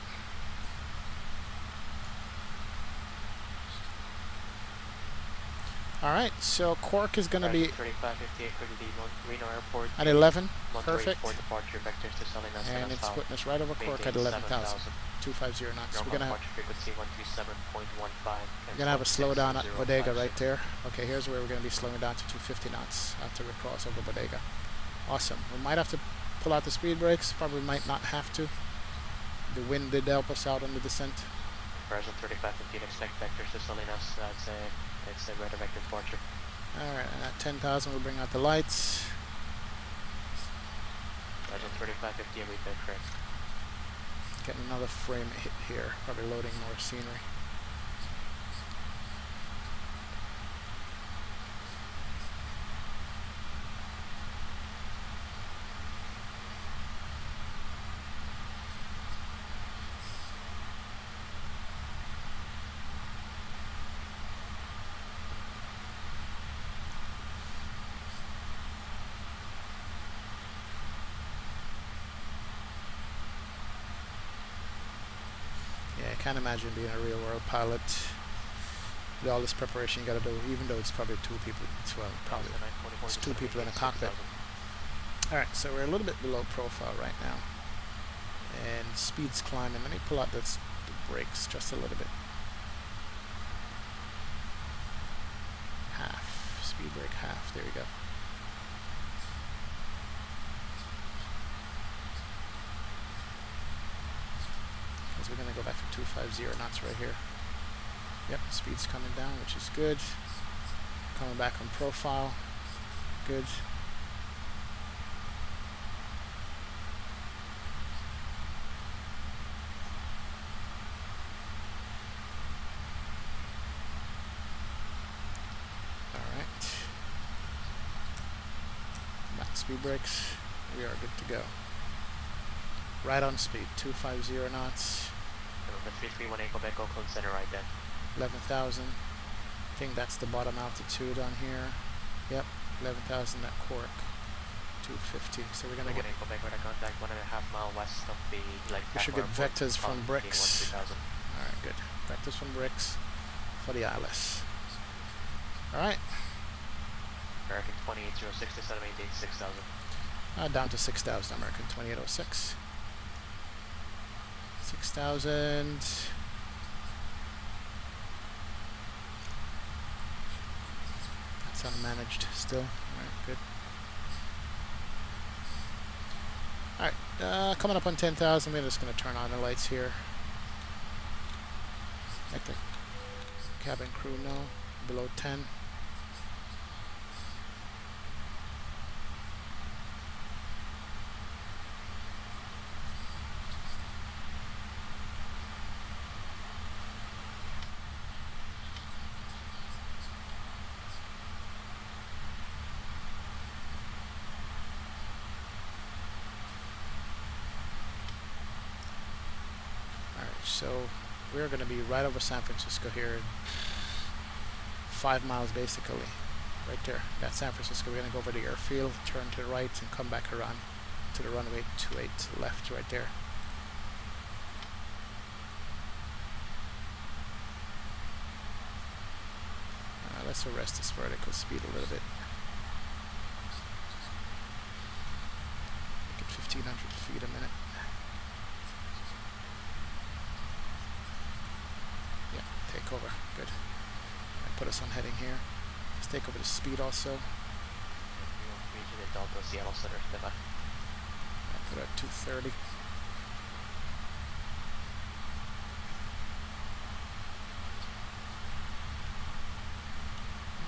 Alright, so Cork is going to be 3558 for the Reno Airport. at 11. Monterey Perfect. Port departure vectors to Salinas And it's putting us right over Cork at 11,000. 250 knots. We're going to have frequency 127.15. We're gonna have a slowdown at Bodega right there. Okay, here's where we're gonna be slowing down to 250 knots after we cross over Bodega. Awesome. We might have to pull out the speed brakes. Probably might not have to. The wind did help us out on the descent. Horizon 3515, expect vectors to Salinas. It's a red vector departure. All right, and at 10,000 we'll bring out the lights. Horizon 3550, we bid correct. Getting another frame hit here. Probably loading more scenery. Yeah, I can't imagine being a real world pilot with all this preparation you gotta do, even though it's probably two people. It's two people in a cockpit. Alright, so we're a little bit below profile right now. And speed's climbing. Let me pull out the brakes just a little bit. Half. Speed brake half. There we go. We're going to go back to 250 knots right here. Yep, speed's coming down, which is good. Coming back on profile. Good. Alright. Back speed brakes. We are good to go. Right on speed, 250 knots. November 331 Quebec, Oakland Center right then. 11,000. I think that's the bottom altitude on here. Yep, 11,000 at Cork. 250. So we're gonna get. Quebec with a contact 1.5 mile west of the Lake. We should get vectors from bricks. Alright, good. Vectors from bricks for the ILS. Alright. American 2806 to 788 6,000. Down to 6,000. American 2806. 6,000. That's unmanaged still. Alright, good. Alright, coming up on 10,000, we're just going to turn on the lights here. Let the cabin crew know. Below 10. So we're going to be right over San Francisco here, 5 miles basically, right there. That's San Francisco. We're going to go over the airfield, turn to the right, and come back around to the runway 28 left right there. Let's arrest this vertical speed a little bit. Make it 1,500 feet a minute. Take over. Good. And put us on heading here. Let's take over the speed also. Delta Seattle Center, stand by. I'll put it at 230.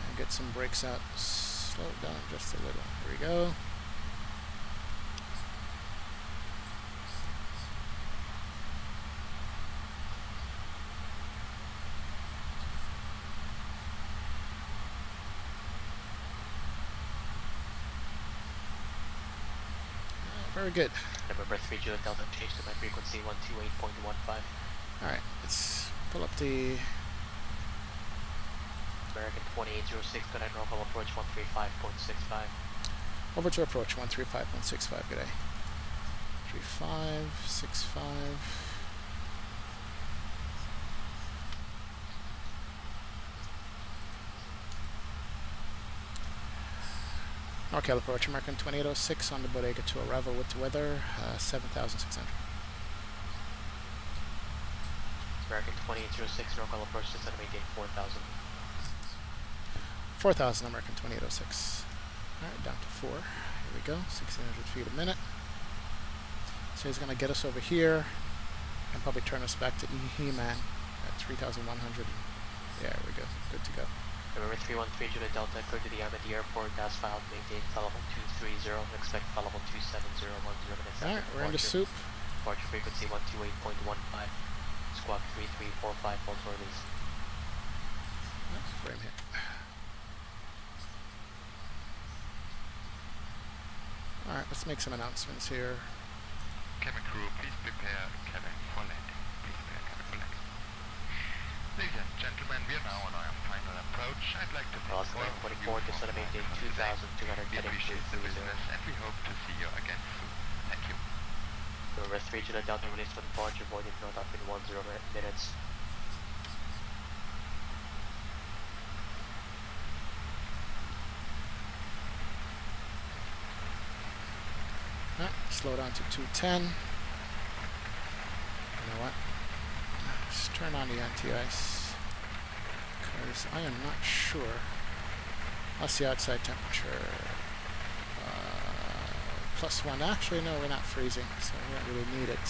And get some brakes out. slow it down just a little. Here we go. Very good. November 3 Juliet Delta, change to my frequency 128.15. Alright, let's pull up the American 2806, good night, normal approach 135.65. over to approach 135.65. Good day. 3565. NorCal approach American 2806 on the Bodega to arrival with the weather 7,600. American 2806, NorCal approach descend to maintain 4,000. 4,000 American 2806. Alright, down to 4. Here we go, 1,600 feet a minute. So he's going to get us over here and probably turn us back to He-Man at 3,100. There we go, good to go. November 313 Juliet Delta, clear to the Amity Airport, gas file, maintain flight level 230, expect flight level 27010 minutes. Alright, we're in the soup. Departure frequency 128.15, squawk 3345, full tour release. Frame hit. Alright, let's make some announcements here. Cabin crew, please prepare cabin for landing. Please prepare cabin for landing. Ladies and gentlemen, we are now on our final approach. I'd like to thank all of you 24, descend to maintain 2,200, We heading appreciate the 230. business and we hope to see you again soon. Thank you. November 3 Juliet Delta, release for departure, avoiding north up in 10 minutes. Slow down to 210. You know what? Let's turn on the anti-ice. Because I am not sure. What's the outside temperature? +1. Actually, no, we're not freezing, so we don't really need it.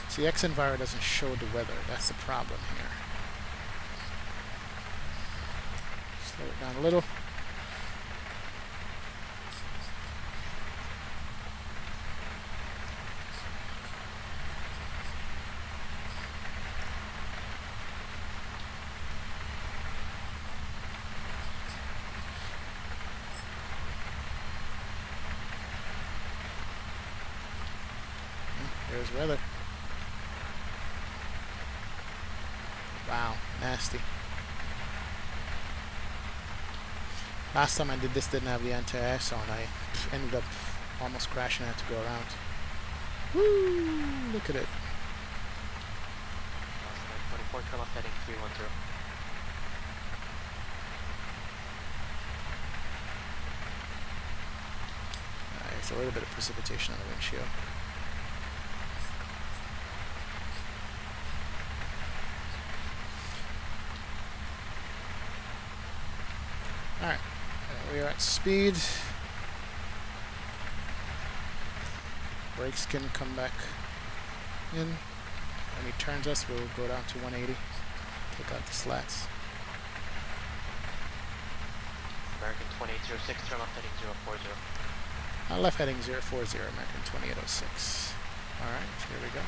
See, X-Enviro doesn't show the weather. That's the problem here. Slow it down a little. There's weather. Wow, nasty. Last time I did this, didn't have the anti-ice on. I ended up almost crashing. I had to go around. Woo! Look at it. 24, turn left heading 310. There's a little bit of precipitation on the windshield. Alright, we are at speed. Brakes can come back in. When he turns us, we'll go down to 180. Take out the slats. American 2806, turn left heading 040. Left heading 040, American 2806. Alright, here we go.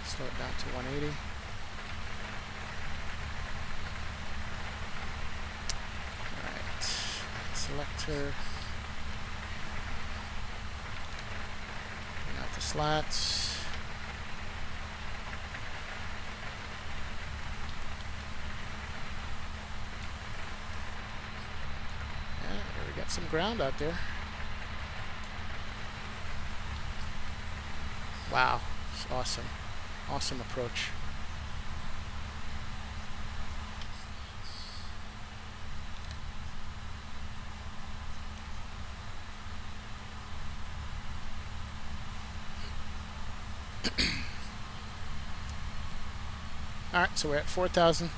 Slow it down to 180. Alright, selector. Bring out the slats. We got some ground out there. Wow, it's awesome. Awesome approach. Alright, so we're at 4,000,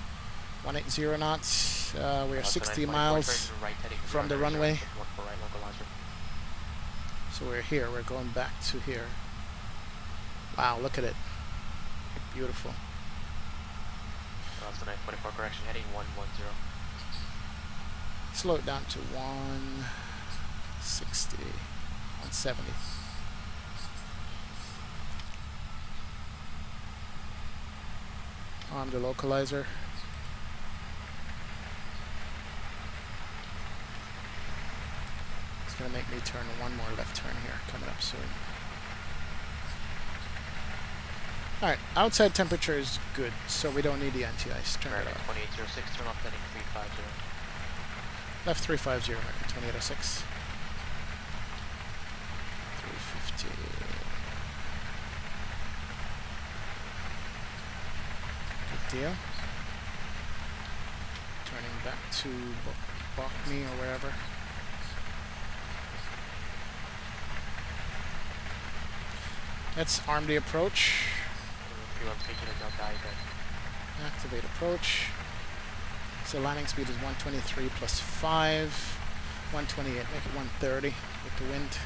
180 knots. We are 60 miles from the runway. 4 right localizer. So we're here. We're going back to here. Wow, look at it. Beautiful. That's the 924 correction, heading 110. Slow it down to 160, 170. Arm the localizer. It's going to make me turn one more left turn here, coming up soon. Alright, outside temperature is good, so we don't need the anti-ice. Turn it off. 2806, turn off heading 350. Left 350, American 2806. 350. Good deal. Turning back to Bokni or wherever. Let's arm the approach. Activate approach. So landing speed is 123 plus 5. 128, make it 130 with the wind.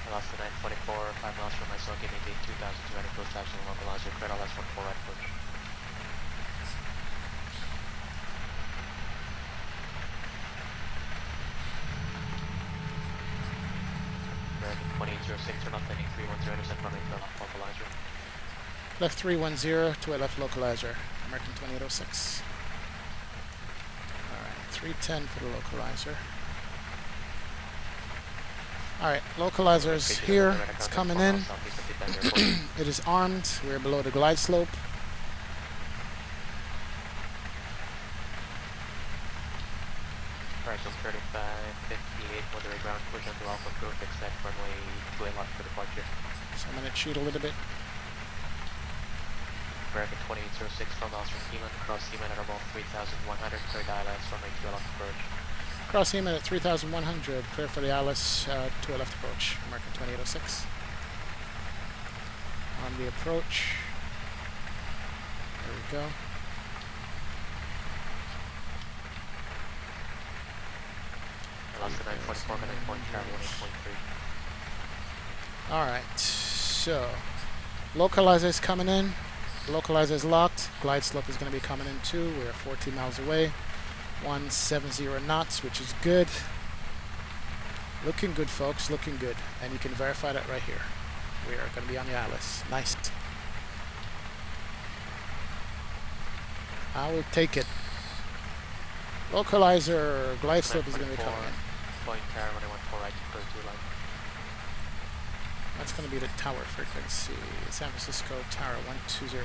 I lost the 924, 5 miles from myself, giving me 2,200 close taps and localizer, credit less 14 right approach. American 2806, turn off heading 310, intercept runway to left localizer. Left 310 to a left localizer, American 2806. Alright, 310 for the localizer. Alright, localizer is here, it's coming in. It is armed, we're below the glide slope. Alright, so 35, 58, moderate ground push onto Alpha Growth, expect runway 28 left for departure. So I'm going to cheat a little bit. American 2806, 4 miles from Heeman, cross Heeman at about 3,100, clear dialects, runway 2 left approach. Cross Heeman at 3,100, clear for the Alice to a left approach, American 2806. On the approach. There we go. I lost the 944, minute point, travel 8.3. Alright, so localizer is coming in. Localizer is locked. Glide slope is going to be coming in too. We're 14 miles away. 170 knots, which is good. Looking good, folks. Looking good. And you can verify that right here. We are going to be on the Alice. Nice. I will take it. Localizer glide slope is going to be coming in. Point tower when I went 4 right to clear 2 line. That's going to be the tower frequency. San Francisco Tower 120.5.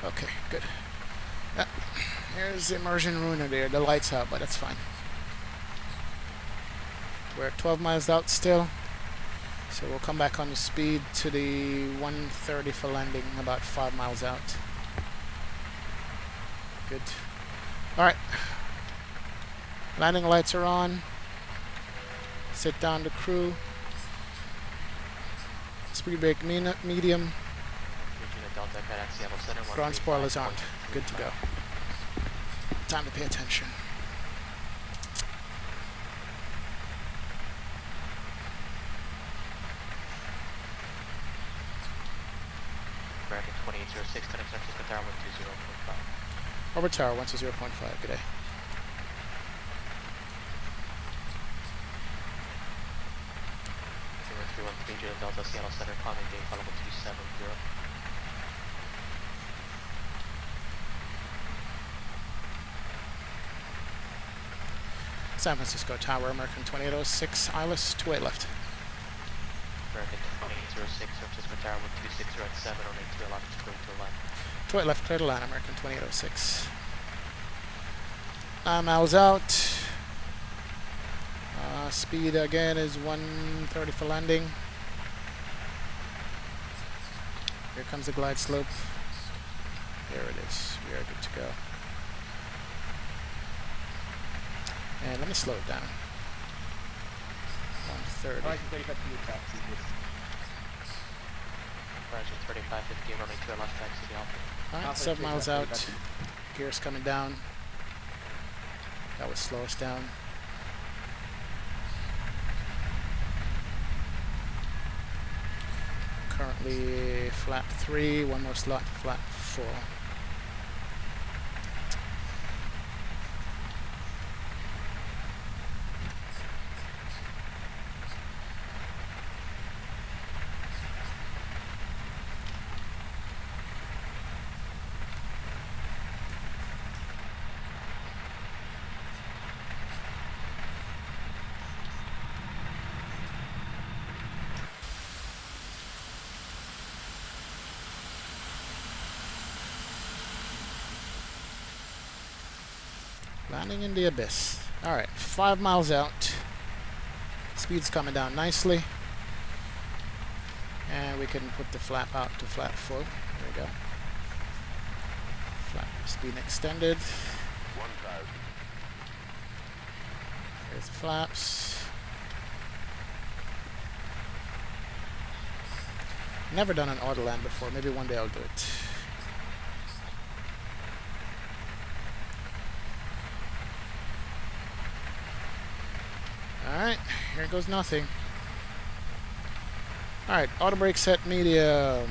Okay, good. There's the immersion ruiner there. The light's out, but that's fine. We're 12 miles out still. So we'll come back on the speed to the 130 for landing, about 5 miles out. Good. Alright. Landing lights are on. Sit down the crew. Speed brake medium. Ground spoilers armed. Good to go. Time to pay attention. American 2806, connect San Francisco Tower 120.5. Over Tower 120.5. Good day. Zero 313 Juliet Delta Seattle Center, climbing gate level 270. San Francisco Tower, American 2806, ILS 28 left. American 2806, San Francisco Tower 126 at 7 on 82 left, clear to land. 28 left, clear to land, American 2806. Miles out. Speed again is 130 for landing. Here comes the glide slope. There it is. We are good to go. And let me slow it down. 130. Roger 3550, running to a left taxi the Alpha. Alright, 7 miles out. Gears coming down. That would slow us down. Currently flap 3, one more slot to flap 4. Landing in the abyss. Alright, 5 miles out. Speed's coming down nicely. And we can put the flap out to flap 4. There we go. Flap speed extended. 1000. Here's the flaps. Never done an auto land before. Maybe one day I'll do it. Alright, here goes nothing. Alright, auto brake set medium.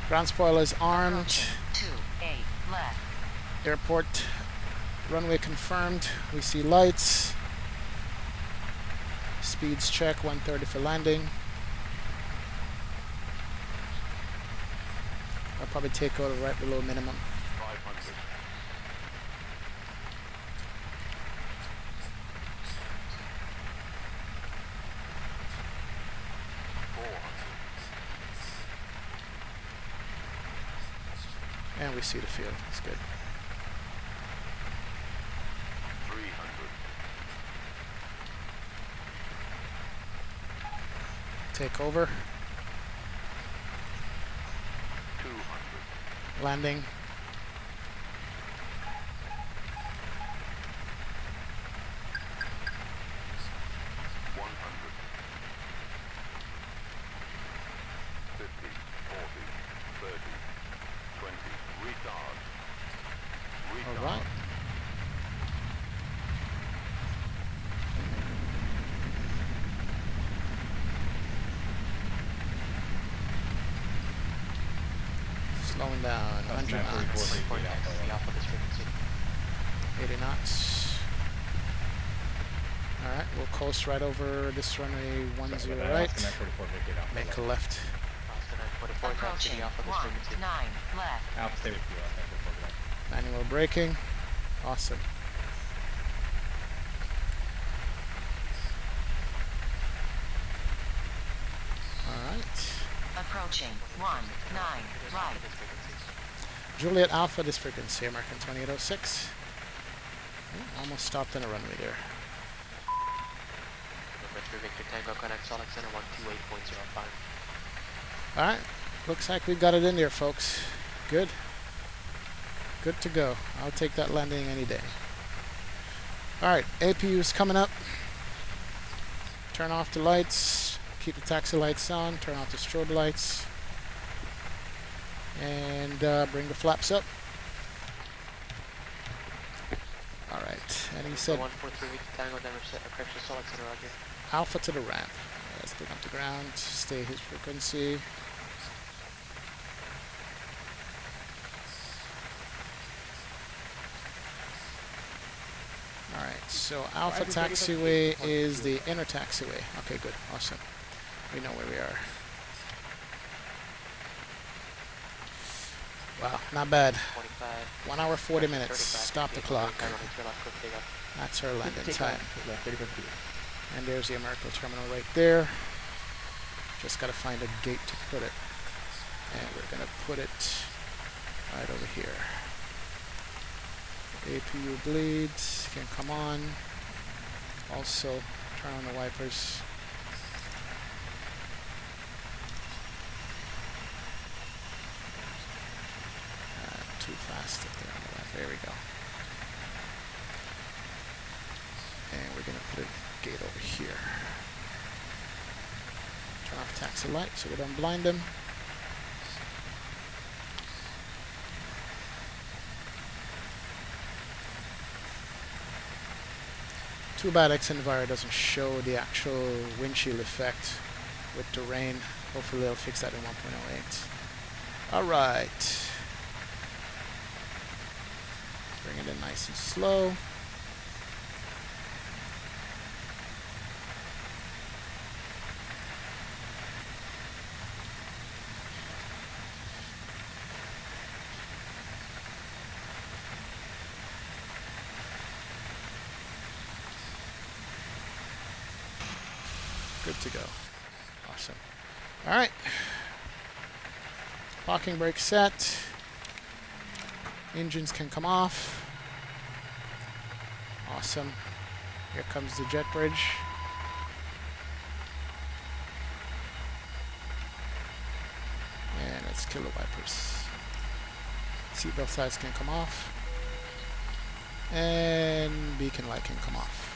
Ground spoilers armed. 28 left. Airport runway confirmed. We see lights. Speeds check, 130 for landing. I'll probably take out right below minimum. 500. And we see the field. It's good. 300. Take over. 200. Landing. All right. Slowing down, 100 knots. 80 knots. Alright, we'll coast right over this runway 10 right. Make a left. Approaching 19 left. Alpha, stay with you. Manual braking. Awesome. Alright. Approaching 19 right. Juliet Alpha, this frequency, American 2806. Almost stopped on a runway there. Victor Tango connect Sonic Center 128.05. Alright, looks like we got it in there, folks. Good. Good to go. I'll take that landing any day. Alright, APU's coming up. Turn off the lights. Keep the taxi lights on. Turn off the strobe lights. And bring the flaps up. Alright, and he said 143 Victor Tango, then correction Sonic Center, Roger. Alpha to the ramp. Let's bring up the ground. Stay his frequency. Alright, so Alpha taxiway is the inner taxiway. Okay, good. Awesome. We know where we are. Wow, not bad. 1 hour 40 minutes. Stop the clock. That's her landing time. And there's the American terminal right there. Just gotta find a gate to put it. And we're gonna put it right over here. APU bleeds, can come on. Also, turn on the wipers. Too fast up there on the left. There we go. And we're going to put a gate over here. Turn off taxi light so we don't blind them. Too bad XEnviro doesn't show the actual windshield effect with the rain. Hopefully they'll fix that in 1.08. Alright. Bring it in nice and slow. Good to go. Awesome. Alright. Parking brake set. Engines can come off. Awesome. Here comes the jet bridge. And let's kill the wipers. Seatbelt sides can come off. And beacon light can come off.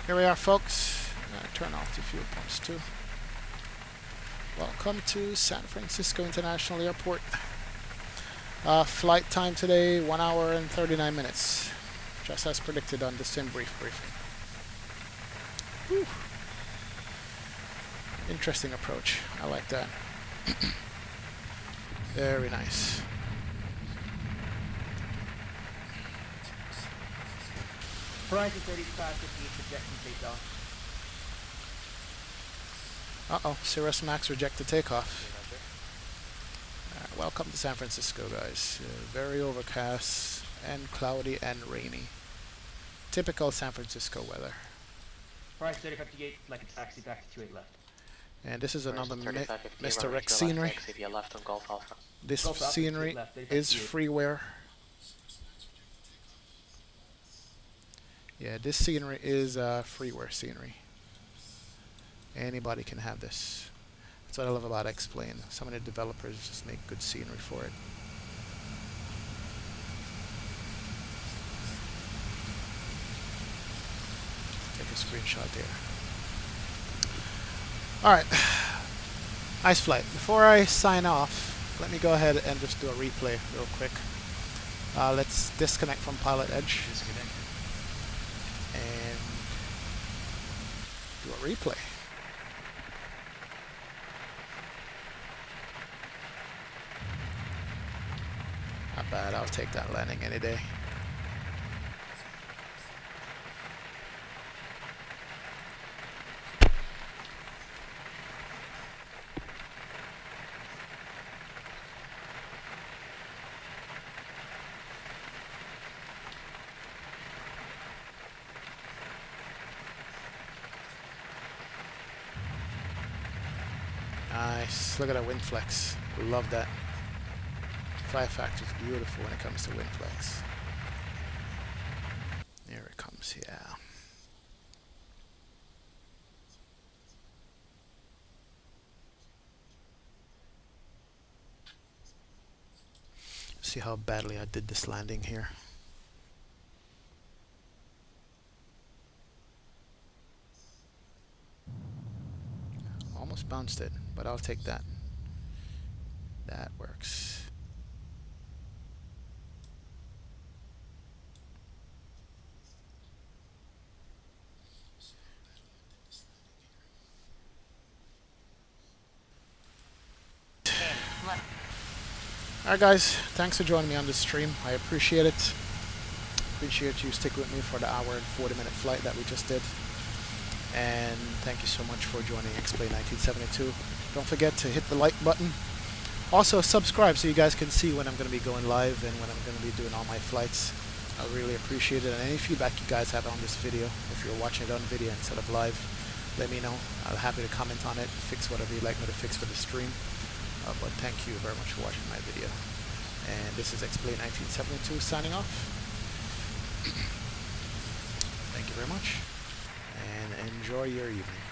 Here we are, folks. Turn off the fuel pumps too. Welcome to San Francisco International Airport. Flight time today, 1 hour and 39 minutes. Just as predicted on the sim briefing. Whew. Interesting approach. I like that. Very nice. Horizon 35, 58, projection takeoff. Uh-oh, Cirrus Max rejected takeoff. Welcome to San Francisco, guys. Very overcast and cloudy and rainy. Typical San Francisco weather. Horizon 3558, like a taxi back to 28 left. And this is another Mr. Rex Left scenery. taxi via left on Golf Alpha. This Golf Alpha, scenery left, is 3558. freeware. Yeah, this scenery is freeware scenery. Anybody can have this. That's what I love about X-Plane. Some of the developers just make good scenery for it. Take a screenshot there. Alright. Nice flight. Before I sign off, let me go ahead and just do a replay real quick. Let's disconnect from Pilotedge. And do a replay. Not bad, I'll take that landing any day. Nice, look at that wind flex. Love that. Flight Factor is beautiful when it comes to wind flex. Here it comes, yeah. See how badly I did this landing here. Almost bounced it, but I'll take that. That works. Alright guys, thanks for joining me on this stream. I appreciate it. Appreciate you sticking with me for the hour and 40-minute flight that we just did. And thank you so much for joining X-Plane 1972. Don't forget to hit the like button. Also subscribe so you guys can see when I'm going to be going live and when I'm going to be doing all my flights. I really appreciate it. And any feedback you guys have on this video, if you're watching it on video instead of live, let me know. I'll be happy to comment on it, fix whatever you'd like me to fix for the stream. But thank you very much for watching my video. And this is X-Plane 1972 signing off. Thank you very much. And enjoy your evening.